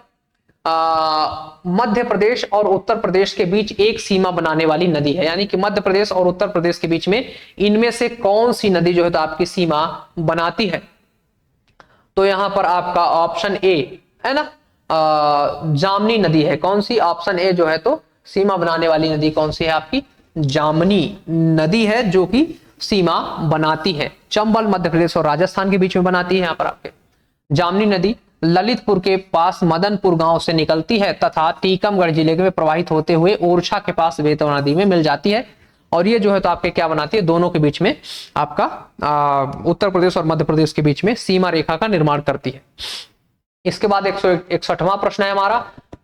मध्य प्रदेश और उत्तर प्रदेश के बीच एक सीमा बनाने वाली नदी है, यानी कि मध्य प्रदेश और उत्तर प्रदेश के बीच में इनमें से कौन सी नदी जो है तो आपकी सीमा बनाती है। तो यहां पर आपका ऑप्शन ए है ना, जामनी नदी है। कौन सी, ऑप्शन ए जो है तो सीमा बनाने वाली नदी कौन सी है आपकी, जामनी नदी है जो कि सीमा बनाती है। चंबल मध्य प्रदेश और राजस्थान के बीच में बनाती है। यहाँ पर आपके जामनी नदी ललितपुर के पास मदनपुर गांव से निकलती है तथा टीकमगढ़ जिले में प्रवाहित होते हुए ओरछा के पास बेतवा नदी में मिल जाती है, और ये जो है तो आपके क्या बनाती है, दोनों के बीच में आपका उत्तर प्रदेश और मध्य प्रदेश के बीच में सीमा रेखा का निर्माण करती है। इसके बाद 161वां प्रश्न है हमारा,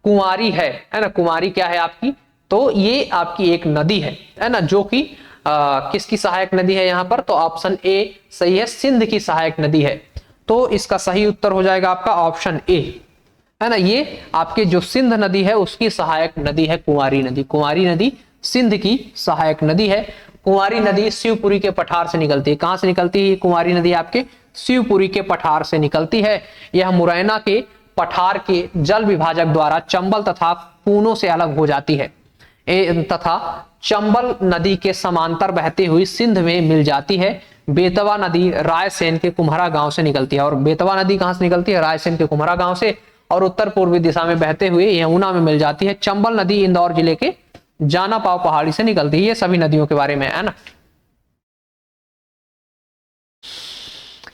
कुंवारी है ना, कुंवारी क्या है आपकी, तो ये आपकी एक नदी है ना, जो कि किसकी सहायक नदी है यहाँ पर, तो ऑप्शन ए सही है, सिंध की सहायक नदी है। तो इसका सही उत्तर हो जाएगा आपका ऑप्शन ए है ना, ये आपके जो सिंध नदी है उसकी सहायक नदी है कुंवारी नदी। कुंवारी नदी सिंध की सहायक नदी है। कुंवारी नदी शिवपुरी के पठार से निकलती है। कहां से निकलती है कुंवारी नदी, आपके शिवपुरी के पठार से निकलती है। यह मुरैना के पठार के जल विभाजक द्वारा चंबल तथा पूनो से अलग हो जाती है तथा चंबल नदी के समांतर बहती हुई सिंध में मिल जाती है। बेतवा नदी रायसेन के कुम्हरा गांव से निकलती है, और बेतवा नदी कहां से निकलती है, रायसेन के कुम्हरा गांव से, और उत्तर पूर्वी दिशा में बहते हुए यमुना में मिल जाती है। चंबल नदी इंदौर जिले के जाना पाव पहाड़ी से निकलती है। ये सभी नदियों के बारे में है ना।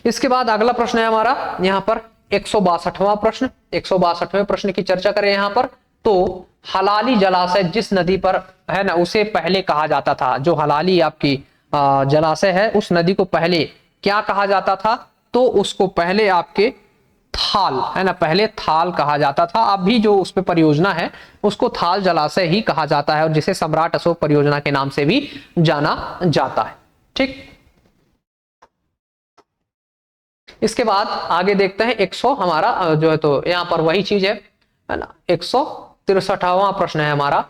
इसके बाद अगला प्रश्न है हमारा यहाँ पर 162वां प्रश्न। 162वें प्रश्न की चर्चा करें यहाँ पर, तो हलाली जलाशय जिस नदी पर है ना उसे पहले कहा जाता था, जो हलाली आपकी जलाशय है उस नदी को पहले क्या कहा जाता था, तो उसको पहले आपके थाल है ना, पहले थाल कहा जाता था। अभी जो उस पे परियोजना है उसको थाल जलाशय ही कहा जाता है, और जिसे सम्राट अशोक परियोजना के नाम से भी जाना जाता है। ठीक, इसके बाद आगे देखते हैं 100 हमारा जो है तो यहाँ पर वही चीज है ना। 163वां प्रश्न है हमारा,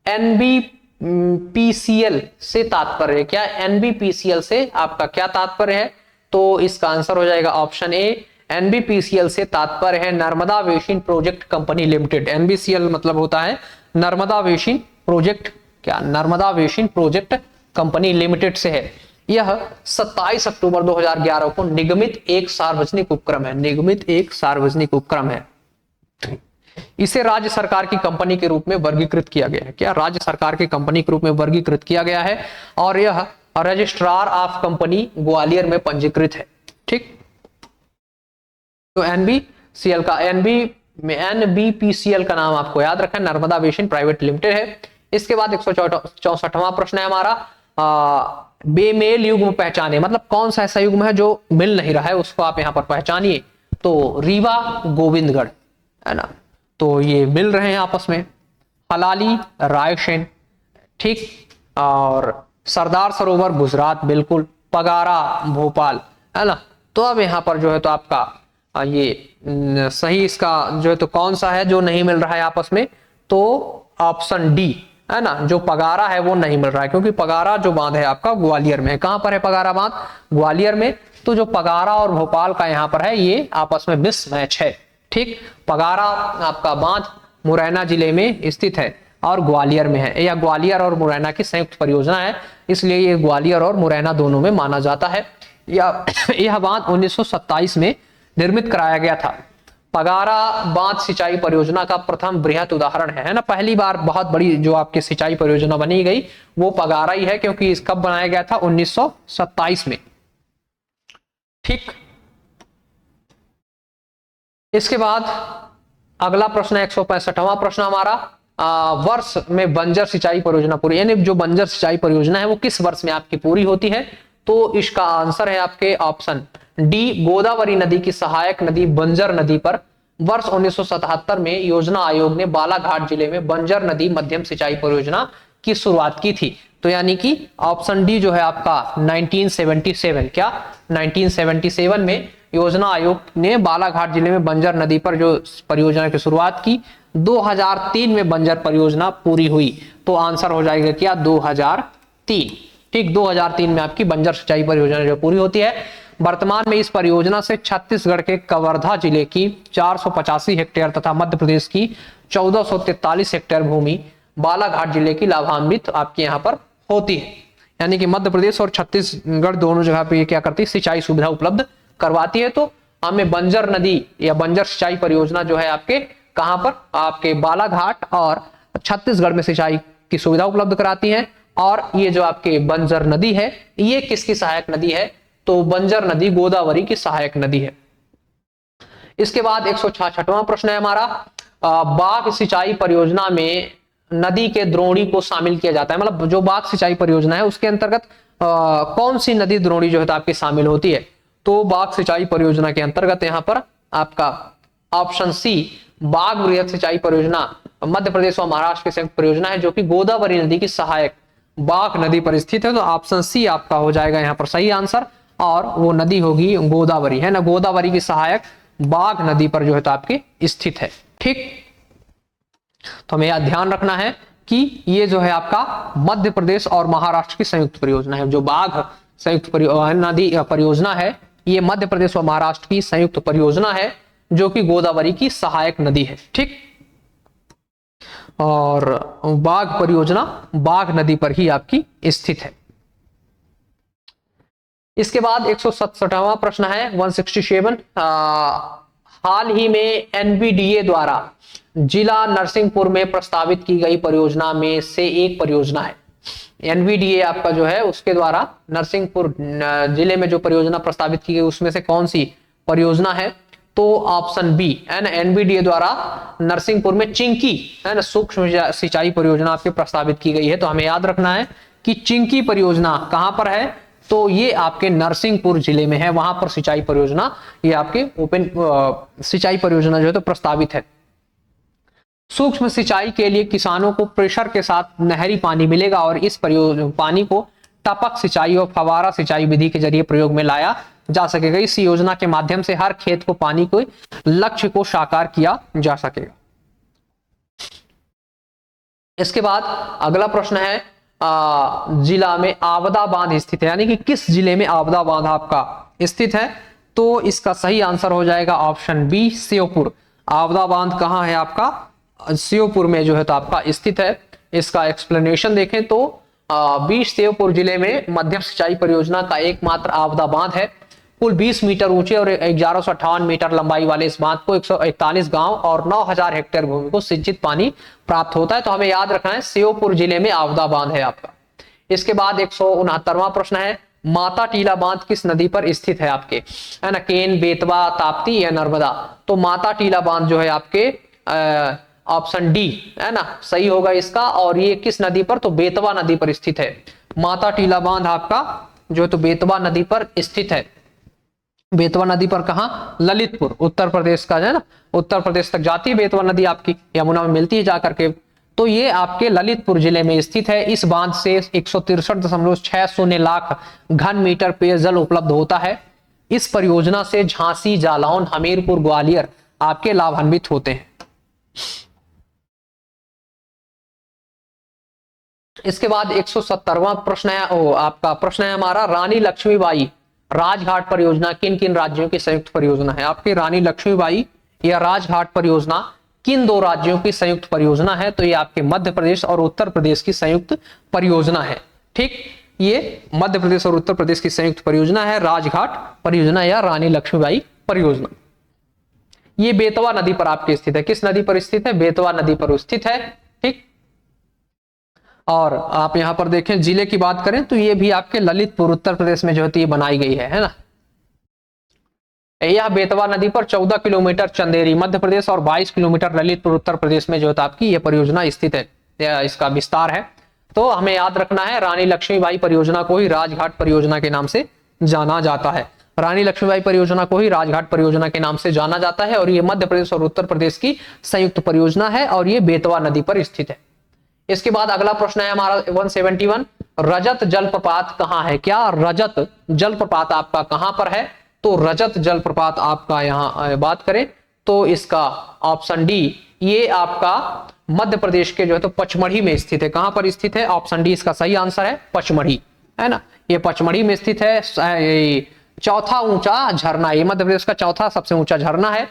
NBPCL से तात्पर्य क्या, NBPCL से आपका क्या तात्पर्य है, तो इसका आंसर हो जाएगा ऑप्शन ए। NBPCL से तात्पर्य है Narmada basin project company limited. NBCL मतलब होता है नर्मदा बेसिन प्रोजेक्ट, क्या Narmada basin project company limited से है। यह 27 अक्टूबर 2011 को निगमित एक सार्वजनिक उपक्रम है। निगमित एक सार्वजनिक उपक्रम है। इसे राज्य सरकार की कंपनी के रूप में वर्गीकृत किया गया है। क्या राज्य सरकार की कंपनी के रूप में वर्गीकृत किया गया है, और यह रजिस्ट्रार ऑफ कंपनी ग्वालियर में पंजीकृत है। ठीक, तो NBCL का NBPCL का नाम आपको याद रखना, नर्मदा बेसिन प्राइवेट लिमिटेड है। इसके बाद 164वां प्रश्न है हमारा, बेमेल युग्म पहचाने, मतलब कौन सा ऐसा युग्म है जो मिल नहीं रहा है, उसको आप यहाँ पर पहचानिए। तो रीवा गोविंदगढ़ है ना, तो ये मिल रहे हैं आपस में। हलाली रायसेन, ठीक, और सरदार सरोवर गुजरात, बिल्कुल, पगारा भोपाल है ना। तो अब यहाँ पर जो है तो आपका ये सही इसका जो है तो कौन सा है जो नहीं मिल रहा है आपस में, तो ऑप्शन डी है ना, जो पगारा है वो नहीं मिल रहा है, क्योंकि पगारा जो बांध है आपका ग्वालियर में। कहां पर है पगारा बांध, ग्वालियर में। तो जो पगारा और भोपाल का यहाँ पर है ये आपस में मिस मैच है। ठीक, पगारा आपका बांध मुरैना जिले में स्थित है और ग्वालियर में है। यह ग्वालियर और मुरैना की संयुक्त परियोजना है, इसलिए ये ग्वालियर और मुरैना दोनों में माना जाता है। यह बांध 1927 में निर्मित कराया गया था। पगारा बांध सिंचाई परियोजना का प्रथम बृहत उदाहरण है ना। पहली बार बहुत बड़ी जो आपकी सिंचाई परियोजना बनी गई वो पगारा ही है, क्योंकि इस कब बनाया गया था, 1927 में। ठीक, इसके बाद अगला प्रश्न है 165वां प्रश्न हमारा, वर्ष में बंजर सिंचाई परियोजना पूरी, यानी जो बंजर सिंचाई परियोजना है वो किस वर्ष में आपकी पूरी होती है। तो इसका आंसर है आपके ऑप्शन डी, गोदावरी नदी की सहायक नदी बंजर नदी पर वर्ष 1977 में योजना आयोग ने बालाघाट जिले में बंजर नदी मध्यम सिंचाई परियोजना की शुरुआत की थी। तो यानी कि ऑप्शन डी जो है आपका 1977, क्या 1977 में योजना आयोग ने बालाघाट जिले में बंजर नदी पर जो परियोजना की शुरुआत की। 2003 में बंजर परियोजना पूरी हुई, तो आंसर हो जाएगा क्या 2003। ठीक, 2003 में आपकी बंजर सिंचाई परियोजना जो पूरी होती है। वर्तमान में इस परियोजना से छत्तीसगढ़ के कवर्धा जिले की 485 हेक्टेयर तथा मध्य प्रदेश की 1443 हेक्टेयर भूमि बालाघाट जिले की लाभान्वित आपके यहाँ पर होती है। यानी कि मध्य प्रदेश और छत्तीसगढ़ दोनों जगह पे ये क्या करती है, सिंचाई सुविधा उपलब्ध करवाती है। तो हमें बंजर नदी या बंजर सिंचाई परियोजना जो है आपके कहां पर, आपके बालाघाट और छत्तीसगढ़ में सिंचाई की सुविधा उपलब्ध कराती है। और ये जो आपके बंजर नदी है ये किसकी सहायक नदी है, तो बंजर नदी गोदावरी की सहायक नदी है। इसके बाद 166वां प्रश्न है हमारा, बाघ सिंचाई परियोजना में नदी के द्रोणी को शामिल किया जाता है। मतलब जो बाघ सिंचाई परियोजना है उसके अंतर्गत कौन सी नदी द्रोणी जो है आपकी शामिल होती है। तो बाघ सिंचाई परियोजना के अंतर्गत यहाँ पर आपका ऑप्शन सी, बाघ वृहद सिंचाई परियोजना मध्य प्रदेश और महाराष्ट्र की संयुक्त परियोजना है, जो कि गोदावरी नदी की सहायक बाघ नदी पर स्थित है। तो ऑप्शन सी आपका हो जाएगा यहाँ पर सही आंसर, और वो नदी होगी गोदावरी, है ना। गोदावरी की सहायक बाघ नदी पर जो है तो आपकी स्थित है। ठीक, तो हमें यह ध्यान रखना है कि ये जो है आपका मध्य प्रदेश और महाराष्ट्र की संयुक्त परियोजना है। जो बाघ संयुक्त नदी परियोजना है ये मध्य प्रदेश और महाराष्ट्र की संयुक्त परियोजना है, जो कि गोदावरी की सहायक नदी है। ठीक, और बाघ परियोजना बाघ नदी पर ही आपकी स्थित है। इसके बाद 167वां प्रश्न है 167, हाल ही में एनबीडीए द्वारा जिला नरसिंहपुर में प्रस्तावित की गई परियोजना में से एक परियोजना है। एनबीडीए आपका जो है उसके द्वारा नरसिंहपुर जिले में जो परियोजना प्रस्तावित की गई उसमें से कौन सी परियोजना है। तो ऑप्शन बी है ना, एनबीडीए द्वारा नरसिंहपुर में चिंकी है ना सूक्ष्म सिंचाई परियोजना आपके प्रस्तावित की गई है। तो हमें याद रखना है कि चिंकी परियोजना कहां पर है, तो ये आपके नरसिंहपुर जिले में है, वहां पर सिंचाई परियोजना ये आपके ओपन सिंचाई परियोजना जो है तो प्रस्तावित है। सूक्ष्म सिंचाई के लिए किसानों को प्रेशर के साथ नहरी पानी मिलेगा और इस पानी को टपक सिंचाई और फवारा सिंचाई विधि के जरिए प्रयोग में लाया जा सकेगा। इस योजना के माध्यम से हर खेत को पानी के लक्ष्य को साकार किया जा सकेगा। इसके बाद अगला प्रश्न है, जिला में आवदा बांध स्थित है, यानी कि किस जिले में आवदा बांध आपका स्थित है। तो इसका सही आंसर हो जाएगा ऑप्शन बी, श्योपुर। आवदा बांध कहां है आपका, श्योपुर में जो है तो आपका स्थित है। इसका एक्सप्लेनेशन देखें तो श्योपुर जिले में मध्यम सिंचाई परियोजना का एकमात्र आवदा बांध है। कुल 20 मीटर ऊंचे और 1158 मीटर लंबाई वाले इस बांध को 141 गांव और 9000 हेक्टेयर भूमि को सिंचित पानी प्राप्त होता है। तो हमें याद रखना है श्योपुर जिले में आवदा बांध है आपका। इसके बाद 169वां प्रश्न है, माता टीला बांध किस नदी पर स्थित है आपके, है ना, केन, बेतवा, ताप्ती या नर्मदा। तो माता टीला बांध जो है आपके ऑप्शन डी है ना सही होगा इसका, और ये किस नदी पर, तो बेतवा नदी पर स्थित है। माता टीला बांध आपका जो है तो बेतवा नदी पर स्थित है। बेतवा नदी पर कहां, ललितपुर, उत्तर प्रदेश का है ना, उत्तर प्रदेश तक जाती है बेतवा नदी आपकी, यमुना में मिलती है जाकर के। तो ये आपके ललितपुर जिले में स्थित है। इस बांध से 163.60 लाख घन मीटर पेयजल उपलब्ध होता है। इस परियोजना से झांसी, जालौन, हमीरपुर, ग्वालियर आपके लाभान्वित होते हैं। इसके बाद 170वां प्रश्न है, आपका प्रश्न है हमारा, रानी लक्ष्मीबाई राजघाट परियोजना किन किन राज्यों की संयुक्त परियोजना है। आपकी रानी लक्ष्मीबाई या राजघाट परियोजना किन दो राज्यों की संयुक्त परियोजना है? तो ये आपके मध्य प्रदेश और उत्तर प्रदेश की संयुक्त परियोजना है। ठीक, ये मध्य प्रदेश और उत्तर प्रदेश की संयुक्त परियोजना है, राजघाट परियोजना या रानी लक्ष्मीबाई परियोजना। ये बेतवा नदी पर आपकी स्थित है। किस नदी पर स्थित है? बेतवा नदी पर स्थित है। ठीक, और आप यहां पर देखें, जिले की बात करें तो ये भी आपके ललितपुर उत्तर प्रदेश में जो है बनाई गई है ना। यह बेतवा नदी पर 14 किलोमीटर चंदेरी मध्य प्रदेश और 22 किलोमीटर ललितपुर उत्तर प्रदेश में जो है आपकी यह परियोजना स्थित है, इसका विस्तार है। तो हमें याद रखना है, रानी लक्ष्मीबाई परियोजना को ही राजघाट परियोजना के नाम से जाना जाता है। रानी लक्ष्मीबाई परियोजना को ही राजघाट परियोजना के नाम से जाना जाता है और ये मध्य प्रदेश और उत्तर प्रदेश की संयुक्त परियोजना है और ये बेतवा नदी पर स्थित है। इसके बाद अगला प्रश्न है हमारा 171, रजत जलप्रपात कहां है? क्या रजत जलप्रपात आपका कहां पर है? तो रजत जलप्रपात आपका यहां बात करें तो इसका ऑप्शन डी, ये आपका मध्य प्रदेश के जो है तो पचमढ़ी में स्थित है। कहां पर स्थित है? ऑप्शन डी इसका सही आंसर है, पचमढ़ी, है ना। ये पचमढ़ी में स्थित है। चौथा ऊंचा झरना, ये मध्य प्रदेश का चौथा सबसे ऊंचा झरना है।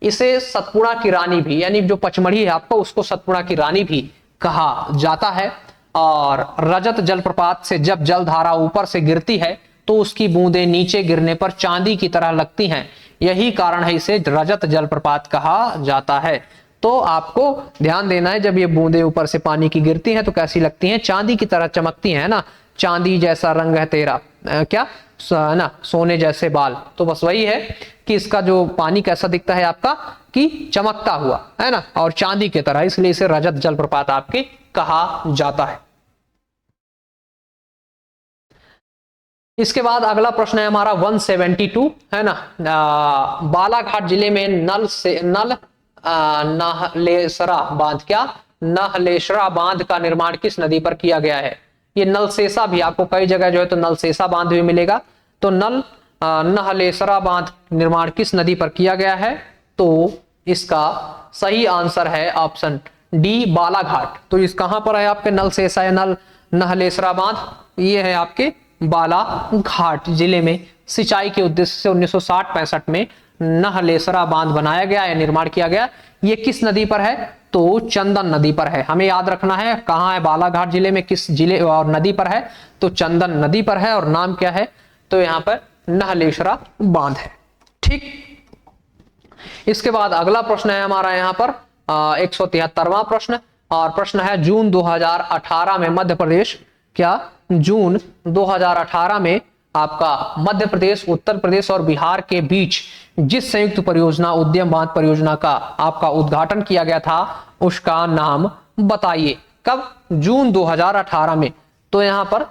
इसे सतपुड़ा की रानी भी, यानी जो पचमढ़ी है आपको, उसको सतपुड़ा की रानी भी कहा जाता है। और रजत जलप्रपात से जब जलधारा ऊपर से गिरती है तो उसकी बूंदें नीचे गिरने पर चांदी की तरह लगती हैं, यही कारण है इसे रजत जलप्रपात कहा जाता है। तो आपको ध्यान देना है, जब ये बूंदें ऊपर से पानी की गिरती हैं तो कैसी लगती हैं? चांदी की तरह चमकती हैं ना। चांदी जैसा रंग है तेरा, क्या ना, सोने जैसे बाल। तो बस वही है कि इसका जो पानी कैसा दिखता है आपका, कि चमकता हुआ, है ना, और चांदी की तरह, इसलिए इसे रजत जलप्रपात आपके कहा जाता है। इसके बाद अगला प्रश्न है हमारा 172, है ना। बालाघाट जिले में नहलेसरा बांध, क्या नहलेसरा बांध का निर्माण किस नदी पर किया गया है? ये नलसेसा भी आपको कई जगह जो है तो नलसेसा बांध भी मिलेगा। तो नहलेसरा बांध निर्माण किस नदी पर किया गया है? तो इसका सही आंसर है ऑप्शन डी, बालाघाट। तो इस कहां पर है आपके नलसेसा या नहलेसरा बांध? ये है आपके बालाघाट जिले में। सिंचाई के उद्देश्य से 1960-65 में नहलेसरा बांध बनाया गया या निर्माण किया गया। ये किस नदी पर है? तो चंदन नदी पर है। हमें याद रखना है कहां है, बालाघाट जिले में, किस जिले और नदी पर है? तो चंदन नदी पर है। और नाम क्या है? तो यहां पर नहलेसरा बांध है। ठीक, इसके बाद अगला प्रश्न है हमारा यहां पर 173वां प्रश्न, और प्रश्न है जून 2018 में मध्य प्रदेश, क्या जून 2018 में आपका मध्य प्रदेश, उत्तर प्रदेश और बिहार के बीच जिस संयुक्त परियोजना उद्यम बांध परियोजना का आपका उद्घाटन किया गया था, उसका नाम बताइए। कब? जून 2018 में। तो यहां पर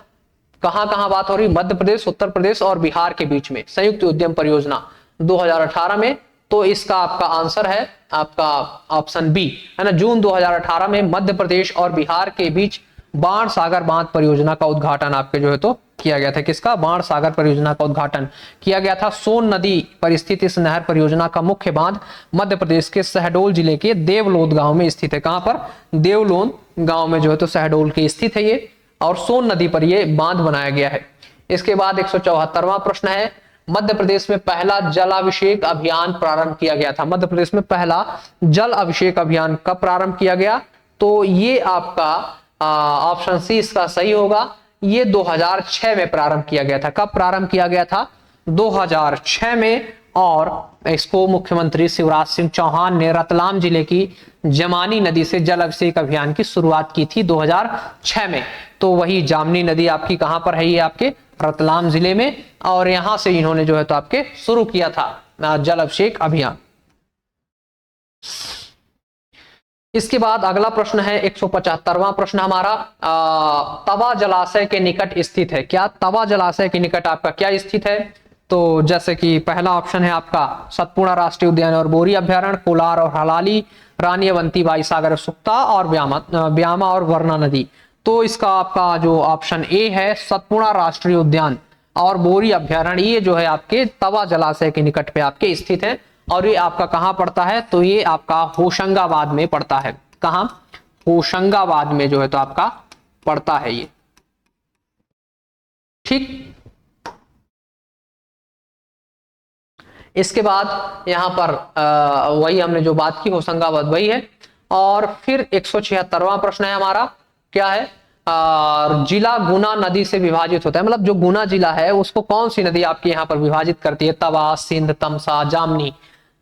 कहां कहां बात हो रही? मध्य प्रदेश, उत्तर प्रदेश और बिहार के बीच में संयुक्त उद्यम परियोजना 2018 में। तो इसका आपका आंसर है आपका ऑप्शन बी, है ना। जून 2018 में मध्य प्रदेश और बिहार के बीच बाण सागर बांध परियोजना का उद्घाटन आपके जो है तो किया गया था। किसका? बाण सागर परियोजना का उद्घाटन किया गया था। सोन नदी पर स्थित इस नहर परियोजना का मुख्य बांध मध्य प्रदेश के शहडोल जिले के देवलोन गांव में स्थित है। कहां पर? देवलोन गांव में जो है तो शहडोल के स्थित है ये, और सोन नदी पर ये बांध बनाया गया है। इसके बाद 174वां प्रश्न है, मध्य प्रदेश में पहला जलाभिषेक अभियान प्रारंभ किया गया था। मध्य प्रदेश में पहला जल अभिषेक अभियान कब प्रारंभ किया गया? तो ये आपका ऑप्शन सी इसका सही होगा। ये 2006 में प्रारंभ किया गया था। कब प्रारंभ किया गया था? 2006 में। और इसको मुख्यमंत्री शिवराज सिंह चौहान ने रतलाम जिले की जमानी नदी से जल अभिषेक अभियान की शुरुआत की थी 2006 में। तो वही जामनी नदी आपकी कहां पर है? ये आपके रतलाम जिले में, और यहां से इन्होंने जो है तो आपके शुरू किया था जल अभिषेक अभियान। इसके बाद अगला प्रश्न है 175वां प्रश्न हमारा, तवा जलाशय के निकट स्थित है। क्या तवा जलाशय के निकट आपका क्या स्थित है? तो जैसे कि पहला ऑप्शन है आपका सतपुड़ा राष्ट्रीय उद्यान और बोरी अभ्यारण्य, कोलार और हलाली, रानी अवंती बाई सागर सुक्ता और ब्यामा और वर्णा नदी। तो इसका आपका जो ऑप्शन ए है, सतपुड़ा राष्ट्रीय उद्यान और बोरी अभ्यारण्य, ये जो है आपके तवा जलाशय के निकट पे आपके स्थित है। और ये आपका कहां पड़ता है? तो ये आपका होशंगाबाद में पड़ता है। कहां? होशंगाबाद में जो है तो आपका पड़ता है ये। ठीक, इसके बाद यहाँ पर वही हमने जो बात की होशंगाबाद वही है। और फिर 176वां प्रश्न है हमारा, क्या है, जिला गुना नदी से विभाजित होता है, मतलब जो गुना जिला है उसको कौन सी नदी आपके यहाँ पर विभाजित करती है, तवा, सिंध, तमसा, जामनी।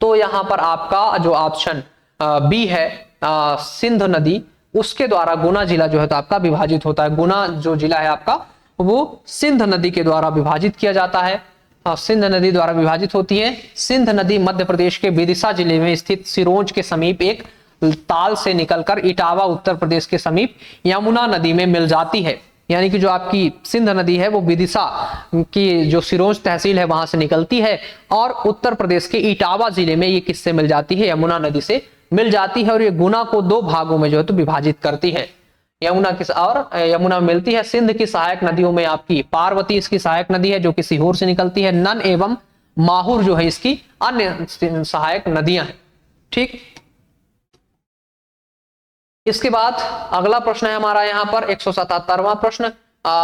तो यहाँ पर आपका जो ऑप्शन बी है सिंध नदी, उसके द्वारा गुना जिला जो है तो आपका विभाजित होता है। गुना जो जिला है आपका वो सिंध नदी के द्वारा विभाजित किया जाता है, सिंध नदी द्वारा विभाजित होती है। सिंध नदी मध्य प्रदेश के विदिशा जिले में स्थित सिरोंज के समीप एक ताल से निकलकर इटावा उत्तर प्रदेश के समीप यमुना नदी में मिल जाती है। यानी कि जो आपकी सिंध नदी है वो विदिशा की जो सिरोंज तहसील है वहां से निकलती है और उत्तर प्रदेश के इटावा जिले में ये किससे मिल जाती है, यमुना नदी से मिल जाती है। और ये गुना को दो भागों में जो है तो विभाजित करती है। यमुना की और यमुना मिलती है। सिंध की सहायक नदियों में आपकी पार्वती इसकी सहायक नदी है जो कि सीहोर से निकलती है। नन एवं माहुर जो है इसकी अन्य सहायक नदियां हैं। ठीक, इसके बाद अगला प्रश्न है हमारा यहाँ पर 177वां प्रश्न,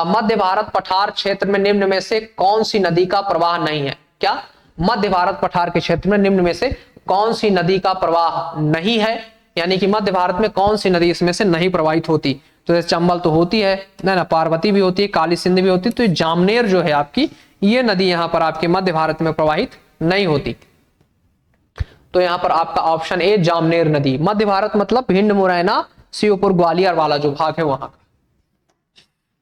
मध्य भारत पठार क्षेत्र में निम्न में से कौन सी नदी का प्रवाह नहीं है। क्या, मध्य भारत पठार के क्षेत्र में निम्न में से कौन सी नदी का प्रवाह नहीं है, यानी कि मध्य भारत में कौन सी नदी इसमें से नहीं प्रवाहित होती। तो जैसे चंबल तो होती है ना, पार्वती भी होती है, काली सिंध भी होती है, तो जामनेर जो है आपकी ये नदी यहाँ पर आपके मध्य भारत में प्रवाहित नहीं होती। तो यहाँ पर आपका ऑप्शन ए जामनेर नदी, मध्य भारत मतलब भिंड, मुरैना, श्योपुर, ग्वालियर वाला जो भाग है वहां का।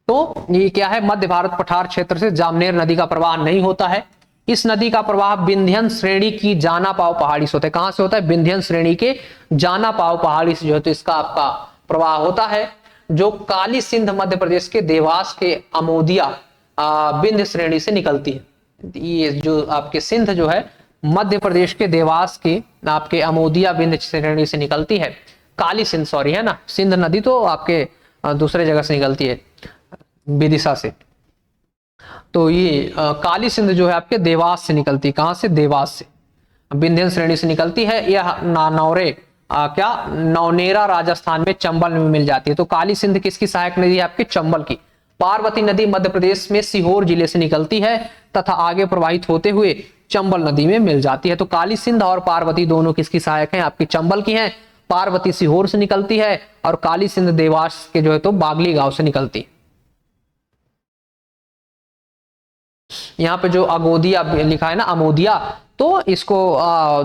तो ये क्या है, मध्य भारत पठार क्षेत्र से जामनेर नदी का प्रवाह नहीं होता है। इस नदी का प्रवाह विंध्यन श्रेणी की जाना पाव पहाड़ी से होता है। कहां से होता है, विंध्यन श्रेणी के जाना पाव पहाड़ी से जो है तो इसका आपका प्रवाह होता है। जो काली सिंध मध्य प्रदेश के देवास के अमोदिया विंध्य श्रेणी से निकलती है। ये जो आपके सिंध जो है मध्य प्रदेश के देवास के आपके अमोदिया विंध्य श्रेणी से निकलती है। काली सिंध सॉरी है ना, सिंध नदी तो आपके दूसरे जगह से निकलती है विदिशा से। तो ये काली सिंध जो है आपके देवास से निकलती है। कहां से, देवास से, विंध्यन श्रेणी से निकलती है। यह नानौरे क्या नौनेरा राजस्थान में चंबल में मिल जाती है। तो काली सिंध किसकी सहायक नदी है, आपकी चंबल की। पार्वती नदी मध्य प्रदेश में सीहोर जिले से निकलती है तथा आगे प्रवाहित होते हुए चंबल नदी में मिल जाती है। तो काली सिंध और पार्वती दोनों किसकी सहायक हैं, आपकी चंबल की हैं। पार्वती सीहोर से निकलती है और काली सिंध देवास के जो है तो बागली गांव से निकलती है। यहाँ पे जो अगोदिया लिखा है ना, अमोदिया, तो इसको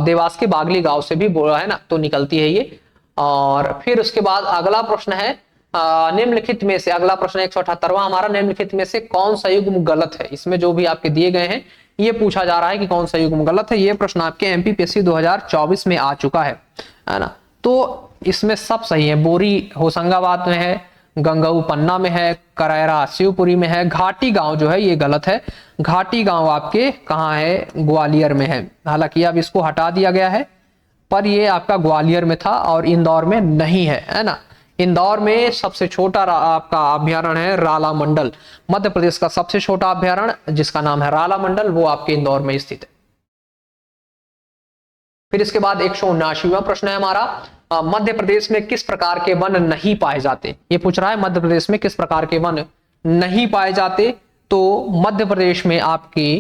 देवास के बागली गांव से भी बोला है ना, तो निकलती है ये। और फिर उसके बाद अगला प्रश्न है निम्नलिखित में से, अगला प्रश्न 178वां हमारा, निम्नलिखित में से कौन सा युग्म गलत है। इसमें जो भी आपके दिए गए हैं ये पूछा जा रहा है कि कौन सा युग्म गलत है। ये प्रश्न आपके एमपीपीएससी 2024 में आ चुका है ना। तो इसमें सब सही है। बोरी होशंगाबाद में है, गंगाऊ पन्ना में है, करैरा शिवपुरी में है, घाटी गांव जो है ये गलत है। घाटी गांव आपके कहाँ है, ग्वालियर में है। हालांकि अब इसको हटा दिया गया है पर ये आपका ग्वालियर में था और इंदौर में नहीं है ना। इंदौर में सबसे छोटा आपका अभ्यारण्य है राला मंडल, मध्य प्रदेश का सबसे छोटा अभ्यारण्य जिसका नाम है राला मंडल, वो आपके इंदौर में स्थित है। फिर इसके बाद 179वां प्रश्न है हमारा, मध्य प्रदेश में किस प्रकार के वन नहीं पाए जाते। ये पूछ रहा है मध्य प्रदेश में किस प्रकार के वन नहीं पाए जाते। तो मध्य प्रदेश में आपकी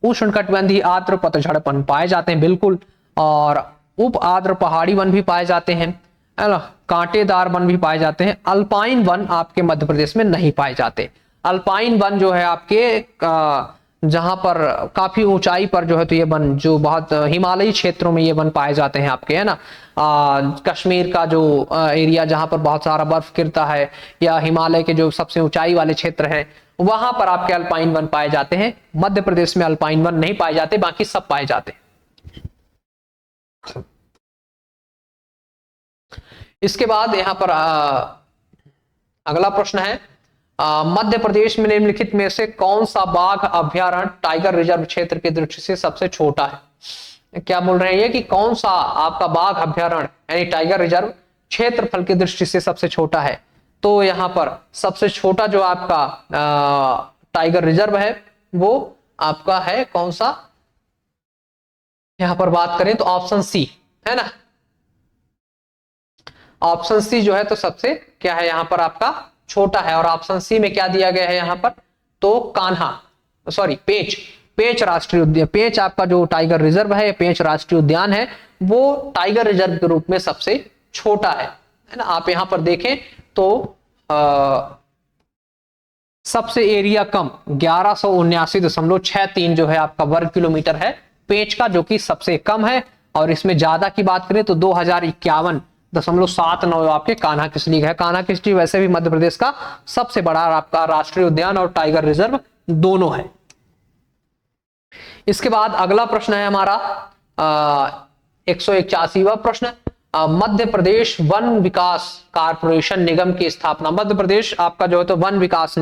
उष्णकटिबंधीय आर्द्र पतझड़ वन पाए जाते हैं बिल्कुल, और उप आर्द्र पहाड़ी वन भी पाए जाते हैं, कांटेदार वन भी पाए जाते हैं। अल्पाइन वन आपके मध्य प्रदेश में नहीं पाए जाते। अल्पाइन वन जो है आपके जहां पर काफी ऊंचाई पर जो है तो ये वन जो बहुत हिमालयी क्षेत्रों में ये वन पाए जाते हैं आपके, है ना। कश्मीर का जो एरिया जहां पर बहुत सारा बर्फ गिरता है, या हिमालय के जो सबसे ऊंचाई वाले क्षेत्र हैं वहां पर आपके अल्पाइन वन पाए जाते हैं। मध्य प्रदेश में अल्पाइन वन नहीं पाए जाते, बाकी सब पाए जाते हैं। इसके बाद यहां पर अगला प्रश्न है, मध्य प्रदेश में निम्नलिखित में से कौन सा बाघ अभ्यारण्य टाइगर रिजर्व क्षेत्र की दृष्टि से सबसे छोटा है। क्या बोल रहे हैं ये कि कौन सा आपका बाघ अभ्यारण्य यानी टाइगर रिजर्व क्षेत्रफल की दृष्टि से सबसे छोटा है। तो यहाँ पर सबसे छोटा जो आपका टाइगर रिजर्व है वो आपका है कौन सा, यहां पर बात करें तो ऑप्शन सी है ना। ऑप्शन सी जो है तो सबसे क्या है यहां पर आपका छोटा है। और ऑप्शन सी में क्या दिया गया है यहां पर, तो कान्हा सॉरी पेंच, पेंच राष्ट्रीय उद्यान, पेंच आपका जो टाइगर रिजर्व है, पेंच राष्ट्रीय उद्यान है, वो टाइगर रिजर्व के रूप में सबसे छोटा है ना। आप यहां पर देखें तो सबसे एरिया कम 1179.63 जो है आपका वर्ग किलोमीटर है पेंच का, जो कि सबसे कम है। और इसमें ज्यादा की बात करें तो 2051.79 आपके कान्हा किसली है। कान्हा किसली वैसे भी मध्य प्रदेश का सबसे बड़ा आपका राष्ट्रीय उद्यान और टाइगर रिजर्व दोनों है। इसके बाद अगला प्रश्न है हमारा 181वां प्रश्न, मध्य प्रदेश वन विकास कारपोरेशन निगम की स्थापना। मध्य प्रदेश आपका जो है तो वन विकास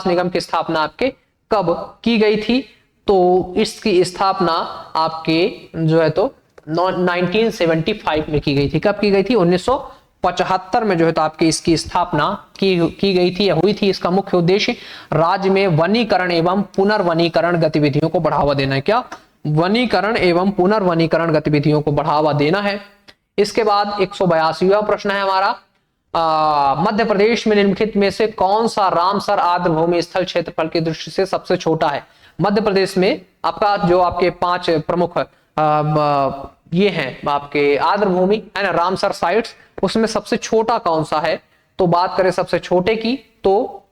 निगम की स्थापना आपके कब की गई थी? तो इसकी स्थापना आपके जो है तो 1975 में की गई थी। कब की गई थी? 1975 में जो है तो आपकी इसकी स्थापना की गई थी या हुई थी। इसका मुख्य उद्देश्य राज्य में वनीकरण एवं पुनर्वनीकरण गतिविधियों को बढ़ावा देना है। क्या? वनीकरण एवं पुनर्वनीकरण गतिविधियों को बढ़ावा देना है। इसके बाद 182वां प्रश्न है हमारा, मध्य प्रदेश में निम्नलिखित में से कौन सा रामसर आर्द्र भूमि स्थल क्षेत्रफल की दृष्टि से सबसे छोटा है? मध्य प्रदेश में आपका जो आपके 5 प्रमुख ये हैं आपके आर्द्र भूमि है ना, रामसर साइट्स, उसमें सबसे छोटा कौन सा है? तो बात करें सबसे छोटे की तो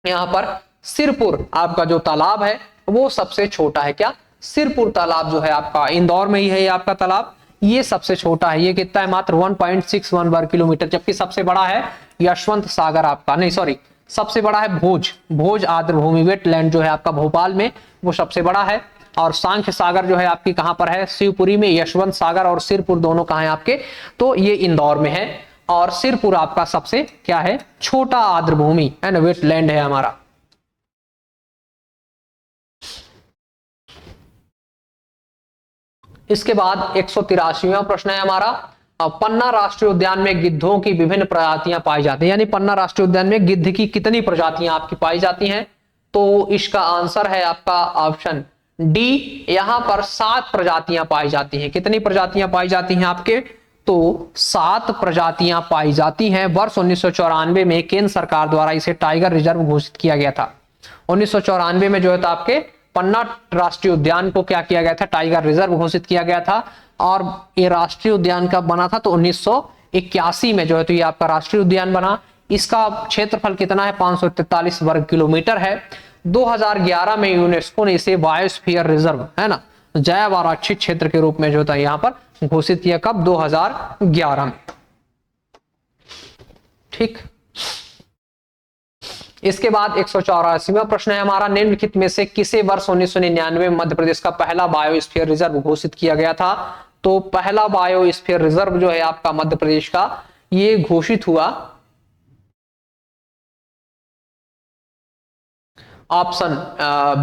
यहां पर सिरपुर आपका जो तालाब है वो सबसे छोटा है। क्या? सिरपुर तालाब जो है आपका इंदौर में ही है, ये आपका तालाब, ये सबसे छोटा है। ये कितना है? मात्र 1.61 वर्ग किलोमीटर। जबकि सबसे बड़ा है यशवंत सागर आपका, नहीं सॉरी, सबसे बड़ा है भोज आर्द्र भूमि वेटलैंड जो है आपका भोपाल में, वो सबसे बड़ा है। और सांख्य सागर जो है आपकी कहां पर है? शिवपुरी में। यशवंत सागर और सिरपुर दोनों कहां है आपके? तो ये इंदौर में है। और सिरपुर आपका सबसे क्या है? छोटा आर्द्र भूमि है ना, वेटलैंड है हमारा। इसके बाद 183वां प्रश्न है हमारा, पन्ना राष्ट्रीय उद्यान में गिद्धों की विभिन्न प्रजातियां पाई जाती हैं। यानी पन्ना राष्ट्रीय उद्यान में गिद्ध की कितनी प्रजातियां आपकी पाई जाती हैं? तो इसका आंसर है आपका ऑप्शन डी, यहां पर 7 प्रजातियां पाई जाती हैं। कितनी प्रजातियां पाई जाती हैं आपके? तो 7 प्रजातियां पाई जाती हैं। वर्ष 1994 में केंद्र सरकार द्वारा इसे टाइगर रिजर्व घोषित किया गया था। 1994 में जो है तो आपके पन्ना राष्ट्रीय उद्यान को क्या किया गया था? टाइगर रिजर्व घोषित किया गया था। और ये राष्ट्रीय उद्यान कब बना था? तो 1981 में जो है तो ये आपका राष्ट्रीय उद्यान बना। इसका क्षेत्रफल कितना है? 543 वर्ग किलोमीटर है। 2011 में यूनेस्को ने इसे बायोस्फीयर रिजर्व है ना, जैव आरक्षित क्षेत्र के रूप में जो था यहां पर घोषित किया। कब? 2011 में। ठीक। इसके बाद 184वां प्रश्न है हमारा, निम्नलिखित में से किसे वर्ष 1999 में मध्य प्रदेश का पहला बायोस्फीयर रिजर्व घोषित किया गया था? तो पहला बायोस्फीयर रिजर्व जो है आपका मध्य प्रदेश का, ये घोषित हुआ option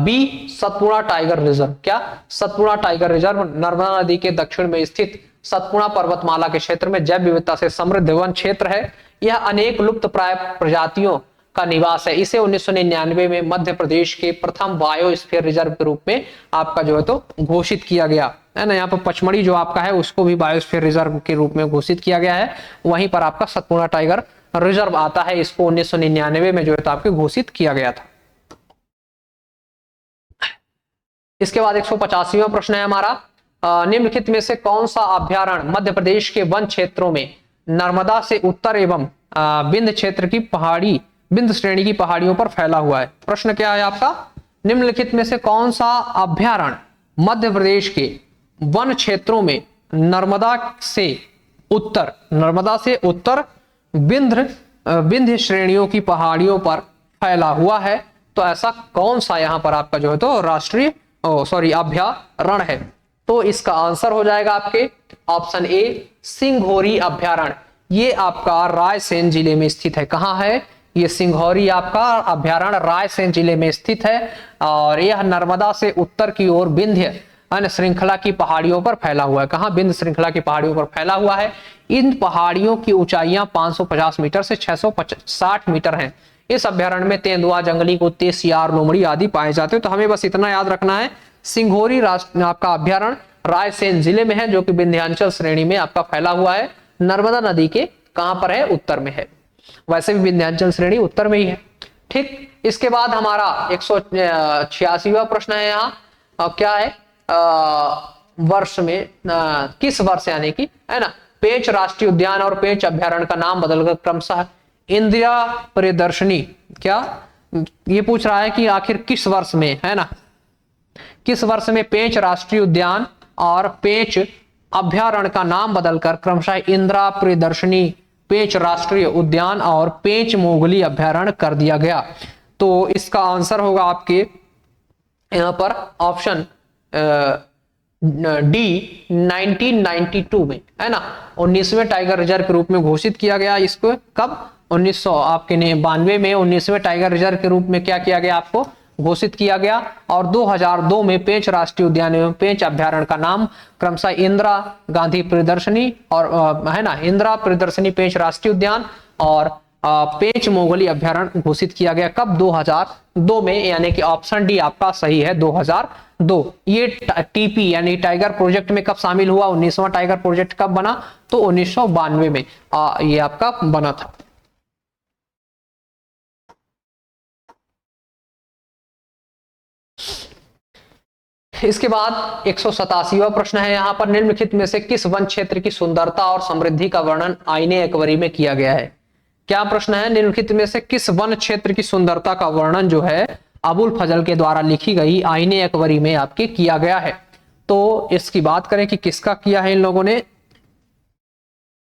B, Satpura tiger reserve. क्या? सतपुड़ा टाइगर रिजर्व नर्मदा नदी के दक्षिण में स्थित सतपुड़ा पर्वतमाला के क्षेत्र में जैव विविधता से समृद्ध वन क्षेत्र है। यह अनेक लुप्त प्राय प्रजातियों का निवास है। इसे 1999 में मध्य प्रदेश के प्रथम बायोस्फीयर रिजर्व के रूप में आपका जो है तो घोषित किया गया है ना। यहाँ पर पचमढ़ी जो आपका है उसको भी बायोस्फीयर रिजर्व के रूप में घोषित किया गया है। वहीं पर आपका सतपुड़ा टाइगर रिजर्व आता है, इसको 1999 में जो है तो आपके घोषित किया गया था। इसके बाद 185वां प्रश्न है हमारा, निम्नलिखित में से कौन सा अभ्यारण्य मध्य प्रदेश के वन क्षेत्रों में नर्मदा से उत्तर एवं विंध्य क्षेत्र की विंध्य श्रेणी की पहाड़ियों पर फैला हुआ है? प्रश्न क्या है आपका? निम्नलिखित में से कौन सा अभ्यारण्य मध्य प्रदेश के वन क्षेत्रों में नर्मदा से उत्तर विंध्य श्रेणियों की पहाड़ियों पर फैला हुआ है? तो ऐसा कौन सा यहां पर आपका जो है तो राष्ट्रीय अभ्यारण्य है? तो इसका आंसर हो जाएगा आपके ऑप्शन ए, सिंघोरी अभ्यारण्य। ये आपका रायसेन जिले में स्थित है। कहां है ये? सिंघोरी आपका अभ्यारण्य रायसेन जिले में स्थित है। और यह नर्मदा से उत्तर की ओर विंध्य श्रृंखला की पहाड़ियों पर फैला हुआ है। कहां? विंध्य श्रृंखला की पहाड़ियों पर फैला हुआ है। इन पहाड़ियों की ऊंचाइयां 550 मीटर से 660 मीटर हैं। इस अभ्यारण्य में तेंदुआ, जंगली कुत्ते, सियार, लोमड़ी आदि पाए जाते हैं। तो हमें बस इतना याद रखना है, सिंघोरी आपका अभ्यारण्य रायसेन जिले में है, जो कि विंध्याचल श्रेणी में आपका फैला हुआ है। नर्मदा नदी के कहां पर है? उत्तर में है। वैसे भी विंध्याचल श्रेणी उत्तर में ही है। ठीक, इसके बाद हमारा 186वां प्रश्न है यहाँ, क्या है, वर्ष में किस वर्ष यानी कि, है ना, पेंच राष्ट्रीय उद्यान और पेंच अभ्यारण्य का नाम बदलकर क्रमशः इंदिरा प्रियदर्शनी, क्या ये पूछ रहा है कि आखिर किस वर्ष में, है ना, किस वर्ष में पेंच राष्ट्रीय उद्यान और पेंच अभ्यारण्य का नाम बदलकर क्रमशः इंदिरा प्रियदर्शनी पेंच राष्ट्रीय उद्यान और पेंच मोगली अभ्यारण्य कर दिया गया। तो इसका आंसर होगा आपके यहां पर ऑप्शन डी 1992 में, है ना, 19वें टाइगर रिजर्व के रूप में घोषित किया गया इसको। कब? 1992 में 19वें टाइगर रिजर्व के रूप में क्या किया गया, आपको घोषित किया गया। और 2002 में पेंच राष्ट्रीय उद्यान एवं पेंच अभ्यारण्य का नाम क्रमशः इंदिरा गांधी प्रियदर्शनी और है ना, इंदिरा प्रियदर्शनी पेंच राष्ट्रीय उद्यान और पेंच मोगली अभ्यारण्य घोषित किया गया। कब? 2002 में, यानी कि ऑप्शन डी आपका सही है, 2002। ये टीपी यानी टाइगर प्रोजेक्ट में कब शामिल हुआ? 19वां टाइगर प्रोजेक्ट कब बना? तो 1992 में ये आपका बना था। इसके बाद 187वां प्रश्न है यहाँ पर, निम्नलिखित में से किस वन क्षेत्र की सुंदरता और समृद्धि का वर्णन आईने अकबरी में किया गया है? क्या प्रश्न है? निम्नलिखित में से किस वन क्षेत्र की सुंदरता का वर्णन जो है अबुल फजल के द्वारा लिखी गई आईने अकबरी में आपके किया गया है? तो इसकी बात करें कि किसका किया है इन लोगों ने,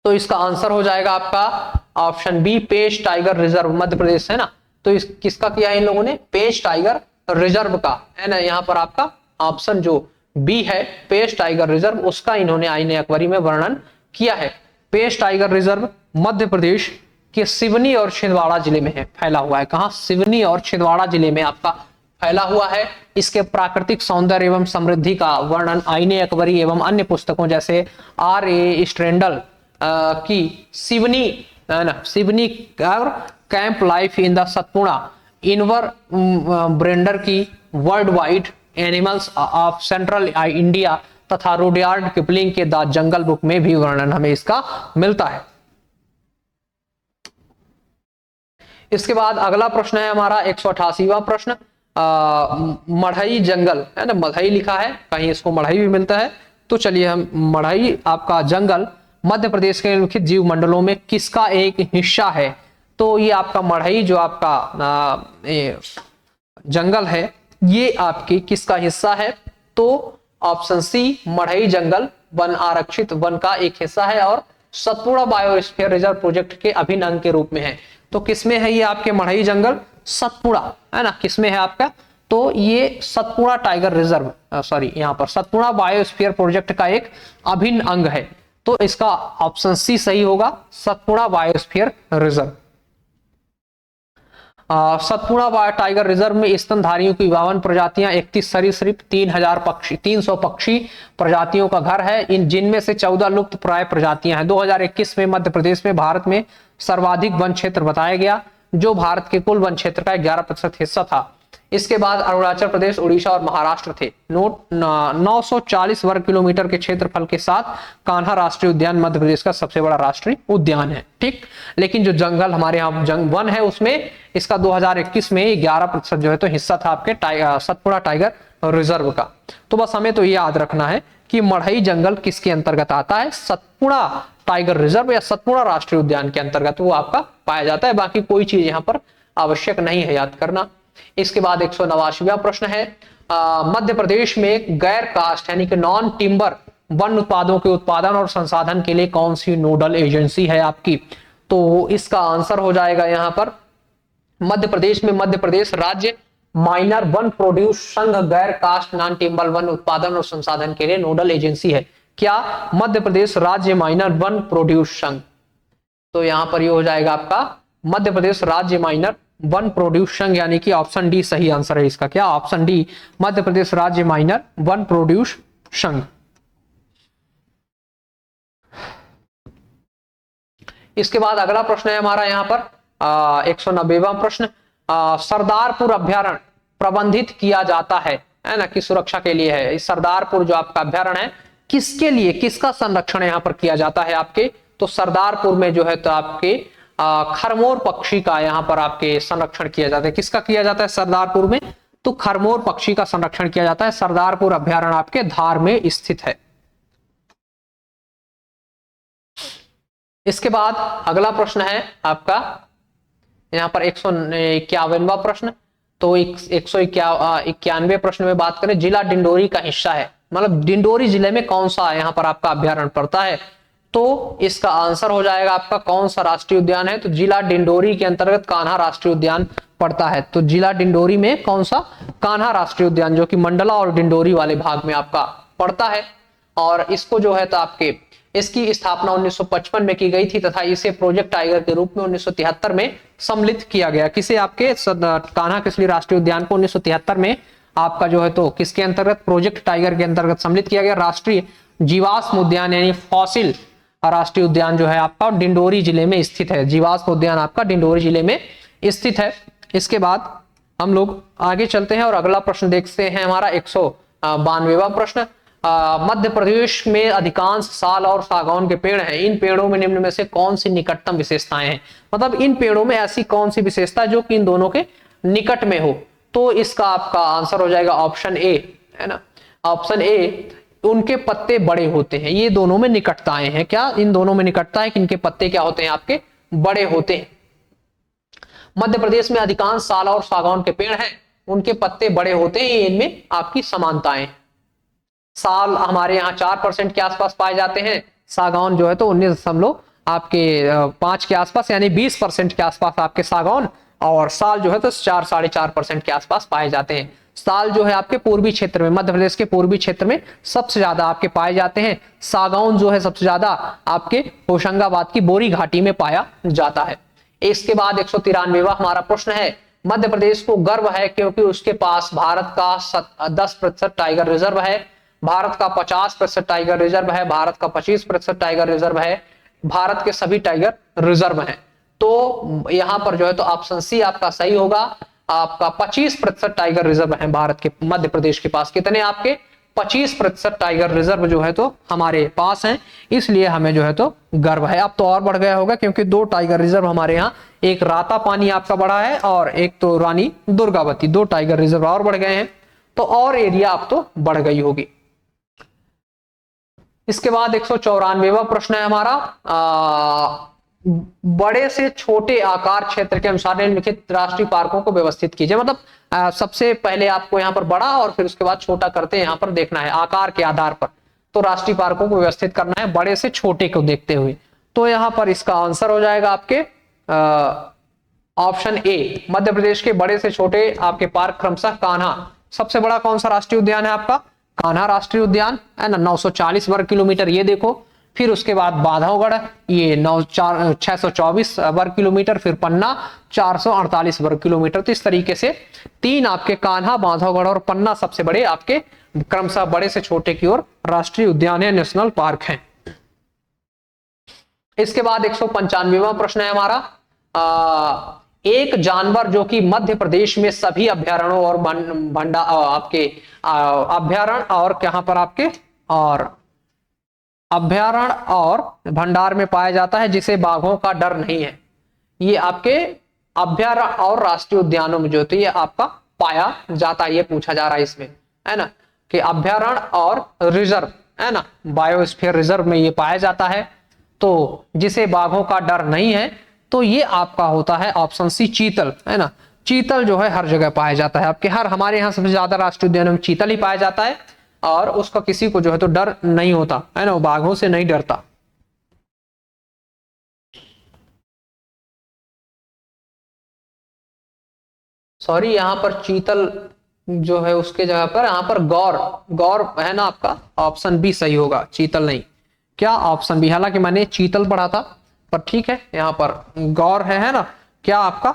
तो इसका आंसर हो जाएगा आपका ऑप्शन बी, पेंच टाइगर रिजर्व मध्य प्रदेश, है ना। तो इस किसका किया है इन लोगों ने? पेंच टाइगर रिजर्व का, है ना। यहाँ पर आपका ऑप्शन जो बी है पेंच टाइगर रिजर्व, उसका इन्होंने आईने अकबरी में वर्णन किया है। पेंच टाइगर रिजर्व मध्य प्रदेश के सिवनी और छिंदवाड़ा जिले में है, फैला हुआ है। कहां? सिवनी और छिंदवाड़ा जिले में आपका फैला हुआ है। इसके प्राकृतिक सौंदर्य एवं समृद्धि का वर्णन आईने अकबरी एवं अन्य पुस्तकों जैसे R.A. स्ट्रेंडल की सिवनी, है ना, सिवनी और camp life in the Satpura, Dunbar Brander की world wide animals of central India तथा रुडयार्ड किपलिंग के द जंगल बुक में भी वर्णन हमें इसका मिलता है। इसके बाद अगला प्रश्न है हमारा 188वां प्रश्न, मढ़ई जंगल, है ना, मढ़ई लिखा है, कहीं इसको मढ़ई भी मिलता है। तो चलिए हम मढ़ई आपका जंगल मध्य प्रदेश के निम्नलिखित जीव मंडलों में किसका एक हिस्सा है? तो ये आपका मढ़ई जो आपका जंगल है ये आपकी किसका हिस्सा है? तो ऑप्शन सी, मढ़ई जंगल वन आरक्षित वन का एक हिस्सा है और सतपुड़ा बायोस्फीयर रिजर्व प्रोजेक्ट के अभिन्न अंग के रूप में है। तो किसमें है ये आपके मढ़ई जंगल? सतपुड़ा, है ना, किसमें है आपका? तो ये सतपुड़ा टाइगर रिजर्व, सॉरी यहाँ पर सतपुड़ा बायोस्फीयर प्रोजेक्ट का एक अभिन्न अंग है। तो इसका ऑप्शन सी सही होगा, Satpura biosphere reserve. Satpura tiger reserve में स्तनधारियों की 52 प्रजातियां, 31 सरीसृप, 300 पक्षी प्रजातियों का घर है, इन जिनमें से 14 लुप्त प्राय प्रजातियां हैं। 2021 में मध्य प्रदेश में भारत में सर्वाधिक वन क्षेत्र बताया गया, जो भारत के कुल वन क्षेत्र का 11% हिस्सा था। इसके बाद अरुणाचल प्रदेश, उड़ीसा और महाराष्ट्र थे। 940 वर्ग किलोमीटर के क्षेत्रफल के साथ कान्हा राष्ट्रीय उद्यान मध्य प्रदेश का सबसे बड़ा राष्ट्रीय उद्यान है। ठीक, लेकिन जो जंगल हमारे यहाँ वन है उसमें इसका 2021 में 11% जो है तो हिस्सा था आपके सतपुड़ा टाइगर रिजर्व का। तो बस हमें तो ये याद रखना है कि मढ़ई जंगल किसके अंतर्गत आता है? सतपुड़ा टाइगर रिजर्व या सतपुड़ा राष्ट्रीय उद्यान के अंतर्गत वो आपका पाया जाता है। बाकी कोई चीज यहाँ पर आवश्यक नहीं है याद करना। इसके बाद 189वां प्रश्न है, मध्य प्रदेश में गैर कास्ट यानी कि नॉन टिम्बर वन उत्पादों के उत्पादन और संसाधन के लिए कौन सी नोडल एजेंसी है आपकी? तो इसका आंसर हो जाएगा यहाँ पर मध्य प्रदेश में मध्य प्रदेश राज्य माइनर वन प्रोड्यूस संघ गैर कास्ट नॉन टिम्बर वन उत्पादन और संसाधन के लिए नोडल एजेंसी है। क्या? मध्य प्रदेश राज्य माइनर वन प्रोड्यूस संघ। तो यहां पर ये हो जाएगा आपका मध्य प्रदेश राज्य माइनर वन प्रोड्यूस संघ, यानी कि ऑप्शन डी सही आंसर है इसका। क्या? ऑप्शन डी, मध्य प्रदेश राज्य माइनर वन प्रोड्यूस संघ। इसके बाद अगला प्रश्न है हमारा यहाँ पर 190वां प्रश्न, सरदारपुर अभ्यारण्य प्रबंधित किया जाता है ना, कि सुरक्षा के लिए है। इस सरदारपुर जो आपका अभ्यारण्य है किसके लिए, किसका संरक्षण यहाँ पर किया जाता है आपके? तो सरदारपुर में जो है तो आपके खरमोर पक्षी का यहाँ पर आपके संरक्षण किया जाता है। किसका किया जाता है सरदारपुर में? तो खरमोर पक्षी का संरक्षण किया जाता है। सरदारपुर अभ्यारण्य आपके धार में स्थित है। इसके बाद अगला प्रश्न है आपका यहाँ पर 151वां प्रश्न। तो 191 प्रश्न में बात करें, जिला डिंडोरी का हिस्सा है, मतलब डिंडोरी जिले में कौन सा यहाँ पर आपका अभ्यारण्य पड़ता है? तो इसका आंसर हो जाएगा आपका कौन सा राष्ट्रीय उद्यान है? तो जिला डिंडोरी के अंतर्गत कान्हा राष्ट्रीय उद्यान पड़ता है। तो जिला डिंडोरी में कौन सा? कान्हा राष्ट्रीय उद्यान, जो कि मंडला और डिंडोरी वाले भाग में आपका पड़ता है। और इसको जो है तो आपके इसकी स्थापना 1955 में की गई थी तथा इसे प्रोजेक्ट टाइगर के रूप में 1973 में सम्मिलित किया गया। किसे? आपके कान्हा किसली राष्ट्रीय उद्यान को 1973 में आपका जो है तो किसके अंतर्गत? प्रोजेक्ट टाइगर के अंतर्गत सम्मिलित किया गया। राष्ट्रीय जीवाश्म उद्यान यानी फॉसिल राष्ट्रीय उद्यान जो है आपका डिंडोरी जिले में स्थित है। जीवाश्म उद्यान आपका डिंडोरी जिले में स्थित है। इसके बाद हम लोग आगे चलते हैं और अगला प्रश्न देखते हैं हमारा 192वां प्रश्न। मध्य प्रदेश में अधिकांश साल और सागौन के पेड़ हैं। इन पेड़ों में निम्न में से कौन सी निकटतम विशेषताएं हैं? मतलब इन पेड़ों में ऐसी कौन सी विशेषता जो कि इन दोनों के निकट में हो? तो इसका आपका आंसर हो जाएगा ऑप्शन ए, है ना। ऑप्शन ए, उनके पत्ते बड़े होते हैं। ये दोनों में निकटताएं हैं। क्या इन दोनों में निकटता है कि इनके पत्ते क्या होते हैं? आपके बड़े होते हैं। मध्य प्रदेश में अधिकांश साल और सागौन के पेड़ हैं, उनके पत्ते बड़े होते हैं, इनमें आपकी समानताएं। साल हमारे यहाँ 4% के आसपास पाए जाते हैं, सागौन जो है तो 19.5 के आसपास यानी 20% के आसपास आपके सागौन, और साल जो है तो 4-4.5% के आसपास पाए जाते हैं। साल जो है आपके पूर्वी क्षेत्र में, मध्य प्रदेश के पूर्वी क्षेत्र में सबसे ज्यादा आपके पाए जाते हैं। सागौन जो है सबसे ज्यादा आपके होशंगाबाद की बोरी घाटी में पाया जाता है। इसके बाद 193वां हमारा प्रश्न है, मध्य प्रदेश को गर्व है क्योंकि उसके पास भारत का 10% टाइगर रिजर्व है, भारत का 50% टाइगर रिजर्व है, भारत का 25% टाइगर रिजर्व है, भारत के सभी टाइगर रिजर्व हैं। तो यहां पर जो है तो ऑप्शन सी आपका सही होगा। आपका 25% टाइगर रिजर्व है भारत के, मध्य प्रदेश के पास। कितने? आपके 25% टाइगर रिजर्व जो है तो हमारे पास हैं, इसलिए हमें जो है तो गर्व है। अब तो और बढ़ गया होगा क्योंकि 2 टाइगर रिजर्व हमारे यहाँ, एक राता पानी आपका बढ़ा है और एक तो रानी दुर्गावती, 2 टाइगर रिजर्व और बढ़ गए हैं, तो और एरिया अब तो बढ़ गई होगी। इसके बाद 194वां प्रश्न है हमारा, बड़े से छोटे आकार क्षेत्र के अनुसार निम्नलिखित राष्ट्रीय पार्कों को व्यवस्थित कीजिए। मतलब सबसे पहले आपको यहाँ पर बड़ा और फिर उसके बाद छोटा करते हैं यहाँ पर देखना है आकार के आधार पर। तो राष्ट्रीय पार्कों को व्यवस्थित करना है बड़े से छोटे को देखते हुए। तो यहाँ पर इसका आंसर हो जाएगा आपके ऑप्शन ए, मध्य प्रदेश के बड़े से छोटे आपके पार्क क्रमशः कान्हा। सबसे बड़ा कौन सा राष्ट्रीय उद्यान है आपका? कान्हा राष्ट्रीय उद्यान है ना, 940 वर्ग किलोमीटर, ये देखो। फिर उसके बाद बांधवगढ़, ये 624 वर्ग किलोमीटर, फिर पन्ना 448 वर्ग किलोमीटर। तो इस तरीके से 3 आपके कान्हा, बांधवगढ़ और पन्ना सबसे बड़े आपके क्रमशः बड़े से छोटे की ओर राष्ट्रीय उद्यान है, नेशनल पार्क है। इसके बाद 195वां प्रश्न है हमारा, एक जानवर जो कि मध्य प्रदेश में सभी अभ्यारण्यों और आपके अभ्यारण्य और कहां पर आपके और अभ्यारण्य और भंडार में पाया जाता है, जिसे बाघों का डर नहीं है। ये आपके अभ्यारण्य और राष्ट्रीय उद्यानों में जो तो ये आपका पाया जाता है, ये पूछा जा रहा है इसमें, है ना, कि अभ्यारण्य और रिजर्व, है ना, बायोस्फीयर रिजर्व में ये पाया जाता है। तो जिसे बाघों का डर नहीं है, तो ये आपका होता है ऑप्शन सी, चीतल, है ना। चीतल जो है हर जगह पाया जाता है आपके, हमारे यहाँ सबसे ज्यादा राष्ट्रीय उद्यान में चीतल ही पाया जाता है, और उसका किसी को जो है तो डर नहीं होता, है ना, वो बाघों से नहीं डरता। सॉरी, यहाँ पर चीतल जो है उसके जगह पर यहाँ पर गौर है ना, आपका ऑप्शन बी सही होगा, चीतल नहीं। क्या? Option B. हालांकि मैंने चीतल पढ़ा था, पर ठीक है, यहाँ पर गौर है ना। क्या आपका?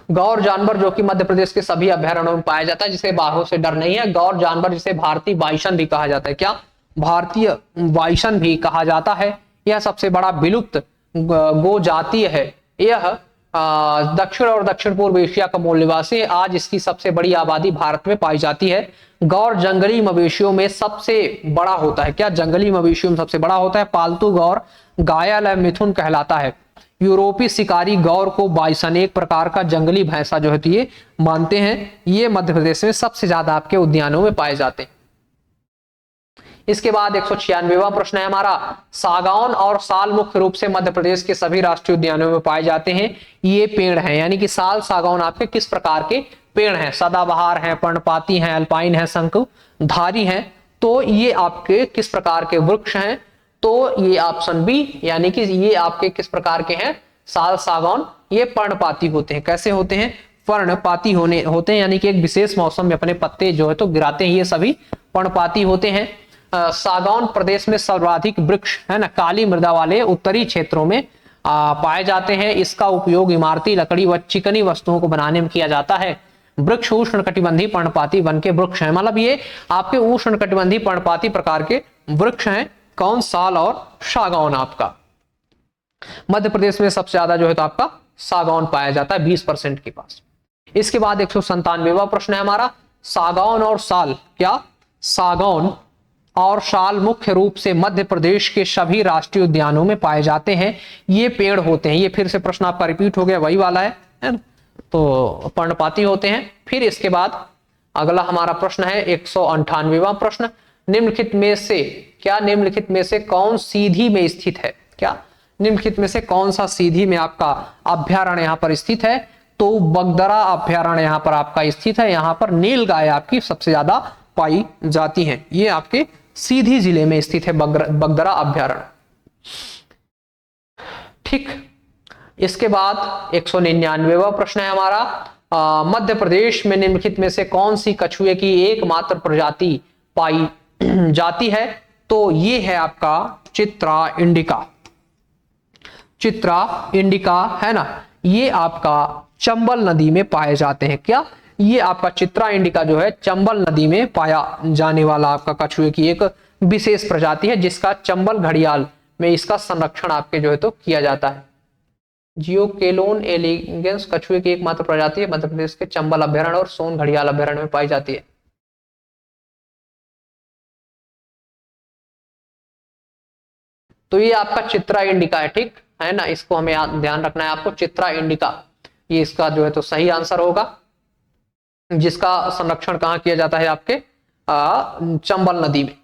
गौर जानवर जो कि मध्य प्रदेश के सभी अभ्यारण्यों में पाया जाता है, जिसे बाघों से डर नहीं है। गौर जानवर जिसे भारतीय बाइसन भी कहा जाता है। क्या? भारतीय बाइसन भी कहा जाता है। यह सबसे बड़ा विलुप्त गो जातीय है। यह दक्षिण और दक्षिण पूर्व एशिया का मूल निवासी है। आज इसकी सबसे बड़ी आबादी भारत में पाई जाती है। गौर जंगली मवेशियों में सबसे बड़ा होता है। क्या जंगली मवेशियों में सबसे बड़ा होता है? पालतू गौर घायल या मिथुन कहलाता है। यूरोपीय शिकारी गौर को बाइसन एक प्रकार का जंगली भैंसा जो होती है मानते हैं। ये मध्य प्रदेश में सबसे ज्यादा आपके उद्यानों में पाए जाते हैं। इसके बाद 196वां प्रश्न है हमारा, सागौन और साल मुख्य रूप से मध्य प्रदेश के सभी राष्ट्रीय उद्यानों में पाए जाते हैं। ये पेड़ हैं, यानी कि साल सागौन आपके किस प्रकार के पेड़ हैं? सदाबहार हैं, पर्णपाती हैं, अल्पाइन हैं, शंकुधारी हैं। तो ये आपके किस प्रकार के वृक्ष हैं? तो ये ऑप्शन बी, यानी कि ये आपके किस प्रकार के हैं? साल सागौन ये पर्णपाती होते हैं। कैसे होते हैं? पर्णपाती होते हैं, यानी कि एक विशेष मौसम में अपने पत्ते जो है तो गिराते हैं। ये सभी पर्णपाती होते हैं। सागौन प्रदेश में सर्वाधिक वृक्ष है ना काली मृदा वाले उत्तरी क्षेत्रों में पाए जाते हैं। इसका उपयोग इमारती लकड़ी व चिकनी वस्तुओं को बनाने में किया जाता है। वृक्ष उष्णकटिबंधीय पर्णपाती वन के वृक्ष हैं, मतलब ये आपके उष्णकटिबंधीय पर्णपाती प्रकार के वृक्ष हैं। कौन? साल और सागौन। आपका मध्य प्रदेश में सबसे ज्यादा जो है तो आपका सागौन पाया जाता है 20% के पास। इसके बाद 197वां प्रश्न है हमारा, सागौन और साल, क्या सागौन और साल मुख्य रूप से मध्य प्रदेश के सभी राष्ट्रीय उद्यानों में पाए जाते हैं। ये पेड़ होते हैं। ये फिर से प्रश्न आपका रिपीट हो गया, वही वाला है ना? तो पर्णपाती होते हैं। फिर इसके बाद अगला हमारा प्रश्न है 198वां प्रश्न, निम्नलिखित में से क्या निम्नलिखित में से कौन सीधी में स्थित है? क्या निम्नलिखित में से कौन सा सीधी में आपका अभ्यारण्य यहाँ पर स्थित है? तो बगदरा अभ्यारण्य यहाँ पर आपका स्थित है। यहाँ पर नील गाय आपकी सबसे ज्यादा पाई जाती हैं। ये आपके सीधी जिले में स्थित है बगदरा अभ्यारण्य। ठीक। इसके बाद 199वां प्रश्न है हमारा, मध्य प्रदेश में निम्नलिखित में से कौन सी कछुए की एकमात्र प्रजाति पाई जाती है? तो ये है आपका चित्रा इंडिका। चित्रा इंडिका है ना, ये आपका चंबल नदी में पाए जाते हैं। क्या? ये आपका चित्रा इंडिका जो है चंबल नदी में पाया जाने वाला आपका कछुए की एक विशेष प्रजाति है, जिसका चंबल घड़ियाल में इसका संरक्षण आपके जो है तो किया जाता है। जियोकेलोन एलिगेंस कछुए की एकमात्र प्रजाति है, मध्य प्रदेश के चंबल अभ्यारण्य और सोन घड़ियाल अभ्यारण्य में पाई जाती है। तो ये आपका चित्रा इंडिका है, ठीक है ना? इसको हमें ध्यान रखना है आपको, चित्रा इंडिका ये इसका जो है तो सही आंसर होगा, जिसका संरक्षण कहाँ किया जाता है? आपके चंबल नदी में।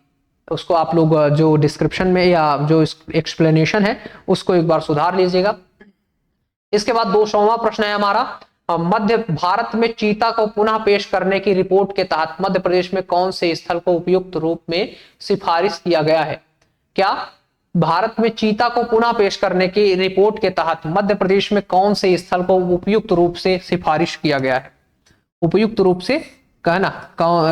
उसको आप लोग जो डिस्क्रिप्शन में या जो एक्सप्लेनेशन है उसको एक बार सुधार लीजिएगा। इसके बाद 200वां प्रश्न है हमारा, मध्य भारत में चीता को पुनः पेश करने की रिपोर्ट के तहत मध्य प्रदेश में कौन से स्थल को उपयुक्त रूप में सिफारिश किया गया है? क्या भारत में चीता को पुनः पेश करने की रिपोर्ट के तहत मध्य प्रदेश में कौन से स्थल को उपयुक्त रूप से सिफारिश किया गया है? उपयुक्त रूप से कहना,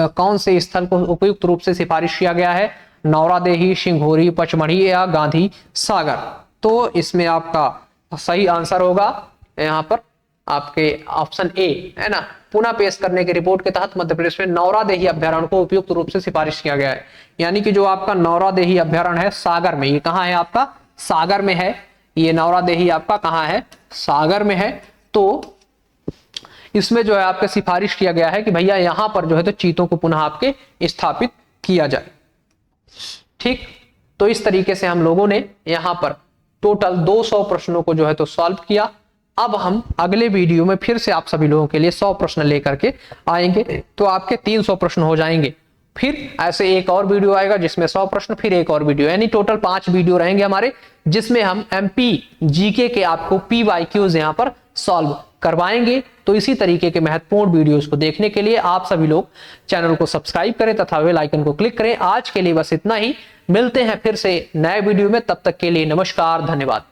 कौन से स्थल को उपयुक्त रूप से सिफारिश किया गया है? नौरादेही, सिंघोरी, पचमढ़ी या गांधी सागर। तो इसमें आपका सही आंसर होगा यहाँ पर आपके ऑप्शन ए है ना, पुनः पेश करने की रिपोर्ट के तहत मध्य प्रदेश में नौरादेही अभ्यारण्य को उपयुक्त रूप से सिफारिश किया गया है। यानी कि जो आपका नौरादेही अभ्यारण्य है सागर में, ये कहाँ है आपका? सागर में है। ये नौरादेही आपका कहाँ है? सागर में है। तो इसमें जो है आपका सिफारिश किया गया है कि भैया यहां पर जो है तो चीतों को पुनः आपके स्थापित किया जाए। ठीक। तो इस तरीके से हम लोगों ने यहां पर टोटल 200 प्रश्नों को जो है तो सॉल्व किया। अब हम अगले वीडियो में फिर से आप सभी लोगों के लिए 100 प्रश्न लेकर के आएंगे, तो आपके 300 प्रश्न हो जाएंगे। फिर ऐसे एक और वीडियो आएगा जिसमें 100 प्रश्न, फिर एक और वीडियो, यानी टोटल 5 वीडियो रहेंगे हमारे, जिसमें हम एमपी जीके के आपको PYQs यहां पर सॉल्व करवाएंगे। तो इसी तरीके के महत्वपूर्ण वीडियोस को देखने के लिए आप सभी लोग चैनल को सब्सक्राइब करें तथा बेल आइकन को क्लिक करें। आज के लिए बस इतना ही, मिलते हैं फिर से नए वीडियो में, तब तक के लिए नमस्कार, धन्यवाद।